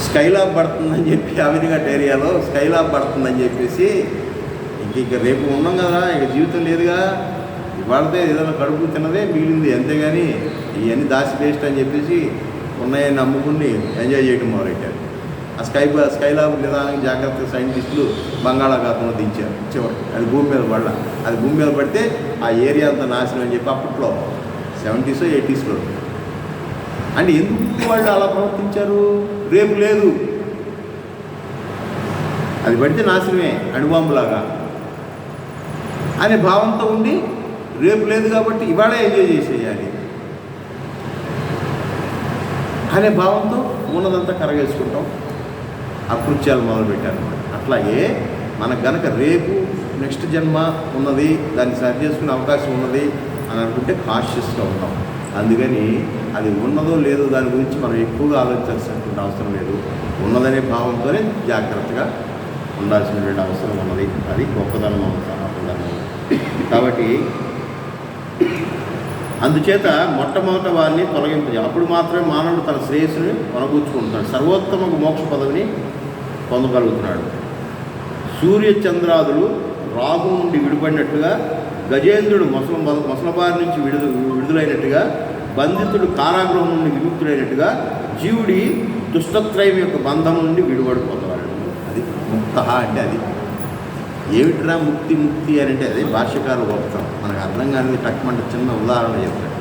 Speaker 1: స్కైలాబ్ పడుతుందని చెప్పి అవినిగడ్డ ఏరియాలో స్కైలాబ్ పడుతుందని చెప్పేసి ఇంక రేపు ఉన్నాం కదా, ఇక జీవితం లేదుగా, ఇవాళతే ఏదైనా కడుపు తిన్నదే మిగిలింది, అంతేగాని ఇవన్నీ దాచి వేస్ట్ అని చెప్పేసి ఉన్నాయని నమ్ముకుని ఎంజాయ్ చేయడం మొదలెట్టారు. ఆ స్కైలాబ్ నిదానానికి జాగ్రత్తగా సైంటిస్టులు బంగాళాఖాతంలో దించారు. చివరి అది భూమి మీద పడాల, అది భూమి మీద పడితే ఆ ఏరియా అంతా నాశనం అని చెప్పి అప్పట్లో 70s, 80s అంటే ఎందుకు వాళ్ళు అలా ప్రవర్తించారు? రేపు లేదు, అది పడితే నాశనమే అణుబాంబులాగా అనే భావంతో ఉండి రేపు లేదు కాబట్టి ఇవాళ ఎంజాయ్ చేసేయాలి అనే భావంతో ఉన్నదంతా కరగేసుకుంటాం, అకృత్యాలు మొదలుపెట్టారు. అట్లాగే మనకు గనక రేపు నెక్స్ట్ జన్మ ఉన్నది, దాన్ని సరి చేసుకునే అవకాశం ఉన్నది అని అనుకుంటే కాషియస్గా ఉంటాం. అందుకని అది ఉన్నదో లేదో దాని గురించి మనం ఎక్కువగా ఆలోచించాల్సినటువంటి అవసరం లేదు. ఉన్నదనే భావంతోనే జాగ్రత్తగా ఉండాల్సినటువంటి అవసరం ఉన్నది. అది గొప్పదనం సనాతనం. కాబట్టి అందుచేత మొట్టమొదట వారిని తొలగింపు, అప్పుడు మాత్రమే మానవుడు తన శ్రేయస్సుని కొనగూర్చుకుంటున్నాడు, సర్వోత్తమ మోక్ష పదవిని పొందగలుగుతున్నాడు. సూర్యచంద్రాదులు రాహు నుండి విడిపడినట్టుగా, గజేంద్రుడు మొసలబారి నుంచి విడుదలైనట్టుగా, బంధితుడు కారాగృహం నుండి విముక్తుడైనట్టుగా జీవుడి దుష్టత్రయం యొక్క బంధం నుండి విడిపడిపోతాడు. అది ముక్త అంటే అది ఏమిట్రా ముక్తి ముక్తి అని అంటే అదే భాష్యకారులు గొప్పతాం. మనకు అర్థం కానిది టక్మంటే చిన్న ఉదాహరణ చెప్తాడు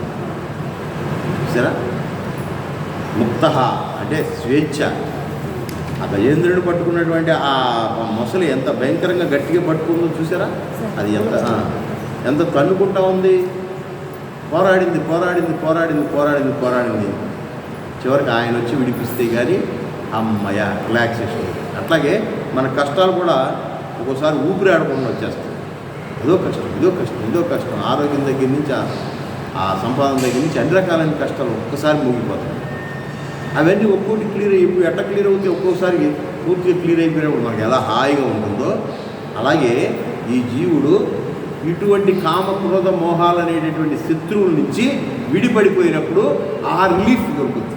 Speaker 1: సరే. ముక్త అంటే స్వేచ్ఛ. ఆ గజేంద్రుడు పట్టుకున్నటువంటి ఆ మొసలి ఎంత భయంకరంగా గట్టిగా పట్టుకుందో చూసారా? అది ఎంత తన్నుకుంటా ఉంది. పోరాడింది పోరాడింది పోరాడింది పోరాడింది పోరాడింది చివరికి ఆయన వచ్చి విడిపిస్తే కానీ అమ్మయ్య రిలాక్సేషన్. అట్లాగే మన కష్టాలు కూడా ఒక్కోసారి ఊపిరి ఆడకుండా వచ్చేస్తాయి. ఇదో కష్టం ఇదో కష్టం ఇదో కష్టం, ఆరోగ్యం దగ్గర నుంచి ఆ సంపాదన దగ్గర నుంచి అన్ని రకాలైన కష్టాలు ఒక్కసారి ముగిపోతాయి. అవన్నీ ఒక్కోటి క్లియర్ అయిపోయి ఎట్లా క్లియర్ అవుతాయి, ఒక్కోసారి పూర్తిగా క్లియర్ అయిపోయినప్పుడు మనకి ఎలా హాయిగా ఉంటుందో అలాగే ఈ జీవుడు ఇటువంటి కామక్రోధ మోహాలు అనేటటువంటి శత్రువుల నుంచి విడిపడిపోయినప్పుడు ఆ రిలీఫ్ దొరుకుతుంది.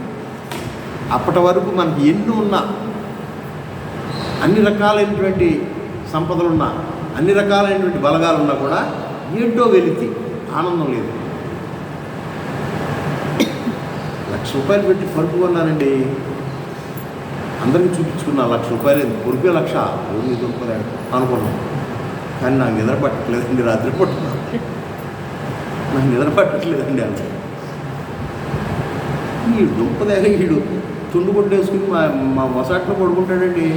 Speaker 1: అప్పటి వరకు మనకి ఎన్ని ఉన్నా, అన్ని రకాలైనటువంటి సంపదలున్నా, అన్ని రకాలైనటువంటి బలగాలున్నా కూడా ఏంటో వెలితి ఆనందం లేదు. 1,00,000 రూపాయలు పెట్టి పరుపు కొన్నానండి, అందరికీ చూపించుకున్నా. 1,00,000 రూపాయలు పొరిపే 1,00,000 ఎవరిని దొరుకుతాడు అనుకున్నాం. కానీ నాకు నిద్ర పట్టట్లేదండి, రాత్రి పట్టుకున్నా నాకు నిద్ర పట్టట్లేదండి. అంత ఈ దుంపదేగా వీడు తుండు కొట్టేసుకుని మా మొసాట్లో పడుకుంటాడండి.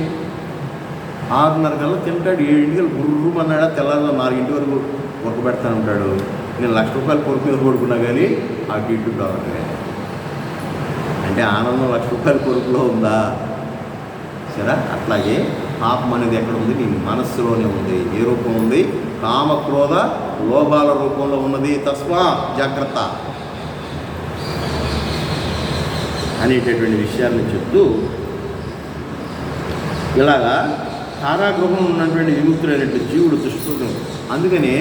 Speaker 1: 6:30 కల్లా తింటాడు, 7 గంటలు గుర్రుమన్నాడా, తెల్లారి 4 వరకు వర్క్ పెడతాను ఉంటాడు. నేను 1,00,000 రూపాయలు పొరుగు మీద పడుకున్నా కానీ అటు ఇటు రావట్లే. అంటే ఆనందం 1,00,000 రూపాయల పొరుగులో ఉందా? సరే, అట్లాగే పాపం అనేది ఎక్కడ ఉంది? నీ మనస్సులోనే ఉంది. ఏ రూపం ఉంది? కామక్రోధ లోభాల రూపంలో ఉన్నది. తస్మా జాగ్రత్త అనేటటువంటి విషయాన్ని చెప్తూ ఇలాగా కారాగృహం ఉన్నటువంటి విముక్తులైనటువంటి జీవుడు దుష్టుడు. అందుకనే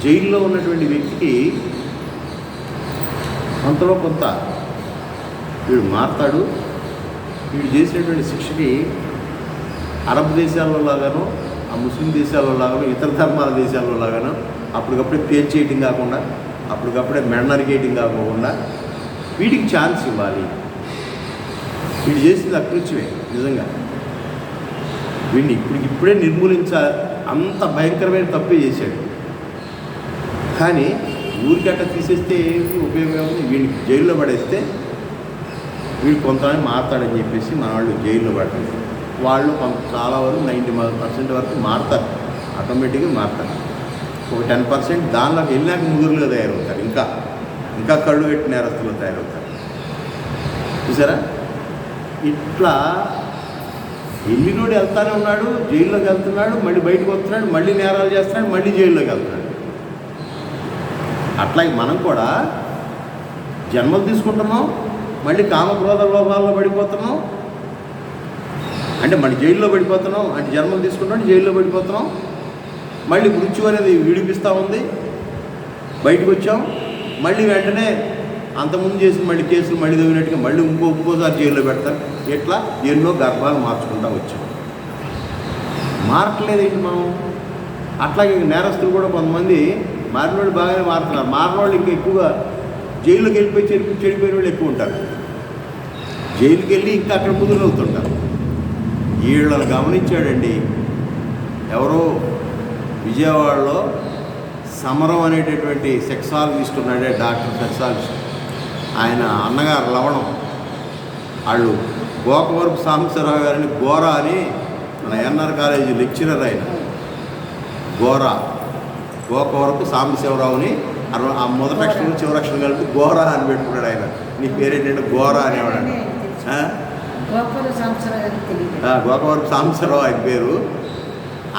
Speaker 1: జైల్లో ఉన్నటువంటి వ్యక్తికి కొంతలో కొంత వీడు మారుతాడు. వీడు చేసినటువంటి శిక్షకి అరబ్ దేశాల్లో లాగానో, ఆ ముస్లిం దేశాల్లో లాగానో, ఇతర ధర్మాల దేశాల్లో లాగానో అప్పటికప్పుడే పేరు చేయటం కాకుండా, అప్పటికప్పుడే మెడనరికేయటం కాకుండా వీడికి ఛాన్స్ ఇవ్వాలి. వీడు చేసింది అకృత్యమే నిజంగా. వీడిని ఇప్పుడే అంత భయంకరమైన తప్పే చేశాడు. కానీ ఊరికట్ట తీసేస్తే ఉపయోగం ఉంది? వీడిని జైల్లో పడేస్తే వీడు కొంతమంది మారుతాడని చెప్పేసి మన వాళ్ళు జైల్లో పడుతుంది. వాళ్ళు చాలా వరకు 90% వరకు మారుతారు, ఆటోమేటిక్గా మారుతారు. ఒక 10% దానిలోకి వెళ్ళాక ముదురులుగా తయారవుతారు, ఇంకా కళ్ళు పెట్టి నేరస్తులు తయారవుతారు. చూసారా? ఇట్లా ఎల్లినోడు వెళ్తానే ఉన్నాడు, జైల్లోకి వెళ్తున్నాడు, మళ్ళీ బయటకు వస్తున్నాడు, మళ్ళీ నేరాలు చేస్తున్నాడు, మళ్ళీ జైల్లోకి వెళ్తున్నాడు. అట్లాగే మనం కూడా జన్మలు తీసుకుంటున్నాం, మళ్ళీ కామక్రోధ లోభాల్లో పడిపోతున్నాం, అంటే మళ్ళీ జైల్లో పడిపోతున్నాం. అంటే జన్మలు తీసుకుంటాం, జైల్లో పడిపోతున్నాం. మళ్ళీ మృత్యు అనేది విడిపిస్తూ ఉంది. బయటకు వచ్చాం, మళ్ళీ వెంటనే అంతకుముందు చేసిన మళ్ళీ కేసులు మళ్ళీ తగినట్టుగా మళ్ళీ ఇంకోసారి జైల్లో పెడతారు. ఇట్లా ఎన్నో గర్భాలు మార్చుకుంటూ వచ్చాం. మారట్లేదేంటి మనం? అట్లాగే నేరస్తులు కూడా కొంతమంది మారిన వాళ్ళు బాగానే మారుతున్నారు. మారిన వాళ్ళు ఇంకా ఎక్కువగా జైల్లోకి వెళ్ళిపోయి చెడిపోయిన వాళ్ళు ఎక్కువ ఉంటారు. జైలుకి వెళ్ళి ఇంకా అక్కడ ముదురవుతుంటారు. వీళ్ళని గమనించాడండి ఎవరో విజయవాడలో సమరం అనేటటువంటి సెక్సాలజిస్ట్ ఉన్నాడే, డాక్టర్ సెక్సాలజిస్ట్. ఆయన అన్నగారు లవణం, వాళ్ళు గోకవరపు సాంబశివరావు గారిని గోరా అని మన ఎన్ఆర్ కాలేజీ లెక్చరర్. ఆయన గోకవరపు సాంబశివరావుని ఆ మొదటి అక్షరం చివరి అక్షరం కలిపి గోరా అని పెట్టుకున్నాడు. ఆయన నీ పేరేంటంటే గోరా అనేవాడు. గోకవరపు సాంబశివరావు ఆయన పేరు.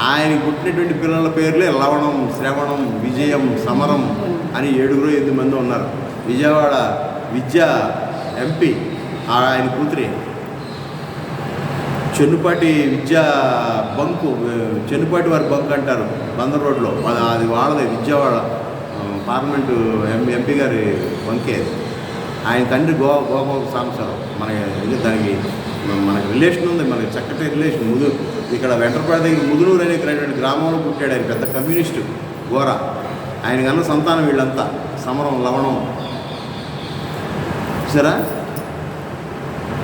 Speaker 1: ఆయన పుట్టినటువంటి పిల్లల పేర్లే లవణం, శ్రవణం, విజయం, సమరం అని 7-8 మంది ఉన్నారు. విజయవాడ విద్యా ఎంపీ ఆయన కూతురే. చెన్నుపాటి విద్యా బంకు, చెన్నుపాటి వారి బంక్ అంటారు బందర్ రోడ్లో, అది వాళ్ళదే. విజయవాడ పార్లమెంటు ఎంపీ గారి బంకే. ఆయన తండ్రి గోకవరపు సాంబశివరావు. దానికి మనకి రిలేషన్ ఉంది, మనకి చక్కటి రిలేషన్. ఇక్కడ వెంటరపాడు దగ్గర ముదునూరు అనేటువంటి గ్రామంలో పుట్టాడు ఆయన. పెద్ద కమ్యూనిస్టు గోరా. ఆయన కన్నా సంతానం వీళ్ళంతా. సమరం, లవణం. సరే,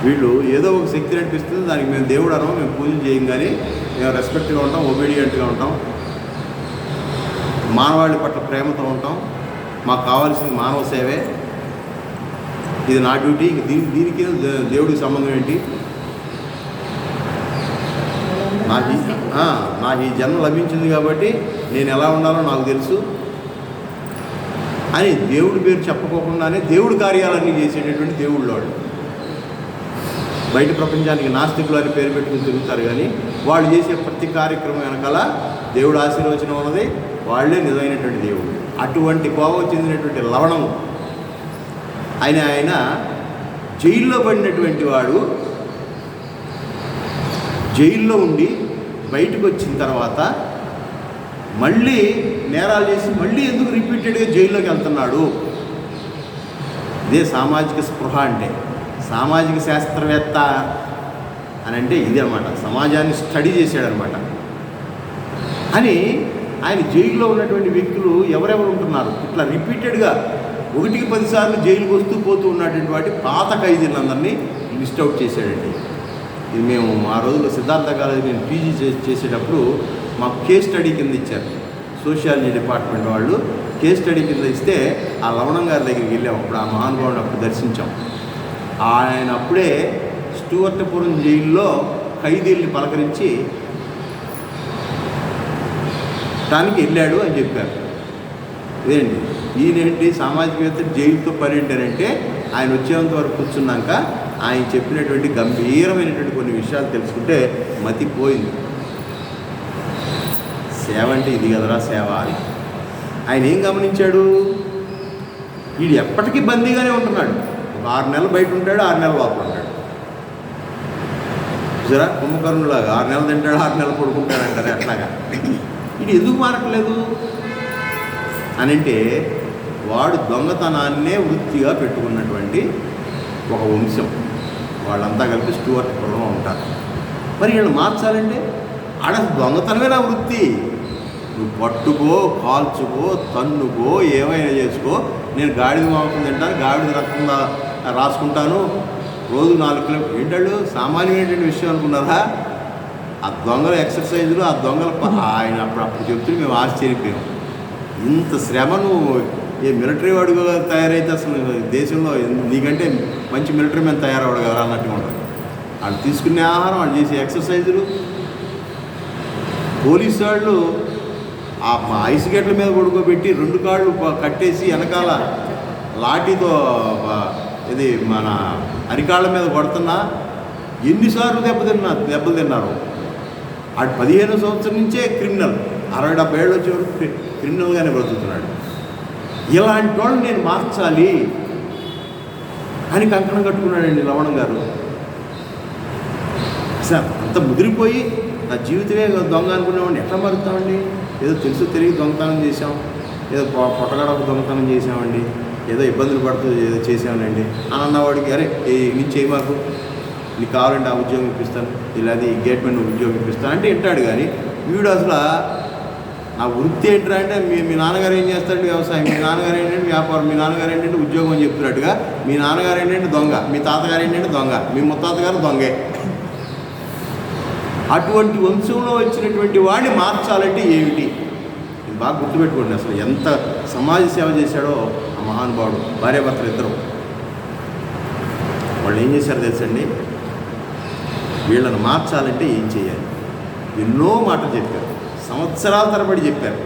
Speaker 1: వీళ్ళు ఏదో ఒక శక్తి నడిపిస్తుంది. దానికి మేము దేవుడు అనో, మేము పూజలు చేయం, కానీ మేము రెస్పెక్ట్గా ఉంటాం, ఒబీడియంట్గా ఉంటాం, మానవాళి పట్ల ప్రేమతో ఉంటాం. మాకు కావాల్సింది మానవ సేవే. ఇది నా డ్యూటీ. దీనికి దేవుడికి సంబంధం ఏంటి? నాకు ఈ జన్మ లభించింది కాబట్టి నేను ఎలా ఉండాలో నాకు తెలుసు అని దేవుడి పేరు చెప్పుకోకుండానే దేవుడి కార్యాలన్నీ చేసేటటువంటి దేవుళ్ళు వాళ్ళు. బయట ప్రపంచానికి నాస్తికులు అని పేరు పెట్టుకుని తిరుగుతారు, కానీ వాళ్ళు చేసే ప్రతి కార్యక్రమం వెనకాల దేవుడు ఆశీర్వచనం ఉన్నది. వాళ్ళే నిజమైనటువంటి దేవుడు. అటువంటి కోపం చెందినటువంటి లవణము ఆయన జైల్లో పడినటువంటి వాడు జైల్లో ఉండి బయటకు వచ్చిన తర్వాత మళ్ళీ నేరాలు చేసి మళ్ళీ ఎందుకు రిపీటెడ్గా జైల్లోకి వెళ్తున్నాడు? ఇదే సామాజిక స్పృహ అంటే. సామాజిక శాస్త్రవేత్త అని అంటే ఇది అనమాట. సమాజాన్ని స్టడీ చేశాడనమాట. అని ఆయన జైల్లో ఉన్నటువంటి వ్యక్తులు ఎవరెవరు ఉంటున్నారు, ఇట్లా రిపీటెడ్గా 1కి 10 సార్లు జైలుకు వస్తూ పోతూ ఉన్నటువంటి వాటి పాత ఖైదీలందరినీ లిస్ట్ అవుట్ చేశాడండి. ఇది మేము ఆ రోజుల్లో సిద్ధార్థ కాలేజీ నేను పీజీ చేసేటప్పుడు మాకు కేస్ స్టడీ కింద ఇచ్చారు. సోషియాలజీ డిపార్ట్మెంట్ వాళ్ళు కేస్ స్టడీ కింద ఇస్తే ఆ లవణం గారి దగ్గరికి వెళ్ళాము. అప్పుడు ఆ మహానుభావుని అప్పుడు దర్శించాం. ఆయన అప్పుడే స్టూవర్టపురం జైల్లో ఖైదీల్ని పలకరించి దానికి వెళ్ళాడు అని చెప్పారు. ఇదేంటి ఈయనేంటి సామాజికవేత్త జైలుతో పని ఏంటంటే ఆయన వచ్చేంత వరకు కూర్చున్నాక ఆయన చెప్పినటువంటి గంభీరమైనటువంటి కొన్ని విషయాలు తెలుసుకుంటే మతిపోయింది. సేవ అంటే ఇది కదరా సేవ అని ఆయన ఏం గమనించాడు? వీడు ఎప్పటికీ బందీగానే ఉంటున్నాడు. ఒక 6 నెలలు బయట ఉంటాడు, 6 నెలలు లోపల ఉంటాడు. జరా కుంభకర్ణులాగా 6 నెలలు తింటాడు, 6 నెలలు పడుకుంటాడు అంటారు. అట్లాగా ఇది ఎందుకు మారట్లేదు అని అంటే వాడు దొంగతనాన్నే వృత్తిగా పెట్టుకున్నటువంటి ఒక వంశం. వాళ్ళంతా కలిపి స్టూవర్టపురంలో ఉంటారు. మరి వీళ్ళు మార్చాలంటే ఆడ దొంగతనమే నా వృత్తి. నువ్వు పట్టుకో, కాల్చుకో, తన్నుకో, ఏమైనా చేసుకో. నేను గాడిద మాంసం తింటాను, గాడిద రక్తం రాసుకుంటాను, రోజు 4 కిలోమీటర్లు. ఏంటాడు సామాన్యమైనటువంటి విషయం అనుకున్నారా? ఆ దొంగల ఎక్సర్సైజులు, ఆ దొంగల ఆయన అప్పుడు చెప్తే మేము ఆశ్చర్యపోయాం. ఇంత శ్రమను ఏ మిలిటరీ వాడుగా తయారైతే అసలు దేశంలో నీకంటే మంచి మిలిటరీ మ్యాన్ తయారవడు కదా అన్నట్టుగా ఉంటుంది. వాళ్ళు తీసుకునే ఆహారం, వాళ్ళు చేసే ఎక్సర్సైజులు. పోలీసు వాళ్ళు ఆ ఐస్ గేట్ల మీద పడుకోబెట్టి 2 కాళ్ళు కట్టేసి వెనకాల లాఠీతో ఇది మన అరికాళ్ళ మీద కొడుతున్నా ఎన్నిసార్లు దెబ్బలు తిన్నారు. ఆడు 15 సంవత్సరం నుంచే క్రిమినల్, 60-70 ఏళ్ళు వచ్చే వరకు క్రిమినల్గానే బ్రతుకుతున్నాడు. ఇలాంటి వాళ్ళు నేను మార్చాలి అని కంకణం కట్టుకున్నాడండి లవణం గారు. సార్ అంత ముదిరిపోయి నా జీవితమే దొంగ అనుకునేవాడిని ఎట్లా మారుతామండి? ఏదో తెలుసు తెలియక దొంగతనం చేసాం, ఏదో పొట్టగడప దొంగతనం చేసామండి, ఏదో ఇబ్బందులు పడుతూ ఏదో చేసామనండి అని అన్నవాడికి అరే నుంచి ఏ మాకు నీకు కావాలంటే ఆ ఉద్యోగం ఇప్పిస్తాను, ఇలా గేట్ మీద ఉద్యోగం ఇప్పిస్తాను అంటే వింటాడు. కానీ వీడు అసలు నా వృత్తి ఏంటంటే అంటే మీ నాన్నగారు ఏం చేస్తాడు వ్యవసాయం, మీ నాన్నగారు ఏంటంటే వ్యాపారం, మీ నాన్నగారు ఏంటంటే ఉద్యోగం అని చెప్తున్నట్టుగా మీ నాన్నగారు ఏంటంటే దొంగ, మీ తాతగారు ఏంటంటే దొంగ, మీ ముత్తాతగారు దొంగే. అటువంటి వంశంలో వచ్చినటువంటి వాడిని మార్చాలంటే ఏమిటి? ఇది బాగా గుర్తుపెట్టుకోండి. అసలు ఎంత సమాజ సేవ చేశాడో ఆ మహానుభావుడు. భార్యాభర్తలు ఇద్దరు వాళ్ళు ఏం చేశారో తెలుసండి? వీళ్ళని మార్చాలంటే ఏం చేయాలి? ఎన్నో మాటలు చెప్పారు, సంవత్సరాల తరబడి చెప్పారు.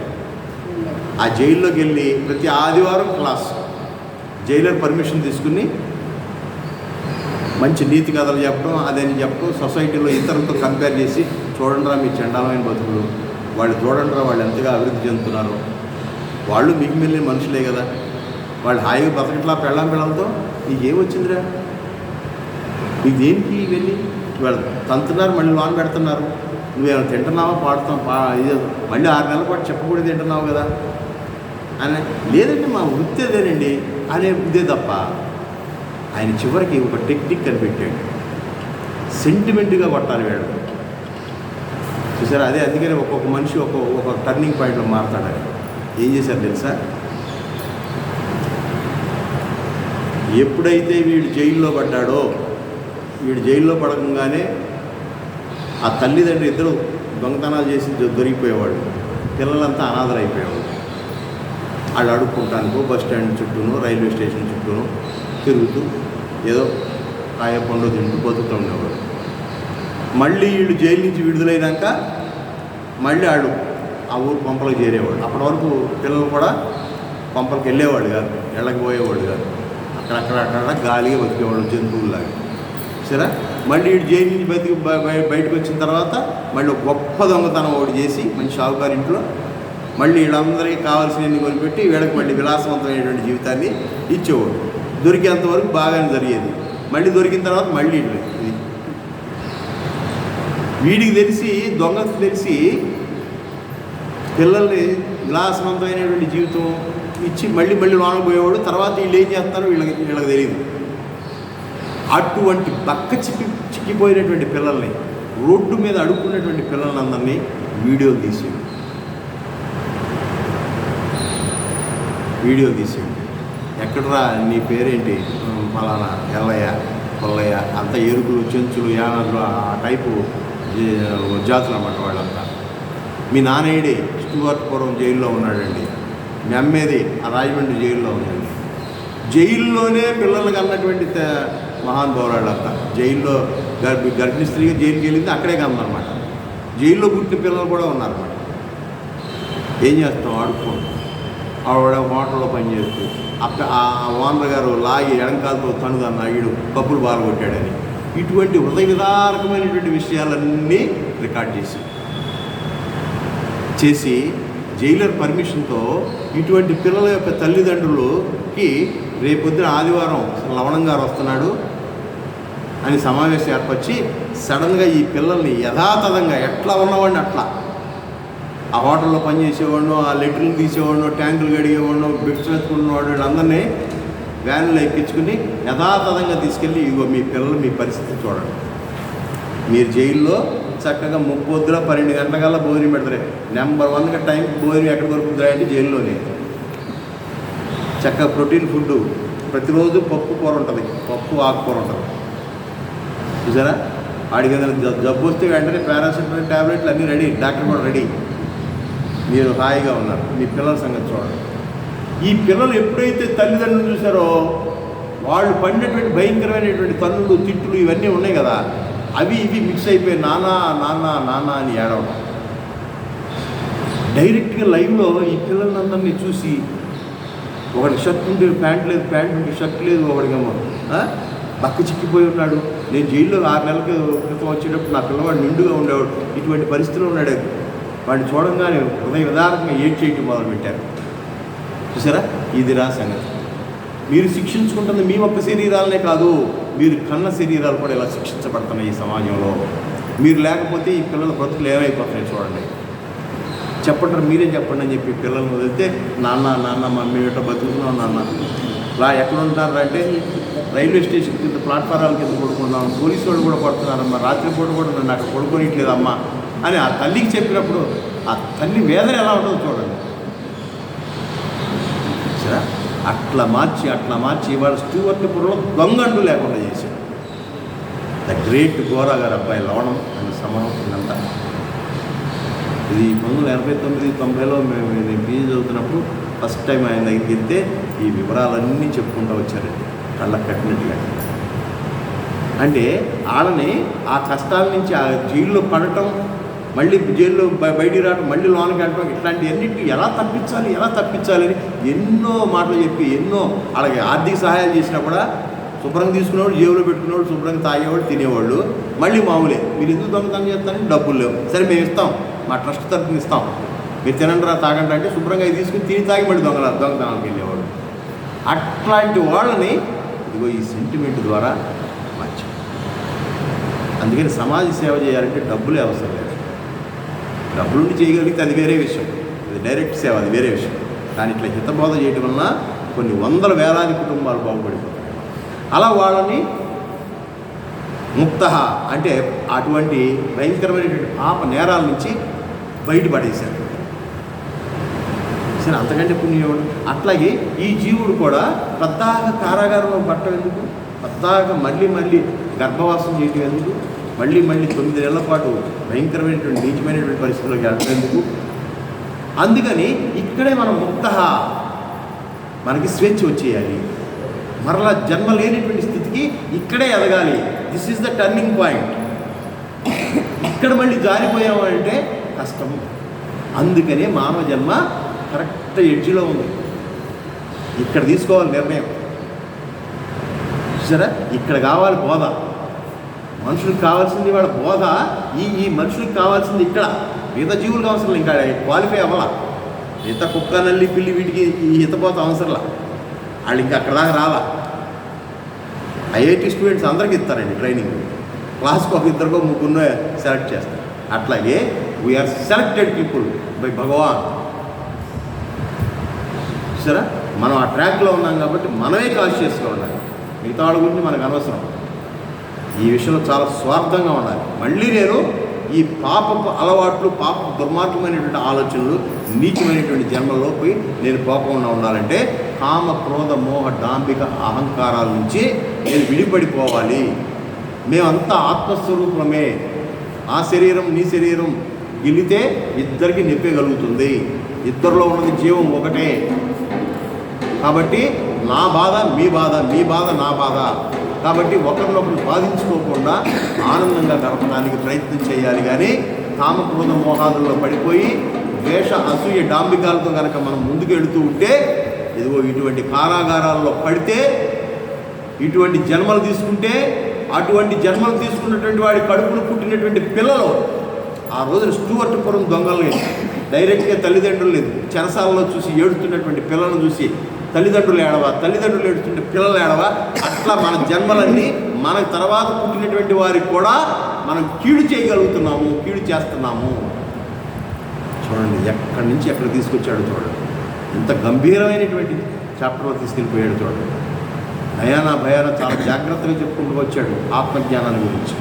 Speaker 1: ఆ జైల్లోకి వెళ్ళి ప్రతి ఆదివారం క్లాస్, జైలర్ పర్మిషన్ తీసుకుని మంచి నీతి కథలు చెప్పడం, అదని చెప్పడం, సొసైటీలో ఇతరులతో కంపేర్ చేసి చూడండిరా మీ చండాలమైన బతుకులు, వాళ్ళు చూడండిరా వాళ్ళు ఎంతగా అభివృద్ధి చెందుతున్నారు, వాళ్ళు మీకు మిగిలిన మనుషులే కదా, వాళ్ళు హాయిగా బతకట్లా పెళ్ళాం పిల్లలతో, నీకేమొచ్చిందిరా, నీకు దేనికి వెళ్ళి వాళ్ళు తంతున్నారు, మళ్ళీ లోన్ పెడుతున్నారు, నువ్వేమైనా తింటున్నావా పాడుతున్నావు, మళ్ళీ 6 నెలల పాటు చెప్పకూడదు తింటున్నావు కదా అని. లేదంటే మా వృత్తి అదేనండి అనే ఇదే తప్ప. ఆయన చివరికి ఒక టెక్నిక్ కనిపెట్టాడు, సెంటిమెంట్గా కొట్టాలి వేడు. చూసారా? అదే అందుకని ఒక్కొక్క మనిషి ఒక టర్నింగ్ పాయింట్లో మారుతాడని. ఏం చేశారు తెలుసా? ఎప్పుడైతే వీడు జైల్లో పడ్డాడో, వీడు జైల్లో పడకంగానే ఆ తల్లిదండ్రులు ఇద్దరు దొంగతనాలు చేసి దొరికిపోయేవాళ్ళు, పిల్లలంతా అనాథలు అయిపోయేవాళ్ళు. వాళ్ళు అడుక్కుంటానికో బస్ స్టాండ్ చుట్టూను, రైల్వే స్టేషన్ చుట్టూను తిరుగుతూ ఏదో కాయ పండు తింటూ బతుకుతూ ఉండేవాడు. మళ్ళీ వీళ్ళు జైలు నుంచి విడుదలైనాక మళ్ళీ వాళ్ళు ఆ ఊరు పంపలకు చేరేవాడు. అప్పటి వరకు పిల్లలు కూడా పంపలకు వెళ్ళేవాడు కాదు, ఇళ్ళకి పోయేవాడు కాదు, అక్కడక్కడ గాలిగా బతికేవాడు జంతువుల్లాగా. సరే, మళ్ళీ వీడు జైలు నుంచి బయటకు వచ్చిన తర్వాత మళ్ళీ గొప్ప దొంగతనం ఒకటి చేసి మంచి షావుకారు ఇంట్లో మళ్ళీ వీళ్ళందరికీ కావాల్సినవి కొనిపెట్టి వీళ్ళకి మళ్ళీ విలాసవంతమైనటువంటి జీవితాన్ని ఇచ్చేవాడు. దొరికేంతవరకు బాగానే జరిగేది. మళ్ళీ దొరికిన తర్వాత మళ్ళీ ఇల్లు. ఇది వీడికి తెలిసి, దొంగకు తెలిసి పిల్లల్ని విలాసవంతమైనటువంటి జీవితం ఇచ్చి మళ్ళీ లోనకు పోయేవాడు. తర్వాత వీళ్ళు ఏం చేస్తారో వీళ్ళకి తెలియదు. అటువంటి బక్క చిక్కిపోయినటువంటి పిల్లల్ని, రోడ్డు మీద అడుక్కున్నటువంటి పిల్లలందరినీ వీడియోలు తీసాడు. ఎక్కడరా నీ పేరేంటి, ఫలానా ఎల్లయ్య కొల్లయ్య, అంత ఎరుకులు చెంచులు యానర్లు ఆ టైపు జాతులు అన్నమాట వాళ్ళంతా. మీ నానేడి స్టూవర్ట్పురం జైల్లో ఉన్నాడండి, మీ అమ్మేది ఆ రాజమండ్రి జైల్లో ఉందండి. జైల్లోనే పిల్లలకు అన్నటువంటి మహానుభావులంతా. జైల్లో గర్భిణీ స్త్రీగా జైలుకి వెళ్ళింది అక్కడే కన్నమాట. జైల్లో పుట్టిన పిల్లలు కూడా ఉన్నారన్నమాట. ఏం చేస్తాం, ఆడుకోండి. ఆవిడ హోటల్లో పనిచేస్తూ ఆ ఓనర్ గారు లాగి ఎడంకాలతో తనుదన్న ఈడు కప్పులు బాగా కొట్టాడని, ఇటువంటి హృదయ విదారకమైనటువంటి విషయాలన్నీ రికార్డ్ చేసి జైలర్ పర్మిషన్తో ఇటువంటి పిల్లల యొక్క తల్లిదండ్రులకి రేపొద్దున ఆదివారం లవణం గారు వస్తున్నాడు అని సమావేశం ఏర్పరిచి సడన్గా ఈ పిల్లల్ని యథాతథంగా ఎట్లా ఉన్నవాడిని అట్లా, ఆ హోటల్లో పనిచేసేవాడు, ఆ లెటర్లు తీసేవాడు, ట్యాంకులు గడిగేవాడు, బిడ్స్ వెతుకున్నవాడు, వీళ్ళందరినీ వ్యాన్లో ఎక్కించుకుని యథాతథంగా తీసుకెళ్ళి ఇగో మీ పిల్లలు మీ పరిస్థితి చూడండి. మీరు జైల్లో చక్కగా 12 గంటలకల్లా భోజనం పెడతారు. నెంబర్ 1గా టైం భోజనం ఎక్కడ దొరుకుతుందా అంటే జైల్లోనే. చక్కగా ప్రోటీన్ ఫుడ్, ప్రతిరోజు పప్పు కూర ఉంటుంది, పప్పు ఆకుకూర ఉంటుంది. చూసారా, వాడికి ఏదైనా జబ్బు వస్తే వెంటనే పారాసిటమాల్ ట్యాబ్లెట్లు అన్నీ రెడీ, డాక్టర్ కూడా రెడీ. మీరు హాయిగా ఉన్నారు. మీ పిల్లల సంగతి చూడండి. ఈ పిల్లలు ఎప్పుడైతే తల్లిదండ్రులు చూసారో వాళ్ళు పడినటువంటి భయంకరమైనటువంటి తన్నులు, తిట్టులు ఇవన్నీ ఉన్నాయి కదా, అవి ఇవి మిక్స్ అయిపోయి నానా నానా నానా అని ఏడవడం. డైరెక్ట్గా లైవ్లో ఈ పిల్లలందరినీ చూసి, ఒకటి షర్ట్ ఉంటే ప్యాంట్ లేదు, ప్యాంట్ ఉంటే షర్ట్ లేదు, ఒకడికేమో బక్క చిక్కిపోయి ఉన్నాడు. నేను జైల్లో 6 నెలల క్రితం వచ్చేటప్పుడు నా పిల్లవాడు నిండుగా ఉండేవాడు, ఇటువంటి పరిస్థితిలో ఉన్నాడు. వాడిని చూడంగానే హృదయ విదారకంగా ఏడ్చేయటం మొదలుపెట్టారు. చూసారా, ఇది రా సంగతి. మీరు శిక్షించుకుంటున్న మీ ఒక్క శరీరాలనే కాదు, మీరు కన్న శరీరాలు కూడా ఇలా శిక్షించబడుతున్నాయి ఈ సమాజంలో. మీరు లేకపోతే ఈ పిల్లల బ్రతుకులు ఏమైపోతున్నాయి చూడండి. చెప్పండి, మీరే చెప్పండి అని చెప్పి పిల్లలను వదిలితే నాన్న మమ్మీ ఏటో బతుకుతున్నాం నాన్న రా, ఎక్కడ ఉంటారు అంటే రైల్వే స్టేషన్ కింద ప్లాట్ఫారాల కింద పడుకున్నాం, పోలీసు వాళ్ళు కూడా పడుతున్నారమ్మా, రాత్రిపూట కూడా నన్ను అక్కడ పడుకోనిట్లేదమ్మా అని ఆ తల్లికి చెప్పినప్పుడు ఆ తల్లి వేదన ఎలా ఉంటుందో చూడండి. సరే, అట్లా మార్చి ఇవాళ స్టూవర్ట్పురంలో దొంగంటూ లేకుండా చేశాడు. ద గ్రేట్ గోరా గారు అబ్బాయి లవణం అని సమరం ఇదంతా. ఇది 1989-90లో నేను పీజీ చదువుతున్నప్పుడు ఫస్ట్ టైం ఆయన దగ్గరికి వెళ్తే ఈ వివరాలన్నీ చెప్పుకుంటూ వచ్చారండి, కళ్ళకు కట్టినట్టుగా. అంటే వాళ్ళని ఆ కష్టాల నుంచి ఆ జైల్లో పడటం, మళ్ళీ జైల్లో బయటికి రావడం, మళ్ళీ లోనికి వెళ్ళటం, ఇట్లాంటివన్నింటినీ ఎలా తప్పించాలి అని ఎన్నో మాటలు చెప్పి, ఎన్నో వాళ్ళకి ఆర్థిక సహాయాలు చేసినా కూడా శుభ్రంగా తీసుకునేవాడు, జేబులో పెట్టుకునేవాడు, శుభ్రంగా తాగేవాడు, తినేవాళ్ళు. మళ్ళీ మామూలే, మీరు ఎందుకు దొంగతనం చేస్తారని డబ్బులు లేవు, సరే మేము ఇస్తాం, మా ట్రస్ట్ తరఫున ఇస్తాం, మీరు తినండి రా తాగండి అంటే శుభ్రంగా తీసుకుని తిని తాగి మళ్ళీ దొంగతనానికి వెళ్ళేవాడు. అట్లాంటి వాళ్ళని ఇదిగో ఈ సెంటిమెంట్ ద్వారా మార్చాం. అందుకని సమాజ సేవ చేయాలంటే డబ్బులే అవసరం లేదు. డబ్బులుండి చేయగలిగితే అది వేరే విషయం, అది డైరెక్ట్ సేవ, అది వేరే విషయం. కానీ ఇట్లా హితబోధ చేయడం వలన కొన్ని వందల వేలాది కుటుంబాలు బాగుపడిపోతాయి. అలా వాళ్ళని ముక్త అంటే అటువంటి భయంకరమైనటువంటి పాప నేరాల నుంచి బయటపడేశారు. సరే, అంతకంటే పుణ్యవాడు. అట్లాగే ఈ జీవుడు కూడా పెద్దగా కారాగారంలో పట్టడం ఎందుకు, పెద్దగా మళ్ళీ గర్భవాసం చేయటం ఎందుకు, మళ్ళీ 9 నెలల పాటు భయంకరమైనటువంటి నీచమైనటువంటి పరిస్థితుల్లోకి వెళ్ళడం ఎందుకు. అందుకని ఇక్కడే మనం ముక్త, మనకి స్వేచ్ఛ వచ్చేయాలి, మరలా జన్మ లేనిటువంటి స్థితికి ఇక్కడే ఎదగాలి. This is the turning point. ఇక్కడ మళ్ళీ జారిపోయాము అంటే కష్టం. అందుకనే మానవ జన్మ కరెక్ట్ ఎడ్జ్లో ఉంది. ఇక్కడ తీసుకోవాలి నిర్ణయం. చూసారా, ఇక్కడ కావాలి బోధ. మనుషులకు కావాల్సింది వాళ్ళ బోధ. ఈ మనుషులకు కావాల్సింది ఇక్కడ. మిగతా జీవులకు అవసరం ఇంకా క్వాలిఫై అవ్వాల. ఈత కుక్క, నల్లి, పిల్లి వీటికి ఈ హితబోధ అవసరంలా. వాళ్ళు ఇంకా అక్కడ దాకా రాలా. ఐఐటి స్టూడెంట్స్ అందరికీ ఇస్తారండి ట్రైనింగ్. క్లాస్కి ఒక ఇద్దరికో ముగ్గురు సెలెక్ట్ చేస్తారు. అట్లాగే వీఆర్ సెలెక్టెడ్ పీపుల్ బై భగవాన్. సరే, మనం ఆ ట్రాక్లో ఉన్నాం కాబట్టి మనమే కాన్షియస్గా ఉండాలి. మిగతా వాళ్ళ గురించి మనకు అనవసరం. ఈ విషయంలో చాలా స్వార్థంగా ఉండాలి. మళ్ళీ నేను ఈ పాపపు అలవాట్లు, పాప దుర్మార్గమైనటువంటి ఆలోచనలు, నీచమైనటువంటి జన్మలో పోయి నేను పోకుండా ఉండాలంటే కామ, క్రోధ, మోహ, డాంబిక, అహంకారాల నుంచి నేను విడిపడిపోవాలి. మేమంతా ఆత్మస్వరూపమే. ఆ శరీరం నీ శరీరం గిలితే ఇద్దరికి నొప్పగలుగుతుంది. ఇద్దరిలో ఉన్నది జీవం ఒకటే. కాబట్టి నా బాధ మీ బాధ, మీ బాధ నా బాధ. కాబట్టి ఒకరినొకరు బాధించుకోకుండా ఆనందంగా గడపడానికి ప్రయత్నం చేయాలి. కానీ కామక్రోధ మోహాదుల్లో పడిపోయి ద్వేష, అసూయ, డాంబికాలతో కనుక మనం ముందుకు వెళుతూ ఉంటే ఇదిగో ఇటువంటి కారాగారాల్లో పడితే, ఇటువంటి జన్మలు తీసుకుంటే, అటువంటి జన్మలు తీసుకున్నటువంటి వాడి కడుపును పుట్టినటువంటి పిల్లలు ఆ రోజున స్టూవర్ట్పురం దొంగల్ని డైరెక్ట్గా తల్లిదండ్రులు చెరసాలలో చూసి ఏడుతున్నటువంటి పిల్లలను చూసి తల్లిదండ్రులు ఏడవా, తల్లిదండ్రులు ఏడుతుంటే పిల్లలు ఏడవా. అట్లా మన జన్మలన్నీ మన తర్వాత పుట్టినటువంటి వారికి కూడా మనం కీడు చేయగలుగుతున్నాము, కీడు చేస్తున్నాము. చూడండి ఎక్కడి నుంచి ఎక్కడ తీసుకొచ్చాడు చూడండి. ఇంత గంభీరమైనటువంటి చాప్టర్లో తీసుకెళ్ళిపోయాడు చూడండి. నయానా భయాన చాలా జాగ్రత్తగా చెప్పుకుంటూ వచ్చాడు ఆత్మజ్ఞానాన్ని గురించి.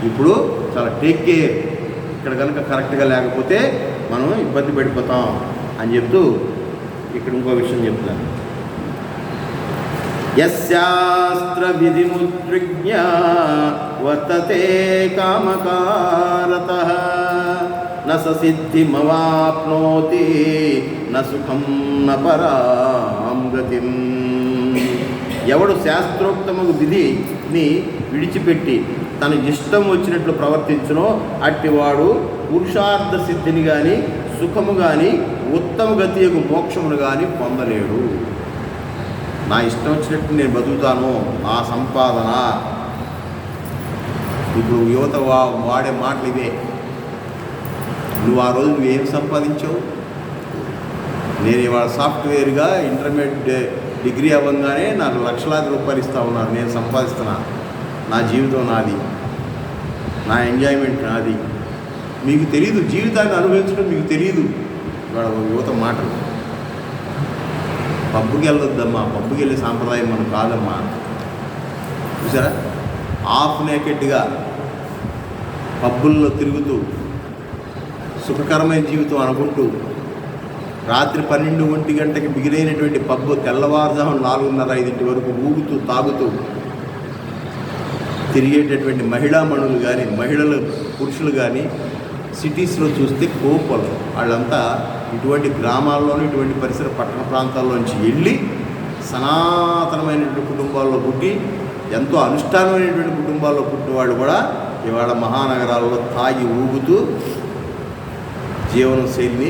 Speaker 1: ఇప్పుడు చాలా టేక్ కేర్, ఇక్కడ కనుక కరెక్ట్గా లేకపోతే మనం ఇబ్బంది పడిపోతాం అని చెప్తూ ఇక్కడ ఇంకో విషయం చెప్తున్నాను. యస్శాస్త్ర విధిముద్రిజ్ఞ వర్తతే కామకారతః న సిద్ధిమవాప్నోతి న సుఖం న పరాం గతిం. ఎవడు శాస్త్రోక్తమగు విధిని విడిచిపెట్టి తన ఇష్టం వచ్చినట్లు ప్రవర్తించునో అట్టివాడు పురుషార్థ సిద్ధిని కానీ, సుఖము కానీ, ఉత్తమ గతి యొక్క మోక్షమును కానీ పొందలేడు. నా ఇష్టం వచ్చినట్టు నేను బతుకుతాను, నా సంపాదన. ఇప్పుడు యువత వాడే మాటలు ఇవే. నువ్వు ఆ రోజు నువ్వేం సంపాదించావు? నేను ఇవాళ సాఫ్ట్వేర్గా ఇంటర్మీడియట్ డిగ్రీ అవ్వగానే నాకు లక్షలాది రూపాయలు ఇస్తా ఉన్నారు, నేను సంపాదిస్తున్నా, నా జీవితం నాది, నా ఎంజాయ్మెంట్ నాది. మీకు తెలియదు, జీవితాన్ని అనుభవించడం మీకు తెలియదు. ఇవాళ యువత మాటలు. పబ్బుకి వెళ్ళొద్దమ్మా, పబ్బుకి వెళ్ళే సాంప్రదాయం మనం కాదమ్మా. చూసారా, హాఫ్ నేకెడ్గా పబ్బుల్లో తిరుగుతూ సుఖకరమైన జీవితం అనుకుంటూ రాత్రి 12-1 గంటకి మిగిలినటువంటి పబ్బు తెల్లవారుజాము 4:30-5 వరకు ఊగుతూ తాగుతూ తిరిగేటటువంటి మహిళామణులు కానీ, మహిళలు పురుషులు కానీ సిటీస్లో చూస్తే కోపలు. వాళ్ళంతా ఇటువంటి గ్రామాల్లోనూ, ఇటువంటి పరిసర పట్టణ ప్రాంతాల్లోంచి వెళ్ళి సనాతనమైనటువంటి కుటుంబాల్లో పుట్టి, ఎంతో అనుష్ఠానమైనటువంటి కుటుంబాల్లో పుట్టిన వాళ్ళు కూడా ఇవాళ మహానగరాల్లో తాగి ఊగుతూ జీవన శైలిని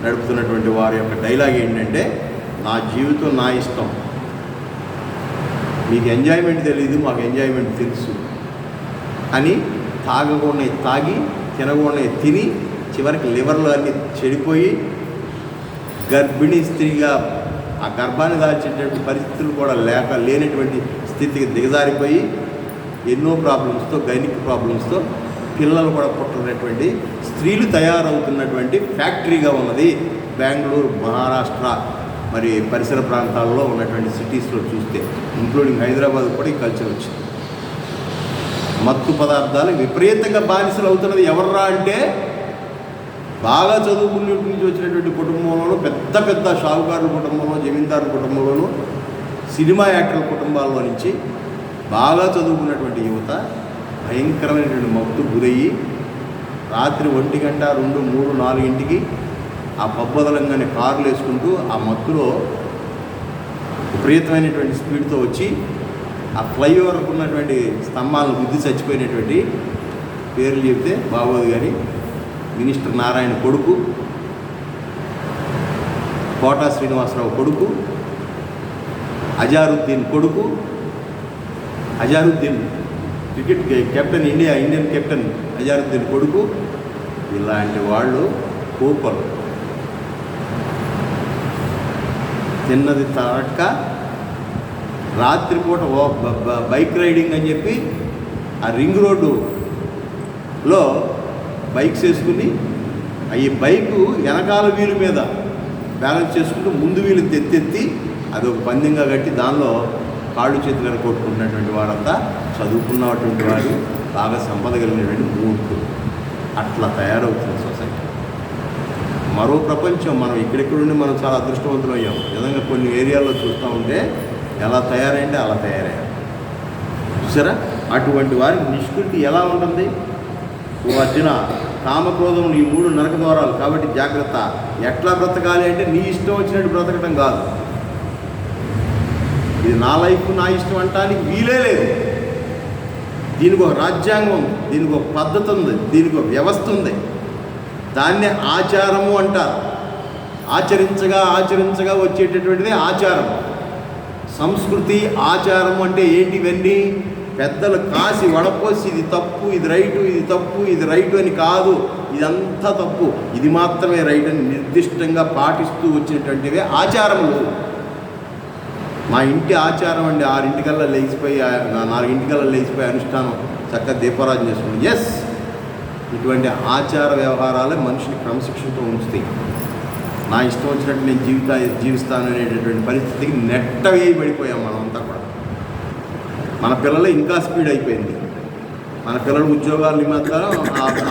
Speaker 1: నడుపుతున్నటువంటి వారి యొక్క డైలాగ్ ఏంటంటే, నా జీవితం నా ఇష్టం, మీకు ఎంజాయ్మెంట్ తెలియదు, మాకు ఎంజాయ్మెంట్ తెలుసు అని తాగకుండా తాగి, తినకుండా తిని, చివరికి లివర్లు అన్నీ చెడిపోయి గర్భిణీ స్త్రీగా ఆ గర్భాన్ని దాల్చేటువంటి పరిస్థితులు కూడా లేనటువంటి స్థితికి దిగజారిపోయి ఎన్నో ప్రాబ్లమ్స్తో, గైనిక్ ప్రాబ్లమ్స్తో పిల్లలు కూడా పుట్టినటువంటి స్త్రీలు తయారవుతున్నటువంటి ఫ్యాక్టరీగా ఉన్నది బెంగళూరు, మహారాష్ట్ర, మరి పరిసర ప్రాంతాల్లో ఉన్నటువంటి సిటీస్లో చూస్తే, ఇంక్లూడింగ్ హైదరాబాద్ కూడా ఈ కల్చర్ వచ్చింది. మత్తు పదార్థాలు విపరీతంగా బానిసలు అవుతున్నది ఎవర్రా అంటే, బాగా చదువుకునే నుంచి వచ్చినటువంటి కుటుంబంలోనూ, పెద్ద పెద్ద షావుకారుల కుటుంబంలో, జమీందారుల కుటుంబంలోనూ, సినిమా యాక్టర్ల కుటుంబాల్లో నుంచి బాగా చదువుకున్నటువంటి యువత భయంకరమైనటువంటి మత్తు గురయ్యి రాత్రి 1 గంట, 2, 3, 4 ఆ పబ్బదలంగానే కార్లు వేసుకుంటూ ఆ మత్తులో విపరీతమైనటువంటి స్పీడ్తో వచ్చి ఆ ఫ్లైఓవర్కు ఉన్నటువంటి స్తంభాలను గుద్ది చచ్చిపోయినటువంటి పేర్లు చెప్తే బాగోదు. కానీ మినిస్టర్ నారాయణ కొడుకు, కోటా శ్రీనివాసరావు కొడుకు, అజారుద్దీన్ కొడుకు, Azharuddin cricket captain, Indian captain Azharuddin కొడుకు, ఇలాంటి వాళ్ళు కూపలు. తిన్నది తరక్క రాత్రిపూట బైక్ రైడింగ్ అని చెప్పి ఆ రింగ్ రోడ్డులో బైక్స్ వేసుకుని ఈ బైకు వెనకాల వీలు మీద బ్యాలెన్స్ చేసుకుంటూ ముందు వీలు తెత్తెత్తి అది ఒక పందెంగా కట్టి దానిలో కాళ్ళు చేతులను కొట్టుకున్నటువంటి వారంతా చదువుకున్నటువంటి వాడు బాగా సంపద కలిగినటువంటి మూర్ఖుడు. అట్లా తయారవుతుంది సొసైటీ. మరో ప్రపంచం. మనం ఇక్కడెక్కడుండి మనం చాలా అదృష్టవంతులు అయ్యాం. నిజంగా కొన్ని ఏరియాల్లో చూస్తూ ఉంటే ఎలా తయారైంటే అలా తయారయ్యారు. చూసారా? అటువంటి వారి నిష్కృతి ఎలా ఉంటుంది? ఓ అర్జున, కామక్రోధం ఈ 3 నరక ద్వారాలు, కాబట్టి జాగ్రత్త. ఎట్లా బ్రతకాలి అంటే నీ ఇష్టం వచ్చినట్టు బ్రతకటం కాదు. ఇది నా లైఫ్ నా ఇష్టం అంటానికి వీలే లేదు. దీనికి ఒక రాజ్యాంగం ఉంది, దీనికి ఒక పద్ధతి ఉంది, దీనికి ఒక వ్యవస్థ ఉంది. దాన్నే ఆచారము అంటారు. ఆచరించగా వచ్చేటటువంటిది ఆచారం. సంస్కృతి, ఆచారం అంటే ఏంటి? ఇవన్నీ పెద్దలు కాసి వడపోసి ఇది తప్పు, ఇది రైటు, ఇది తప్పు, ఇది రైటు అని కాదు, ఇదంతా తప్పు, ఇది మాత్రమే రైట్ అని నిర్దిష్టంగా పాటిస్తూ వచ్చినటువంటివే ఆచారములు. మా ఇంటి ఆచారం అండి, 6 లేచిపోయి 4 లేచిపోయి అనుష్ఠానం చక్కగా దీపారాజన చేసుకుని. ఎస్, ఇటువంటి ఆచార వ్యవహారాలే మనిషిని క్రమశిక్షణతో ఉంచుతాయి. నా ఇష్టం వచ్చినట్టు నేను జీవిస్తాను అనేటటువంటి పరిస్థితికి నెట్టవేయబడిపోయాం మనమంతా కూడా. మన పిల్లలు ఇంకా స్పీడ్ అయిపోయింది. మన పిల్లలు ఉద్యోగాల నిమిత్తం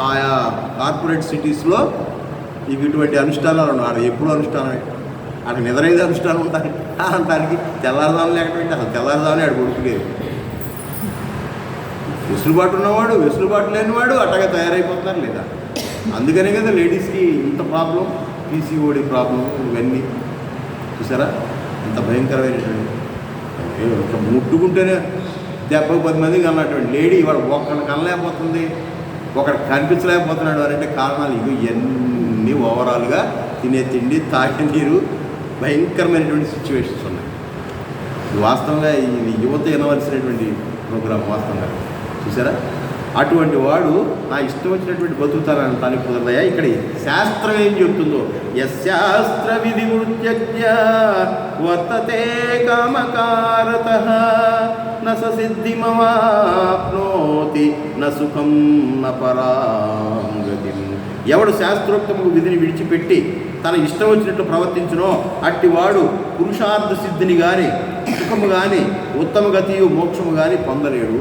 Speaker 1: ఆయా కార్పొరేట్ సిటీస్లో ఇటువంటి అనుష్ఠానాలు ఉన్నాయి. ఎప్పుడు అనుష్ఠానమే, అక్కడ నిద్రైదు అనుష్ఠానం ఉంటాయి అంటానికి తెల్లారుదాము లేకపోతే అసలు తెల్లారుదామని ఆడు కొడుకులేదు. వెసులుబాటు ఉన్నవాడు, వెసులుబాటు లేనివాడు అట్టగా తయారైపోతున్నారు లేదా? అందుకనే కదా లేడీస్కి ఇంత ప్రాబ్లం, పీసీఓడి ప్రాబ్లం, ఇవన్నీ చూసారా? ఇంత భయంకరమైనటువంటి ముట్టుకుంటేనే దెబ్బకు 10 మందికి అన్నటువంటి లేడీ ఇవాళ ఒకరిని కనలేకపోతుంది, ఒకటి కనిపించలేకపోతున్నాడు అంటే కారణాలు ఇవన్నీ ఓవరాల్గా తినే తిండి, తాగే నీరు, భయంకరమైనటువంటి సిచ్యువేషన్స్ ఉన్నాయి. వాస్తవంగా ఇది యువత వినవలసినటువంటి ప్రోగ్రాం వాస్తవంగా. చూసారా? అటువంటి వాడు నా ఇష్టం వచ్చినటువంటి బతుకుతారని తనకి కుదరదయా. ఇక్కడ శాస్త్రం ఏం చెప్తుందో, యశాస్త్ర విధి ముత్యజ్ఞ వర్తతే కామకారతః న సిద్ధిమవాప్నోతి న సుఖం న పరాం గతిం. ఎవడు శాస్త్రోక్తము విధిని విడిచిపెట్టి తన ఇష్టం వచ్చినట్టు ప్రవర్తించునో అట్టివాడు పురుషార్థ సిద్ధిని కానీ, సుఖము కానీ, ఉత్తమ గతియు మోక్షము కానీ పొందలేడు.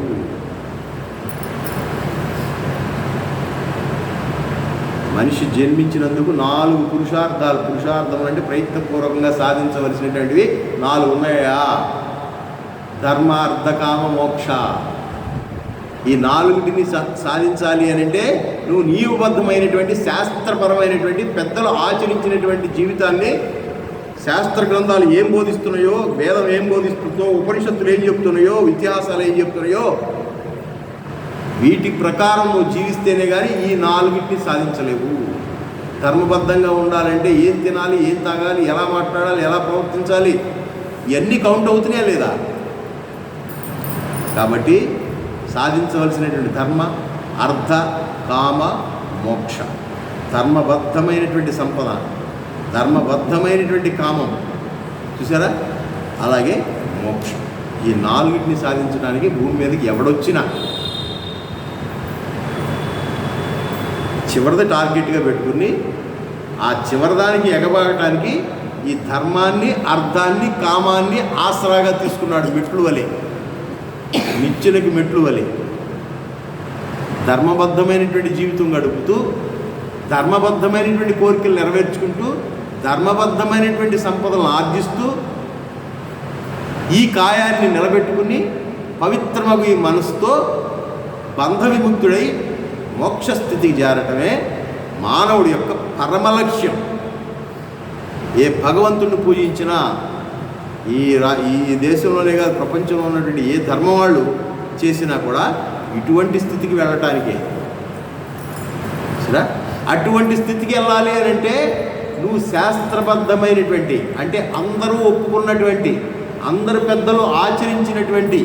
Speaker 1: మనిషి జన్మించినందుకు 4 పురుషార్థాలు, పురుషార్థం అంటే ప్రయత్నపూర్వకంగా సాధించవలసినటువంటివి 4 ఉన్నాయా? ధర్మ, అర్థ, కామ, మోక్ష. ఈ 4టిని సాధించాలి అని అంటే నువ్వు నియమబద్ధమైనటువంటి శాస్త్రపరమైనటువంటి పెద్దలు ఆచరించినటువంటి జీవితాన్ని, శాస్త్ర గ్రంథాలు ఏం బోధిస్తున్నాయో, వేదం ఏం బోధిస్తుందో, ఉపనిషత్తులు ఏం చెప్తున్నాయో, ఇతిహాసాలు ఏం చెప్తున్నాయో, వీటి ప్రకారం నువ్వు జీవిస్తేనే కానీ ఈ 4టిని సాధించలేవు. ధర్మబద్ధంగా ఉండాలంటే ఏం తినాలి, ఏం తాగాలి, ఎలా మాట్లాడాలి, ఎలా ప్రవర్తించాలి, ఇవన్నీ కౌంట్ అవుతున్నాయా లేదా? కాబట్టి సాధించవలసినటువంటి ధర్మ, అర్థ, కామ, మోక్ష. ధర్మబద్ధమైనటువంటి సంపద, ధర్మబద్ధమైనటువంటి కామం, చూసారా? అలాగే మోక్షం. ఈ 4టిని సాధించడానికి భూమి మీదకి ఎవడొచ్చినా చివరిది టార్గెట్గా పెట్టుకుని ఆ చివరిదానికి ఎగబాగటానికి ఈ ధర్మాన్ని, అర్థాన్ని, కామాన్ని ఆసరాగా తీసుకున్నాడు. మెట్లు వలె, నిచ్చెనకి మెట్లు వలె ధర్మబద్ధమైనటువంటి జీవితం గడుపుతూ, ధర్మబద్ధమైనటువంటి కోరికలు నెరవేర్చుకుంటూ, ధర్మబద్ధమైనటువంటి సంపదలను ఆర్జిస్తూ, ఈ కాయాన్ని నిలబెట్టుకుని పవిత్రమగు ఈ మనసుతో బంధ విముక్తుడై మోక్షస్థితికి చేరటమే మానవుడి యొక్క పరమలక్ష్యం. ఏ భగవంతుడిని పూజించినా ఈ దేశంలోనే కాదు ప్రపంచంలో ఉన్నటువంటి ఏ ధర్మం వాళ్ళు చేసినా కూడా ఇటువంటి స్థితికి వెళ్ళటానికే. సరే, అటువంటి స్థితికి వెళ్ళాలి అని అంటే నువ్వు శాస్త్రబద్ధమైనటువంటి, అంటే అందరూ ఒప్పుకున్నటువంటి, అందరు పెద్దలు ఆచరించినటువంటి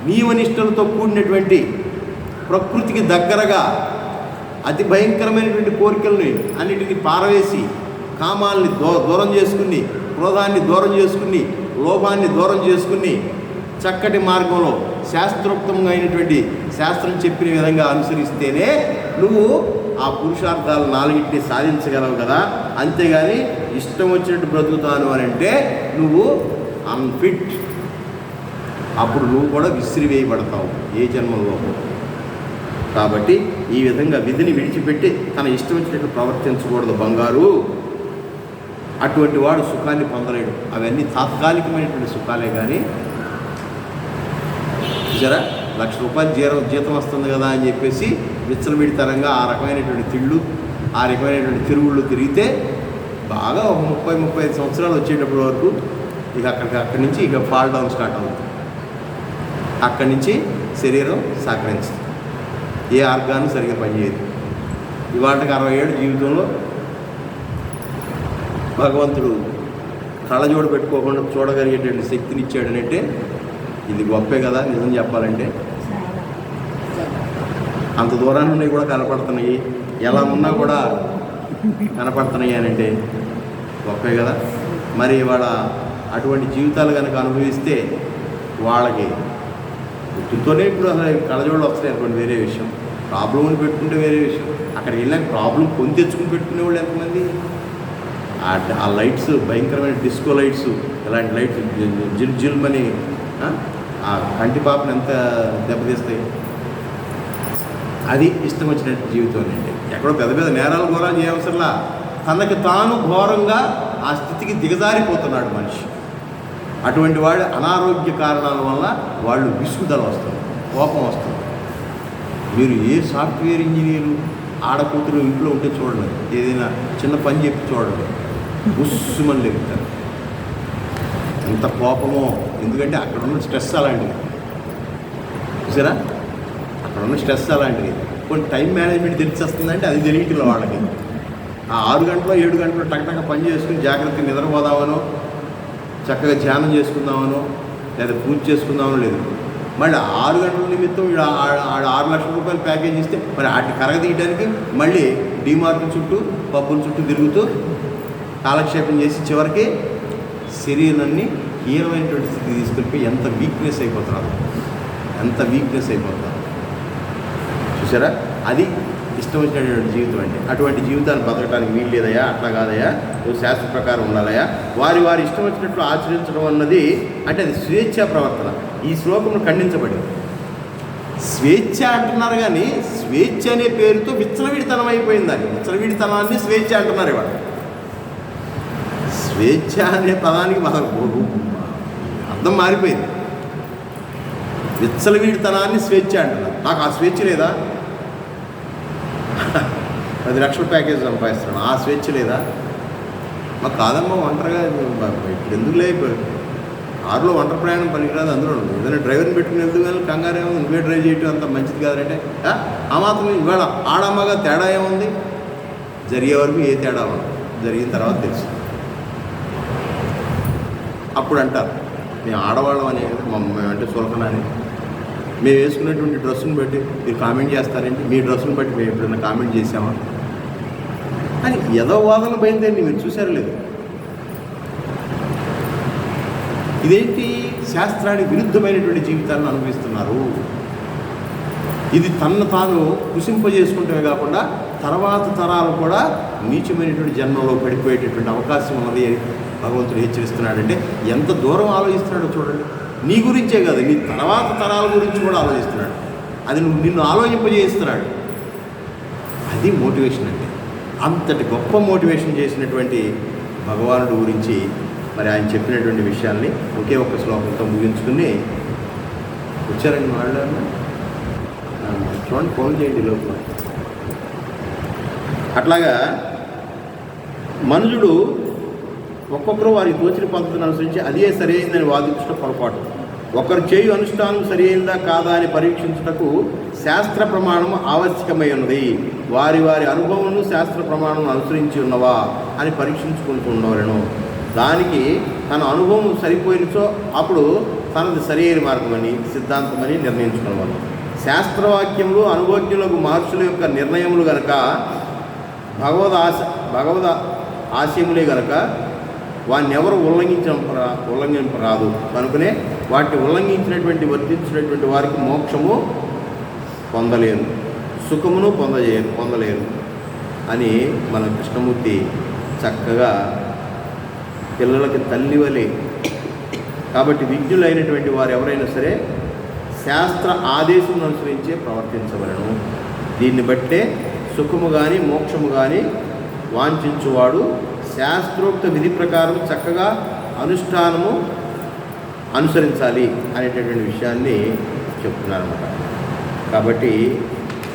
Speaker 1: నియమనిష్టలతో కూడినటువంటి, ప్రకృతికి దగ్గరగా అతి భయంకరమైనటువంటి కోరికల్ని అన్నిటిని పారవేసి, కామాల్ని దూరం చేసుకుని, క్రోధాన్ని దూరం చేసుకుని, లోభాన్ని దూరం చేసుకుని, చక్కటి మార్గంలో శాస్త్రోక్తంగా అయినటువంటి శాస్త్రం చెప్పిన విధంగా అనుసరిస్తేనే నువ్వు ఆ పురుషార్థాలు 4టిని సాధించగలవు కదా. అంతేగాని ఇష్టం వచ్చినట్టు బ్రతుకుతాను అని అంటే నువ్వు అన్ఫిట్. అప్పుడు నువ్వు కూడా విసిరివేయబడతావు ఏ జన్మలో. కాబట్టి ఈ విధంగా విధిని విడిచిపెట్టి తన ఇష్టం వచ్చినట్టు ప్రవర్తించకూడదు బంగారు. అటువంటి వాడు సుఖాన్ని పొందలేడు. అవన్నీ తాత్కాలికమైనటువంటి సుఖాలే కానీ జరా ₹1,00,000 జీతం వస్తుంది కదా అని చెప్పేసి విచ్చలవిడితనంగా ఆ రకమైనటువంటి తిళ్ళు, ఆ రకమైనటువంటి తిరుగుళ్ళు తిరిగితే బాగా 30-35 సంవత్సరాలు వచ్చేటప్పటి వరకు ఇక అక్కడి నుంచి ఇక ఫాల్ డౌన్ స్టార్ట్ అవుతుంది. అక్కడి నుంచి శరీరం సహకరించదు, ఏ ఆర్గాను సరిగ్గా పనిచేయదు. ఇవాళకి 60 ఏళ్ళ జీవితంలో భగవంతుడు కళ్ళజోడు పెట్టుకోకుండా చూడగలిగేటువంటి శక్తిని ఇచ్చాడనంటే ఇది గొప్పే కదా. నిజం చెప్పాలంటే అంత దూరాన్ని ఉన్నాయి కూడా కనపడుతున్నాయి, ఎలా ఉన్నా కూడా కనపడుతున్నాయి అని అంటే గొప్పే కదా. మరి వాళ్ళ అటువంటి జీవితాలు కనుక అనుభవిస్తే వాళ్ళకి పుట్టుతోనే ఇప్పుడు అసలు కళ్ళజోళ్ళు వస్తాయి అనుకోండి, వేరే విషయం. ప్రాబ్లంని పెట్టుకుంటే వేరే విషయం. అక్కడికి వెళ్ళాక ప్రాబ్లం కొని తెచ్చుకుని పెట్టుకునే వాళ్ళు ఎంతమంది. ఆ లైట్స్ భయంకరమైన డిస్కో లైట్స్, ఇలాంటి లైట్స్ జిల్మని ఆ కంటి పాపను ఎంత దెబ్బతీస్తాయి. అది ఇష్టం వచ్చినట్టు జీవితం అంటే ఎక్కడో పెద్ద పెద్ద నేరాలు ఘోరాలు చేయవసరంలా, తనకి తాను ఘోరంగా ఆ స్థితికి దిగజారిపోతున్నాడు మనిషి. అటువంటి వాడు అనారోగ్య కారణాల వల్ల వాళ్ళు విసుగుదల వస్తుంది, కోపం వస్తుంది. మీరు ఏ సాఫ్ట్వేర్ ఇంజనీరు ఆడకూతురు ఇంట్లో ఉంటే చూడండి, ఏదైనా చిన్న పని చెప్పి చూడండి, బుస్సుమని లేపుతారు. ఎంత కోపమో. ఎందుకంటే అక్కడ ఉన్న స్ట్రెస్ అలాంటిది. చూసారా, అక్కడ ఉన్న స్ట్రెస్ అలాంటిది. కొన్ని టైం మేనేజ్మెంట్ తెలిసేస్తుందంటే అది తెలియట్లేదు వాళ్ళకి. ఆ 6 గంటలో 7 గంటలో టక్టక పని చేసుకుని జాగ్రత్తగా నిద్రపోదామనో, చక్కగా ధ్యానం చేసుకుందామనో, లేదా పూజ చేసుకుందామనో లేదు. మళ్ళీ 6 గంటల నిమిత్తం 6 లక్షల రూపాయలు ప్యాకేజ్ ఇస్తే మరి వాటిని కరగదీయడానికి మళ్ళీ డీమార్ట్ చుట్టూ పబ్బుల చుట్టూ తిరుగుతూ కాలక్షేపం చేసి చివరికి శరీరాన్ని హీనమైనటువంటి స్థితి తీసుకెళ్ళిపోయి ఎంత వీక్నెస్ అయిపోతున్నారు. చూసారా, అది ఇష్టం వచ్చినటువంటి జీవితం అంటే. అటువంటి జీవితాన్ని బతకడానికి వీలు లేదయా, అట్లా కాదయా, నువ్వు శాస్త్ర ప్రకారం ఉండాలయా. వారి ఇష్టం వచ్చినట్లు ఆచరించడం అన్నది అంటే అది స్వేచ్ఛా ప్రవర్తన. ఈ శ్లోకంలో ఖండించబడింది. స్వేచ్ఛ అంటున్నారు కానీ స్వేచ్ఛ అనే పేరుతో విచ్చలవిడితనం అయిపోయింది. దాన్ని విచ్చలవిడితనాన్ని స్వేచ్ఛ అంటున్నారు. ఇవాళ స్వేచ్ఛ అనే పదానికి అర్థం మారిపోయింది. విచ్చలవిడితనాన్ని స్వేచ్ఛ అంటున్నారు. నాకు ఆ స్వేచ్ఛ లేదా? 10 లక్షల ప్యాకేజ్ సంపాదిస్తున్నాను, ఆ స్వేచ్ఛ లేదా? మాకు కాదమ్మా, ఒంటరిగా ఇప్పుడు ఎందుకు లేదు, కారులో ఒంటరి ప్రయాణం పనికిరాదు. అందులో ఏదైనా డ్రైవర్ని పెట్టుకుని వెళ్తూ కానీ కంగారేమో నువ్వే డ్రైవ్ చేయటం అంత మంచిది కాదంటే ఆ మాత్రం. ఇవాళ ఆడమ్మగా తేడా ఏముంది? జరిగే వరకు ఏ తేడా ఉండదు, జరిగిన తర్వాత తెలుసు. అప్పుడు అంటారు మేము ఆడవాళ్ళం అనేది మేమంటే చులకన అని. మేము వేసుకునేటువంటి డ్రెస్సును బట్టి మీరు కామెంట్ చేస్తారండి, మీ డ్రెస్సును బట్టి మేము ఎప్పుడైనా కామెంట్ చేసామా అని ఏదో వాదన బయలుదేరి మీరు చూసారు లేదు. ఇదేంటి? శాస్త్రానికి విరుద్ధమైనటువంటి జీవితాలను అనుభవిస్తున్నారు. ఇది తన్ను తాను కృషింపజేసుకుంటే కాకుండా తర్వాత తరాలు కూడా నీచమైనటువంటి జన్మలో పడిపోయేటటువంటి అవకాశం ఉన్నది భగవంతుడు హెచ్చరిస్తున్నాడంటే ఎంత దూరం ఆలోచిస్తున్నాడో చూడండి. నీ గురించే కాదు, నీ తర్వాత తరాల గురించి కూడా ఆలోచిస్తున్నాడు. అది నిన్ను ఆలోచింపజేస్తున్నాడు. అది మోటివేషన్ అంటే. అంతటి గొప్ప మోటివేషన్ చేసినటువంటి భగవానుడు గురించి మరి ఆయన చెప్పినటువంటి విషయాల్ని ఒకే ఒక్క శ్లోకంతో ముగించుకుని వచ్చారండి వాళ్ళు. చూడండి, ఫోన్ చేయండి లోపల. అట్లాగా మనుషుడు ఒక్కొక్కరు వారి తోచిన పద్ధతిని అనుసరించి అదే సరైనదని వాదించడం పొరపాటు. ఒకరు చేయు అనుష్ఠానం సరైనదా కాదా అని పరీక్షించుటకు శాస్త్ర ప్రమాణం ఆవశ్యకమై ఉన్నది. వారి అనుభవం శాస్త్ర ప్రమాణం అనుసరించి ఉన్నవా అని పరీక్షించుకుంటూ ఉండవలను. దానికి తన అనుభవం సరిపోయినచో అప్పుడు తనది సరైన మార్గమని సిద్ధాంతమని నిర్ణయించుకున్నవారు. శాస్త్రవాక్యములు అనుభవజ్ఞులకు మహర్షుల యొక్క నిర్ణయములు గనక భగవద్ ఆశయములే గనక వాడిని ఎవరు ఉల్లంఘింపరాదు కనుకనే వాటిని వర్తించినటువంటి వారికి మోక్షము పొందలేరు, సుఖమును పొందలేరు అని మన కృష్ణమూర్తి చక్కగా పిల్లలకి తల్లి వలె. కాబట్టి విజ్ఞులైనటువంటి వారు ఎవరైనా సరే శాస్త్ర ఆదేశం అనుసరించే ప్రవర్తించవలను. దీన్ని బట్టే సుఖము కానీ మోక్షము కానీ వాంఛించువాడు శాస్త్రోక్త విధి ప్రకారం చక్కగా అనుసరించాలి అనేటటువంటి విషయాన్ని చెప్తున్నారన్నమాట. కాబట్టి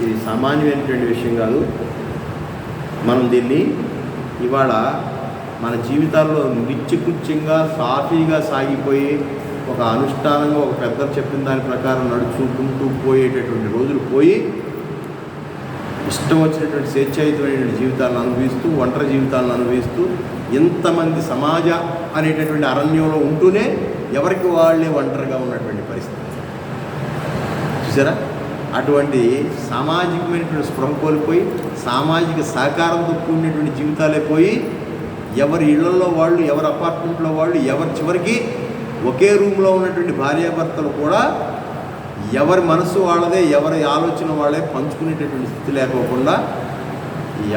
Speaker 1: ఇది సామాన్యమైనటువంటి విషయం కాదు. మనం దీన్ని ఇవాళ మన జీవితాల్లో నిత్యకృత్యంగా సాఫీగా సాగిపోయి ఒక అనుష్ఠానంగా ఒక పెద్దలు చెప్పిన దాని ప్రకారం నడుచుకుంటూ పోయేటటువంటి రోజులు పోయి ఇష్టం వచ్చినటువంటి స్వేచ్ఛాయుతమైనటువంటి జీవితాలను అనుభవిస్తూ ఒంటరి జీవితాలను అనుభవిస్తూ ఎంతమంది సమాజ అనేటటువంటి అరణ్యంలో ఉంటూనే ఎవరికి వాళ్ళే ఒంటరిగా ఉన్నటువంటి పరిస్థితి చూసారా. అటువంటి సామాజికమైనటువంటి స్పృహ కోల్పోయి సామాజిక సహకారంతో కూడినటువంటి జీవితాలే పోయి ఎవరి ఇళ్లలో వాళ్ళు, ఎవరి అపార్ట్మెంట్లో వాళ్ళు, చివరికి ఒకే రూమ్లో ఉన్నటువంటి భార్యాభర్తలు కూడా ఎవరి మనసు వాళ్ళదే, ఎవరి ఆలోచన వాళ్ళే పంచుకునేటటువంటి స్థితి లేకోకుండా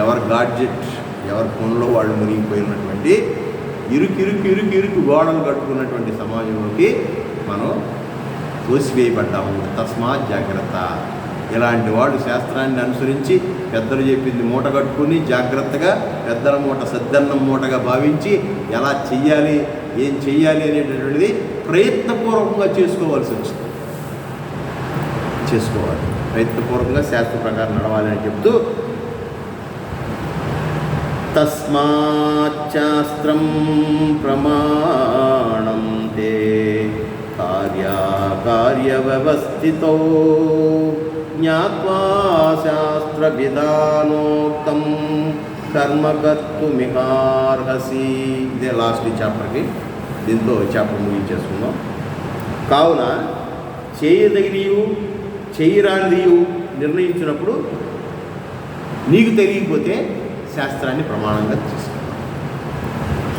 Speaker 1: ఎవరి గాడ్జెట్, ఎవరి ఫోన్లో వాళ్ళు మునిగిపోయినటువంటి ఇరుకు గోడలు కట్టుకున్నటువంటి సమాజంలోకి మనం తోసివేయబడ్డాము. తస్మాత్ జాగ్రత్త. ఇలాంటి వాడు శాస్త్రాన్ని అనుసరించి పెద్దలు చెప్పింది మూట కట్టుకుని జాగ్రత్తగా పెద్దల మూట సద్దన్నం మూటగా భావించి ఎలా చెయ్యాలి, ఏం చెయ్యాలి అనేటటువంటిది ప్రయత్నపూర్వకంగా చేసుకోవాలి. ప్రయత్నపూర్వకంగా శాస్త్ర ప్రకారం నడవాలి అని చెప్తూ తస్మాచ్చాస్త్రం ప్రమాణం తే కార్యవ్యవస్థితో జ్ఞాత్వా శాస్త్రవిధానోక్తం కర్మకర్తుమిహార్హసి. ఇదే లాస్ట్ చాప్టర్కి. దీంతో చాప్టర్ ముగించేసుకుందాం. కావున చేయదగినయు చేయరానిదియు నిర్ణయించినప్పుడు నీకు తెలియకపోతే శాస్త్రాన్ని ప్రమాణంగా తీసుకుంటాం.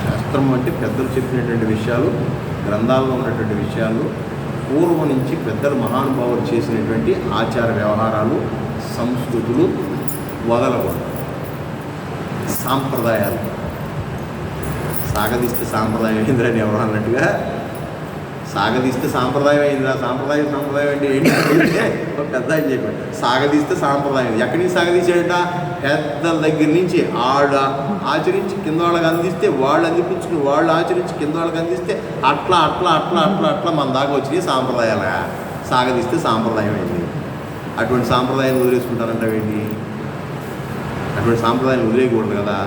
Speaker 1: శాస్త్రం అంటే పెద్దలు చెప్పినటువంటి విషయాలు, గ్రంథాల్లో ఉన్నటువంటి విషయాలు, పూర్వం నుంచి పెద్దలు మహానుభావులు చేసినటువంటి ఆచార వ్యవహారాలు, సంస్కృతులు వదలకూడదు. సాంప్రదాయాలు సాగదీస్తే సాంప్రదాయం అయిందని ఎవరు అన్నట్టుగా సాగదీస్తే సాంప్రదాయం అయిందిరా. సాంప్రదాయం అంటే ఏంటి అంటే ఒక పెద్ద అని చెప్పాడు. సాగదీస్తే సాంప్రదాయం ఎక్కడి నుంచి సాగదీసాడట? పెద్దల దగ్గర నుంచి ఆచరించి కింద వాళ్ళకి అందిస్తే వాళ్ళు అందిపుచ్చుకుని వాళ్ళు ఆచరించి కింద వాళ్ళకి అందిస్తే అట్లా మన దాకా వచ్చినాయి సాంప్రదాయాలుగా. సాగదీస్తే సాంప్రదాయం అయింది. అటువంటి సాంప్రదాయాన్ని వదిలేసుకుంటారంటావేంటి? అటువంటి సాంప్రదాయాన్ని వదిలేయకూడదు కదా.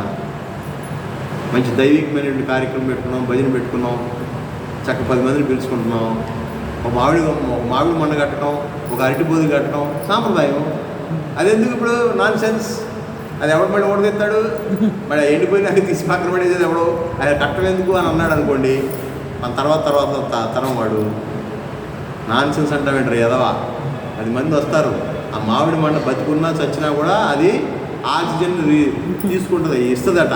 Speaker 1: మంచి దైవికమైనటువంటి కార్యక్రమం పెట్టుకున్నాం, భజన పెట్టుకున్నాం, చక్క 10 మందిని పిలుచుకుంటున్నాం, ఒక మామిడి మండ కట్టడం, ఒక అరటి బోధి కట్టడం సాంప్రదాయం. అదెందుకు ఇప్పుడు నాన్ సెన్స్? అది ఎవడు మళ్ళీ ఓడదెత్తాడు? మరి ఎండిపోయినాక తీసి పక్కన పడేది ఎవడో. ఆయన కట్టడం ఎందుకు అని అన్నాడు అనుకోండి, మన తర్వాత తరం వాడు నాన్ సెన్స్ అంటావేంటారు ఎదవా. 10 మంది వస్తారు, ఆ మామిడి మండ బతికున్నా చచ్చినా కూడా అది ఆక్సిజన్ తీసుకుంటుంది, ఇస్తుందట,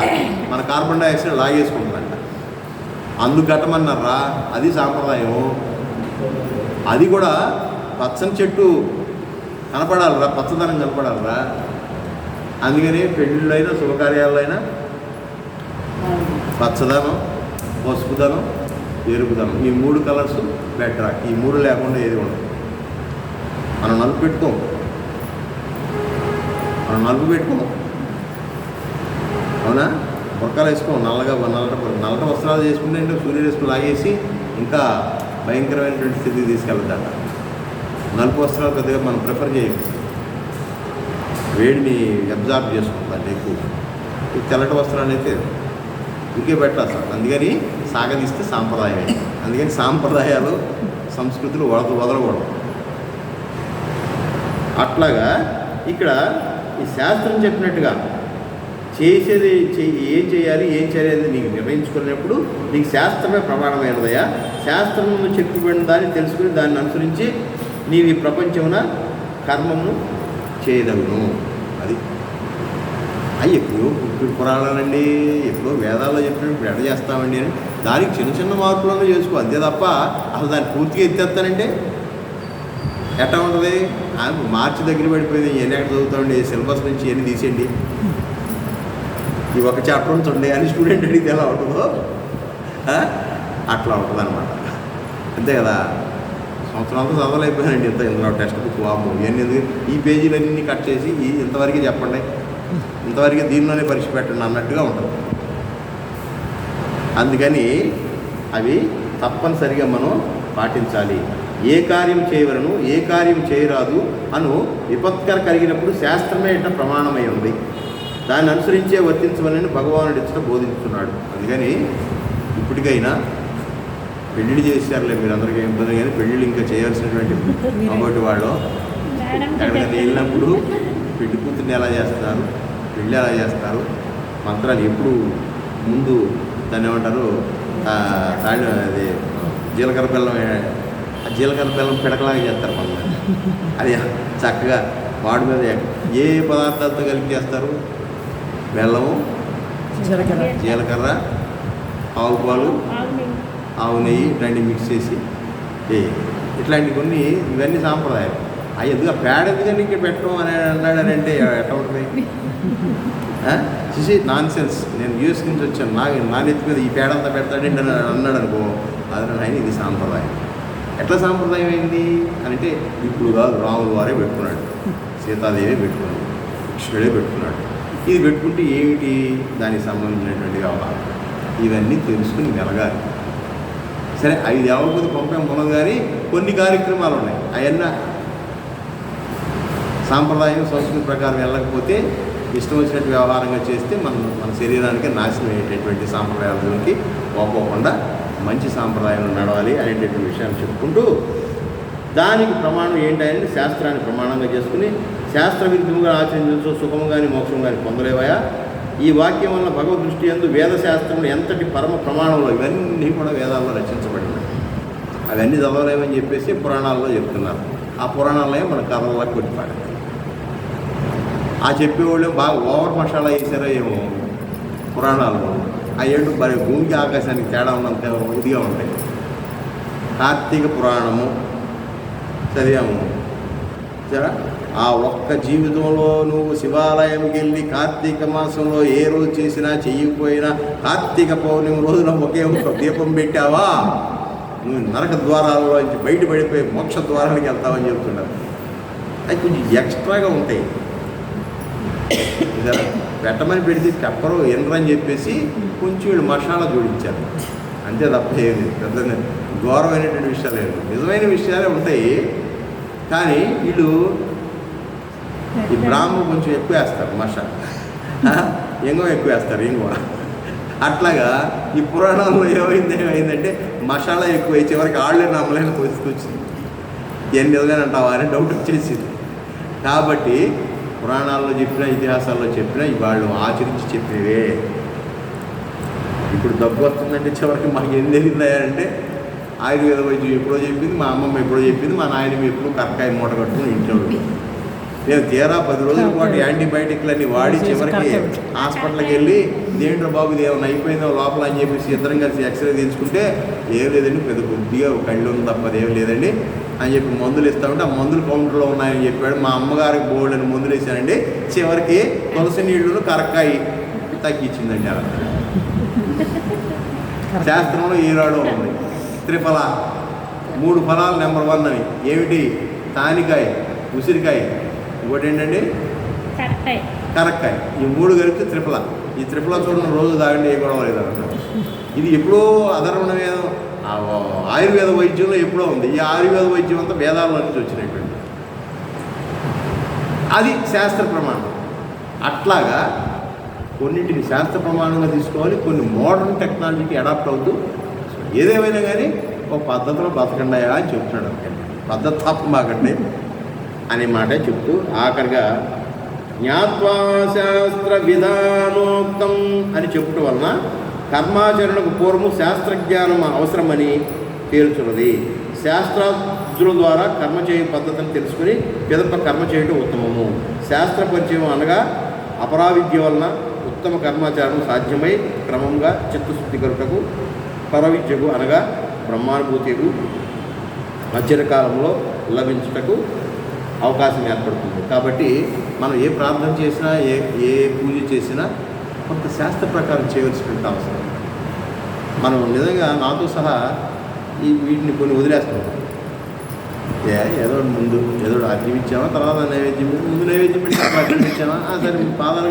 Speaker 1: మన కార్బన్ డైఆక్సైడ్ లాగేసుకుంటుందంట. అందుకు కట్టమన్నారా? అది సాంప్రదాయం. అది కూడా పచ్చని చెట్టు కనపడాలరా, పచ్చదనం కనపడాలరా. అందుకని పెళ్ళిళ్ళైనా శుభకార్యాలైనా పచ్చదనం, పసుపుదనం, ఎరుపుదనం, ఈ 3 కలర్స్ బెటర్. ఈ 3 లేకుండా ఏది ఉండదు. మనం నలుపు పెట్టుకోం. అవునా? బొక్కలు వేసుకోం. నల్లట వస్త్రాలు చేసుకుంటే అంటే సూర్యరశ్మి లాగేసి ఇంకా భయంకరమైనటువంటి స్థితికి తీసుకెళ్తాడ. నలుపు వస్త్రాలు పెద్దగా మనం ప్రిఫర్ చేయం, వేడిని అబ్జార్బ్ చేసుకుంటాం ఎక్కువ. ఈ తెల్లటి వస్త్రాలు అయితే ఇంకే పెట్టాలి సార్. అందుకని సాగదీస్తే సాంప్రదాయం అయింది. అందుకని సాంప్రదాయాలు, సంస్కృతులు వదలకూడదు. అట్లాగా ఇక్కడ ఈ శాస్త్రం చెప్పినట్టుగా చేసేది ఏం చేయాలి అనేది నీకు నిర్ణయించుకున్నప్పుడు నీకు శాస్త్రమే ప్రమాణమైనదయా. శాస్త్రం చెప్పిబడిన దాన్ని తెలుసుకుని దాన్ని అనుసరించి నీవు ఈ ప్రపంచమున కర్మము చేయదగును. ఎప్పుడో పుట్టి పురాణాలండి, ఎప్పుడో వేదాల్లో చెప్పినప్పుడు ఇప్పుడు ఎడ చేస్తామండి అని దానికి చిన్న చిన్న మార్పులను చేసుకో, అంతే తప్ప అసలు దాన్ని పూర్తిగా ఎత్తేస్తానంటే ఎట్లా ఉంటుంది? మార్చి దగ్గర పడిపోయింది, ఎన్ని ఎక్కడ చదువుతామండి, సిలబస్ నుంచి ఎన్ని తీసేయండి, ఈ ఒక చాప్టర్ ఉంచండి అని స్టూడెంట్ అడిగితే ఎలా ఉంటుందో అట్లా ఉంటుంది అనమాట. అంతే కదా, సంవత్సరం అంతా చదవలేకపోయానండి ఇందులో టెక్స్ట్ బుక్ వాము ఇవన్నీ ఈ పేజీలన్నీ కట్ చేసి ఇంతవరకే చెప్పండి, ఇంతవరకే దీనిలోనే పరీక్ష పెట్టండి అన్నట్టుగా ఉంటుంది. అందుకని అవి తప్పనిసరిగా మనం పాటించాలి. ఏ కార్యం చేయవలను ఏ కార్యం చేయరాదు అను విపత్కర కలిగినప్పుడు శాస్త్రమే ఇట్లా ప్రమాణమై ఉంది, దాన్ని అనుసరించే వర్తించవలని భగవానుడు ఇచ్చట బోధించుతున్నాడు. అందుకని ఇప్పటికైనా పెళ్ళిళ్ళు చేశారులే మీరు అందరికీ ఇబ్బంది, కానీ పెళ్ళిళ్ళు ఇంకా చేయాల్సినటువంటి కాబట్టి వాళ్ళు ఎక్కడికైనా వెళ్ళినప్పుడు పెళ్లి కూతుర్ని ఎలా చేస్తారు, పెళ్ళి ఎలా చేస్తారు, మంత్రాలు ఎప్పుడు ముందు దాన్ని ఏమంటారు అది జీలకర్ర బెల్లం పిడకలాగా చేస్తారు మన అది చక్కగా వాడి మీద ఏ పదార్థాలతో కలిపి చేస్తారు, బెల్లము, జీలకర్ర, ఆవు పాలు, ఆవు నెయ్యి ఇట్లాంటివి మిక్స్ చేసి ఇట్లాంటి కొన్ని ఇవన్నీ సాంప్రదాయాలు. అవి ఎందుకు పేడ ఎందుకని ఇక్కడ పెట్టడం అని అన్నాడనంటే ఎట్లా ఉంటుంది? చూసి నాన్ సెన్స్. నేను యూఎస్ నుంచి వచ్చాను, నా నెత్తి మీద ఈ పేడ అంతా పెడతాడంటే అన్నాడు అనుకో, అది ఆయన ఇది సాంప్రదాయం. ఎట్లా సాంప్రదాయం అయింది అని అంటే ఇప్పుడు కాదు, రాముల వారే పెట్టుకున్నాడు, సీతాదేవి పెట్టుకున్నాడు, కృష్ణుడే పెట్టుకున్నాడు. ఇది పెట్టుకుంటే ఏమిటి దానికి సంబంధించినటువంటి వ్యవహారం ఇవన్నీ తెలుసుకుని మెలగాలి. సరే 5 ఎవరికొద్ది పంపేం ఉన్నది, కానీ కొన్ని కార్యక్రమాలు ఉన్నాయి, అవన్నీ సాంప్రదాయం సంస్కృతి ప్రకారం వెళ్ళకపోతే ఇష్టం వచ్చినట్టు వ్యవహారంగా చేస్తే మన శరీరానికి నాశనం అయ్యేటటువంటి సాంప్రదాయాలకి పోకోకుండా మంచి సాంప్రదాయంలో నడవాలి అనేటటువంటి విషయాన్ని చెప్పుకుంటూ దానికి ప్రమాణం ఏంటంటే శాస్త్రాన్ని ప్రమాణంగా చేసుకుని శాస్త్ర విరుద్ధంగా ఆచరించు సుఖము కానీ మోక్షం కానీ పొందలేవయా. ఈ వాక్యం వల్ల భగవద్ దృష్టి యందు వేదశాస్త్రంలో ఎంతటి పరమ ప్రమాణంలో ఇవన్నీ కూడా వేదాల్లో రచించబడినాయి. అవన్నీ చదవలేమని చెప్పేసి పురాణాల్లో చెప్తున్నారు. ఆ పురాణాలే మన కథల్లో కొట్టిపాడు. ఆ చెప్పేవాళ్ళు బాగా ఓవర్ మసాలా వేసారో ఏమో పురాణాల్లో. ఆ ఏడు మరి భూమికి ఆకాశానికి తేడా ఉన్నంత ఇదిగా ఉంటాయి. కార్తీక పురాణము చదివాము సరే. ఆ ఒక్క జీవితంలో నువ్వు శివాలయంకి వెళ్ళి కార్తీక మాసంలో ఏ రోజు చేసినా చెయ్యకపోయినా కార్తీక పౌర్ణమి రోజున ఒకే ఒక దీపం పెట్టావా, నువ్వు నరక ద్వారాల్లో నుంచి బయటపడిపోయి మోక్ష ద్వారానికి వెళ్తావని చెప్తున్నారు. అవి కొంచెం ఎక్స్ట్రాగా ఉంటాయి. పెట్టమని పెడితే పెప్పరు ఎనరని చెప్పేసి కొంచెం వీళ్ళు మసాలా జోడించారు, అంతే తప్ప ఏమి పెద్ద ఘోరమైనటువంటి విషయాలు లేదు. నిజమైన విషయాలే ఉంటాయి, కానీ వీళ్ళు ఈ బ్రాహ్మణులు కొంచెం ఎక్కువ వేస్తారు మసాలా, ఇంగో ఎక్కువ వేస్తారు ఇంగో. అట్లాగా ఈ పురాణాల్లో ఏమైందంటే మసాలా ఎక్కువ చివరికి ఆళ్ళే నమ్మలేని పరిస్థితి వచ్చింది. ఏం నిజంగానే అంటావా అని డౌట్ వచ్చేసింది. కాబట్టి పురాణాల్లో చెప్పినా ఇతిహాసాల్లో చెప్పినా వాళ్ళు ఆచరించి చెప్పేవే. ఇప్పుడు దగ్గు వస్తుందంటే చివరికి మాకు ఏం తెలియదంటే ఆయుర్వేద వైద్యం ఎప్పుడో చెప్పింది, మా అమ్మమ్మ ఎప్పుడో చెప్పింది, మా నాయనమ్మ ఎప్పుడు కరకాయ మూట కట్టుకుని ఇంట్లో. నేను తీరా 10 రోజుల పాటు యాంటీబయాటిక్లన్నీ వాడి చివరికి హాస్పిటల్కి వెళ్ళి దేంట్లో బాబు ఇది ఏమైనా అయిపోయిందో లోపల అని చెప్పేసి ఇద్దరం కలిసి ఎక్స్రే తీసుకుంటే ఏం లేదండి, పెద్ద కొద్దిగా కళ్ళు ఉంది తప్ప అదేం లేదండి అని చెప్పి మందులు ఇస్తామంటే ఆ మందులు కౌంటర్లో ఉన్నాయని చెప్పాడు. మా అమ్మగారికి బోల్డ్ అని మందులు వేసానండి, చివరికి తులసి నీళ్లను కరక్కాయి తగ్గించిందండి. అలా శాస్త్రంలో ఈనాడు ఉంది త్రిఫల 3 ఫలాలు నెంబర్ 1 అని. ఏమిటి? తానికాయ, ఉసిరికాయ, ఇంకోటి ఏంటండి కరక్కాయ. ఈ 3 కలిపితే త్రిఫల. ఈ త్రిఫల చూడడం రోజు తాగండి, ఏ గొడవ లేదన్నమాట. ఇది ఎప్పుడో అధర్వణ వేదం ఆయుర్వేద వైద్యంలో ఎప్పుడో ఉంది. ఈ ఆయుర్వేద వైద్యం అంతా వేదాల నుంచి వచ్చినటువంటి అది శాస్త్ర ప్రమాణం. అట్లాగా కొన్నింటిని శాస్త్ర ప్రమాణంగా తీసుకోవాలి, కొన్ని మోడర్న్ టెక్నాలజీకి అడాప్ట్ అవుతూ ఏదేమైనా కానీ ఒక పద్ధతిలో బతకండాయా అని చెప్తున్నాడు. పద్ధతి తప్పమాకండి అనే మాట చెప్తూ ఆఖరిగా జ్ఞాత్వా శాస్త్ర విధానోక్తం అని చెప్పడం వలన కర్మాచరణకు పూర్వము శాస్త్రజ్ఞానం అవసరమని తేల్చున్నది. శాస్త్రార్థుల ద్వారా కర్మ చేయు పద్ధతిని తెలుసుకుని పిదప కర్మ చేయటం ఉత్తమము. శాస్త్ర పరిచయం అనగా అపరావిద్య వలన ఉత్తమ కర్మాచారం సాధ్యమై క్రమంగా చిత్తశుద్ధి కొరటకు పరవిద్యకు అనగా బ్రహ్మానుభూతికు మధ్యకాలంలో లభించుటకు అవకాశం ఏర్పడుతుంది. కాబట్టి మనం ఏ ప్రార్థన చేసినా ఏ పూజ చేసినా కొంత శాస్త్ర ప్రకారం చేయవలసినటువంటి అవసరం. మనం నిజంగా నాతో సహా వీటిని కొన్ని వదిలేస్తాం. ఏదో ముందు ఏదో అర్ఘ్యం ఇచ్చామా, తర్వాత నైవేద్యం, ముందు నైవేద్యం పెట్టి అర్ఘ్యం ఇచ్చామా, సరే పాదాలు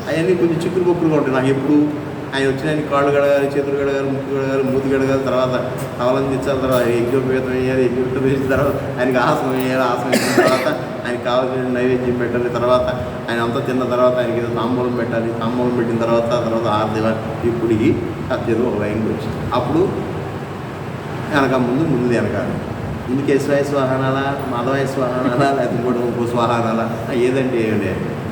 Speaker 1: అవన్నీ కొంచెం చిక్కులు బొక్కులుగా ఉంటాయి. నాకు ఎప్పుడు ఆయన వచ్చిన ఆయన కాళ్ళు గడగాలి, చేతులు గడగాలి, ముక్కు గడగాలి, మూతి గడగాలి, తర్వాత తవలం తెచ్చాలి, తర్వాత యజ్ఞోపేతం వేయాలి, యజ్ఞోపేతం వేసిన తర్వాత ఆయనకి ఆసనం వేయాలి, ఆసనం వేసిన తర్వాత ఆయనకి కావాల్సిన నైవేద్యం పెట్టాలి, తర్వాత ఆయన అంతా తిన్న తర్వాత ఆయనకి ఏదో తాంబూలం పెట్టాలి, తాంబూలం పెట్టిన తర్వాత ఆరతి ఇప్పుడుకి అత్యేదో ఒక లైన్కి వచ్చింది. అప్పుడు వెనక ముందు వెనకాలి ఇందుకే స్వాహానాలా, మాధవాయ స్వాహానాలా, లేకపోతే ఇంకో స్వాహానాలా, ఏదంటే ఏమిటి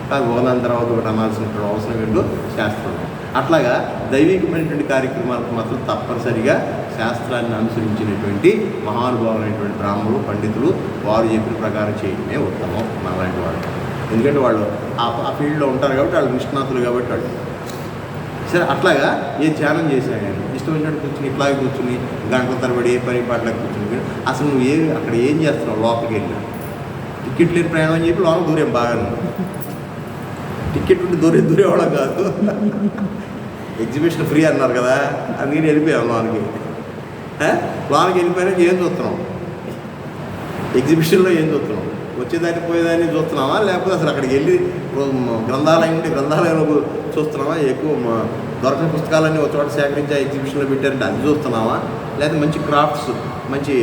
Speaker 1: కాదు ఒకదాని తర్వాత ఒకటి అనాల్సినటువంటి అవసరం ఏంటో శాస్త్రం. అట్లాగా దైవికమైనటువంటి కార్యక్రమాలకు మాత్రం తప్పనిసరిగా శాస్త్రాన్ని అనుసరించినటువంటి మహానుభావులైనటువంటి బ్రాహ్మణులు, పండితులు వారు చెప్పిన ప్రకారం చేయడమే ఉత్తమం మనలాంటి వాళ్ళు. ఎందుకంటే వాళ్ళు ఆ ఫీల్డ్లో ఉంటారు కాబట్టి వాళ్ళు నిష్ణాతులు కాబట్టి వాళ్ళు సరే. అట్లాగా ఏ ధ్యానం చేసినా కానీ ఇష్టం వచ్చినట్టు కూర్చుని ఇట్లాగే కూర్చుని గంటల తరబడి ఏ పని పాటలకు కూర్చుని అసలు నువ్వు అక్కడ ఏం చేస్తున్నావు? లోపలికి వెళ్ళినా టికెట్ లేని ప్రయాణం అని చెప్పి లోపల దూరం బాగా టికెట్ ఉంటే దూరేవాళ్ళం కాదు. ఎగ్జిబిషన్ ఫ్రీ అన్నారు కదా, అందుకని వెళ్ళిపోయాం లోనికి. వెళ్ళిపోయినాక ఏం చూస్తున్నాం? ఎగ్జిబిషన్లో ఏం చూస్తున్నాం? వచ్చేదాన్ని పోయేదాన్ని చూస్తున్నావా, లేకపోతే అసలు అక్కడికి వెళ్ళి గ్రంథాలయం ఉంటే గ్రంథాలయంలో చూస్తున్నావా? ఎక్కువ దొరకని పుస్తకాలన్నీ ఒక చోట సేకరించి ఎగ్జిబిషన్లో పెట్టారంటే అది చూస్తున్నావా? లేకపోతే మంచి క్రాఫ్ట్స్, మంచి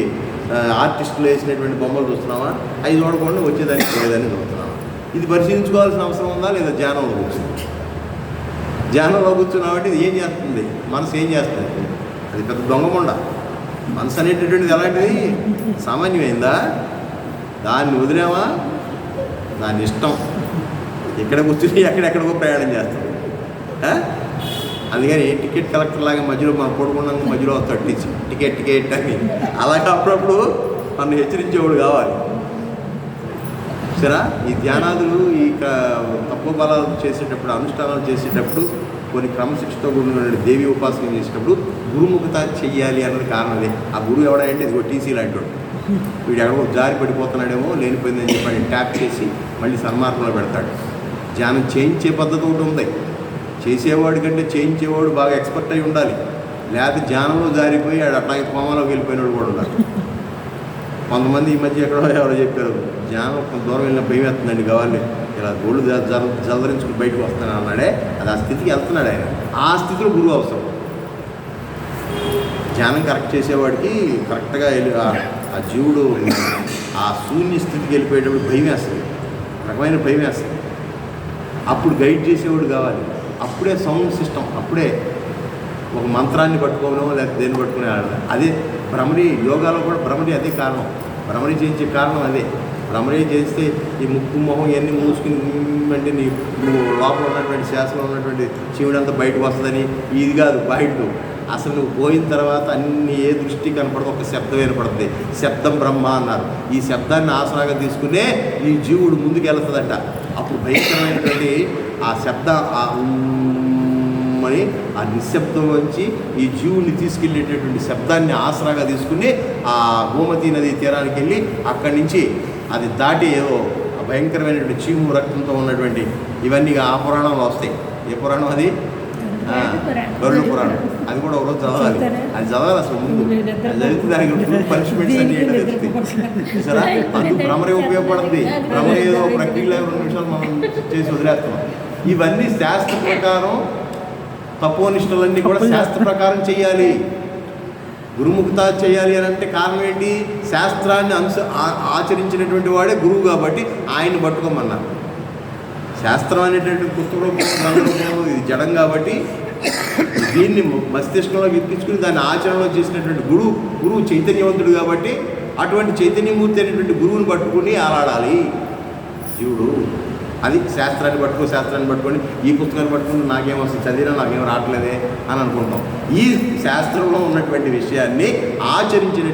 Speaker 1: ఆర్టిస్టులు వేసినటువంటి బొమ్మలు చూస్తున్నావా? అవి చూడకుండా వచ్చేదాన్ని పోయేదాన్ని చూస్తున్నావా? ఇది పరిశీలించుకోవాల్సిన అవసరం ఉందా లేదా? ధ్యానంలో కూర్చుంది, ధ్యానంలో కూర్చున్నామంటే ఇది ఏం చేస్తుంది? మనసు ఏం చేస్తుంది? అది పెద్ద దొంగముండ. మనసు అనేటటువంటిది ఎలాంటిది? సామాన్యమైందా? దాన్ని వదిలేమా? దాని ఇష్టం ఎక్కడ కూర్చుని ఎక్కడెక్కడికో ప్రయాణం చేస్తాం. అందుకని టికెట్ కలెక్టర్ లాగా మధ్యలో మనం పడుకున్నాక మధ్యలో తట్టించి టికెట్ అని అలాగే అప్పుడప్పుడు మనం హెచ్చరించేవాడు కావాలి. సరే, ఈ ధ్యానాదులు ఈ తప్పు బలాలు చేసేటప్పుడు, అనుష్ఠానాలు చేసేటప్పుడు, కొన్ని క్రమశిక్షతో కూడిన దేవి ఉపాసన చేసేటప్పుడు గురుముఖత చెయ్యాలి అన్నది కారణం అదే. ఆ గురువు ఎవడంటే ఇదిగో టీసీ లాంటి వీడు ఎక్కడో జారి పడిపోతున్నాడేమో, లేనిపోయిందని చెప్పి ట్యాప్ చేసి మళ్ళీ సన్మార్గంలో పెడతాడు. ధ్యానం చేయించే పద్ధతి ఒకటి ఉంది. చేసేవాడి కంటే చేయించేవాడు బాగా ఎక్స్పర్ట్ అయి ఉండాలి. లేకపోతే ధ్యానంలో జారిపోయి అట్లాగే కోమలోకి వెళ్ళిపోయినాడు కూడా ఉండాలి. కొంతమంది ఈ మధ్య ఎక్కడో ఎవరో చెప్పారు, ధ్యానం కొంత దూరం వెళ్ళిన భయం వేస్తుందండి, కావాలి ఇలా గోళ్ళు జలధరించుకుని బయటకు వస్తాను అన్నాడే. అది ఆ స్థితికి వెళ్తున్నాడు ఆయన. ఆ స్థితిలో గురువు అవసరం. ధ్యానం కరెక్ట్ చేసేవాడికి కరెక్ట్గా వెళ్ళి ఆ జీవుడు ఆ శూన్య స్థితికి వెళ్ళిపోయేటప్పుడు భయం వేస్తుంది, రకమైన భయం వేస్తుంది. అప్పుడు గైడ్ చేసేవాడు కావాలి. అప్పుడే సౌండ్ సిస్టమ్, అప్పుడే ఒక మంత్రాన్ని పట్టుకోవడం లేకపోతే దేన్ని పట్టుకునే అదే భ్రమరి. యోగాలో కూడా భ్రమరి అదే కారణం. భ్రమరి చేయించే కారణం అదే. భ్రమరి చేస్తే ఈ ముక్కు మొహం ఇవన్నీ మూసుకుని అంటే నువ్వు లోపల ఉన్నటువంటి శ్వాసలో ఉన్నటువంటి శివుడంతా బయటకు వస్తుందని ఇది కాదు. బయట అసలు నువ్వు పోయిన తర్వాత అన్ని ఏ దృష్టి కనపడదు, ఒక శబ్దం ఏర్పడుతుంది. శబ్దం బ్రహ్మ అన్నారు. ఈ శబ్దాన్ని ఆసరాగా తీసుకునే ఈ జీవుడు ముందుకు వెళ్తుందట. అప్పుడు భయంకరమైనటువంటి ఆ శబ్ద అని ఆ నిశ్శబ్దం నుంచి ఈ జీవుల్ని తీసుకెళ్ళేటటువంటి శబ్దాన్ని ఆసరాగా తీసుకుని ఆ గోమతి నది తీరానికి వెళ్ళి అక్కడి నుంచి అది దాటి ఏదో భయంకరమైనటువంటి చీము రక్తంతో ఉన్నటువంటి ఇవన్నీ ఆ పురాణంలో వస్తాయి. ఏ పురాణం అది? గరుడ పురాణం. అది కూడా ఒకరోజు చదవాలి. అది చదవాలి అసలు ముందు. అది చదివితే దానికి పనిష్మెంట్స్ అన్ని ఏంటో తెలుస్తాయి. సరే, అందుకు భ్రమరే ఉపయోగపడుతుంది. భ్రమరే ఏదో ప్రక్రియలో 2 నిమిషాలు మనం చేసి వదిలేస్తున్నాం. ఇవన్నీ శాస్త్ర ప్రకారం తపోనిష్టలన్నీ కూడా శాస్త్ర ప్రకారం చేయాలి. గురుముఖత చేయాలి అని అంటే కారణం ఏంటి? శాస్త్రాన్ని ఆచరించినటువంటి వాడే గురువు కాబట్టి ఆయన్ని పట్టుకోమన్నారు. శాస్త్రం అనేటువంటి పుస్తకంలో ఇది జడం కాబట్టి దీన్ని మస్తిష్కంలో ఎక్కించుకుని దాన్ని ఆచరణలో చేసినటువంటి గురువు చైతన్యవంతుడు కాబట్టి అటువంటి చైతన్యమూర్తి అనేటువంటి గురువుని పట్టుకుని ఆలాడాలి జీవుడు. అది శాస్త్రాన్ని పట్టుకొని ఈ పుస్తకాన్ని పట్టుకుని నాకేం వస్తుంది, చదివినా నాకేం రావట్లేదే అని అనుకుంటాం. ఈ శాస్త్రంలో ఉన్నటువంటి విషయాన్ని ఆచరించిన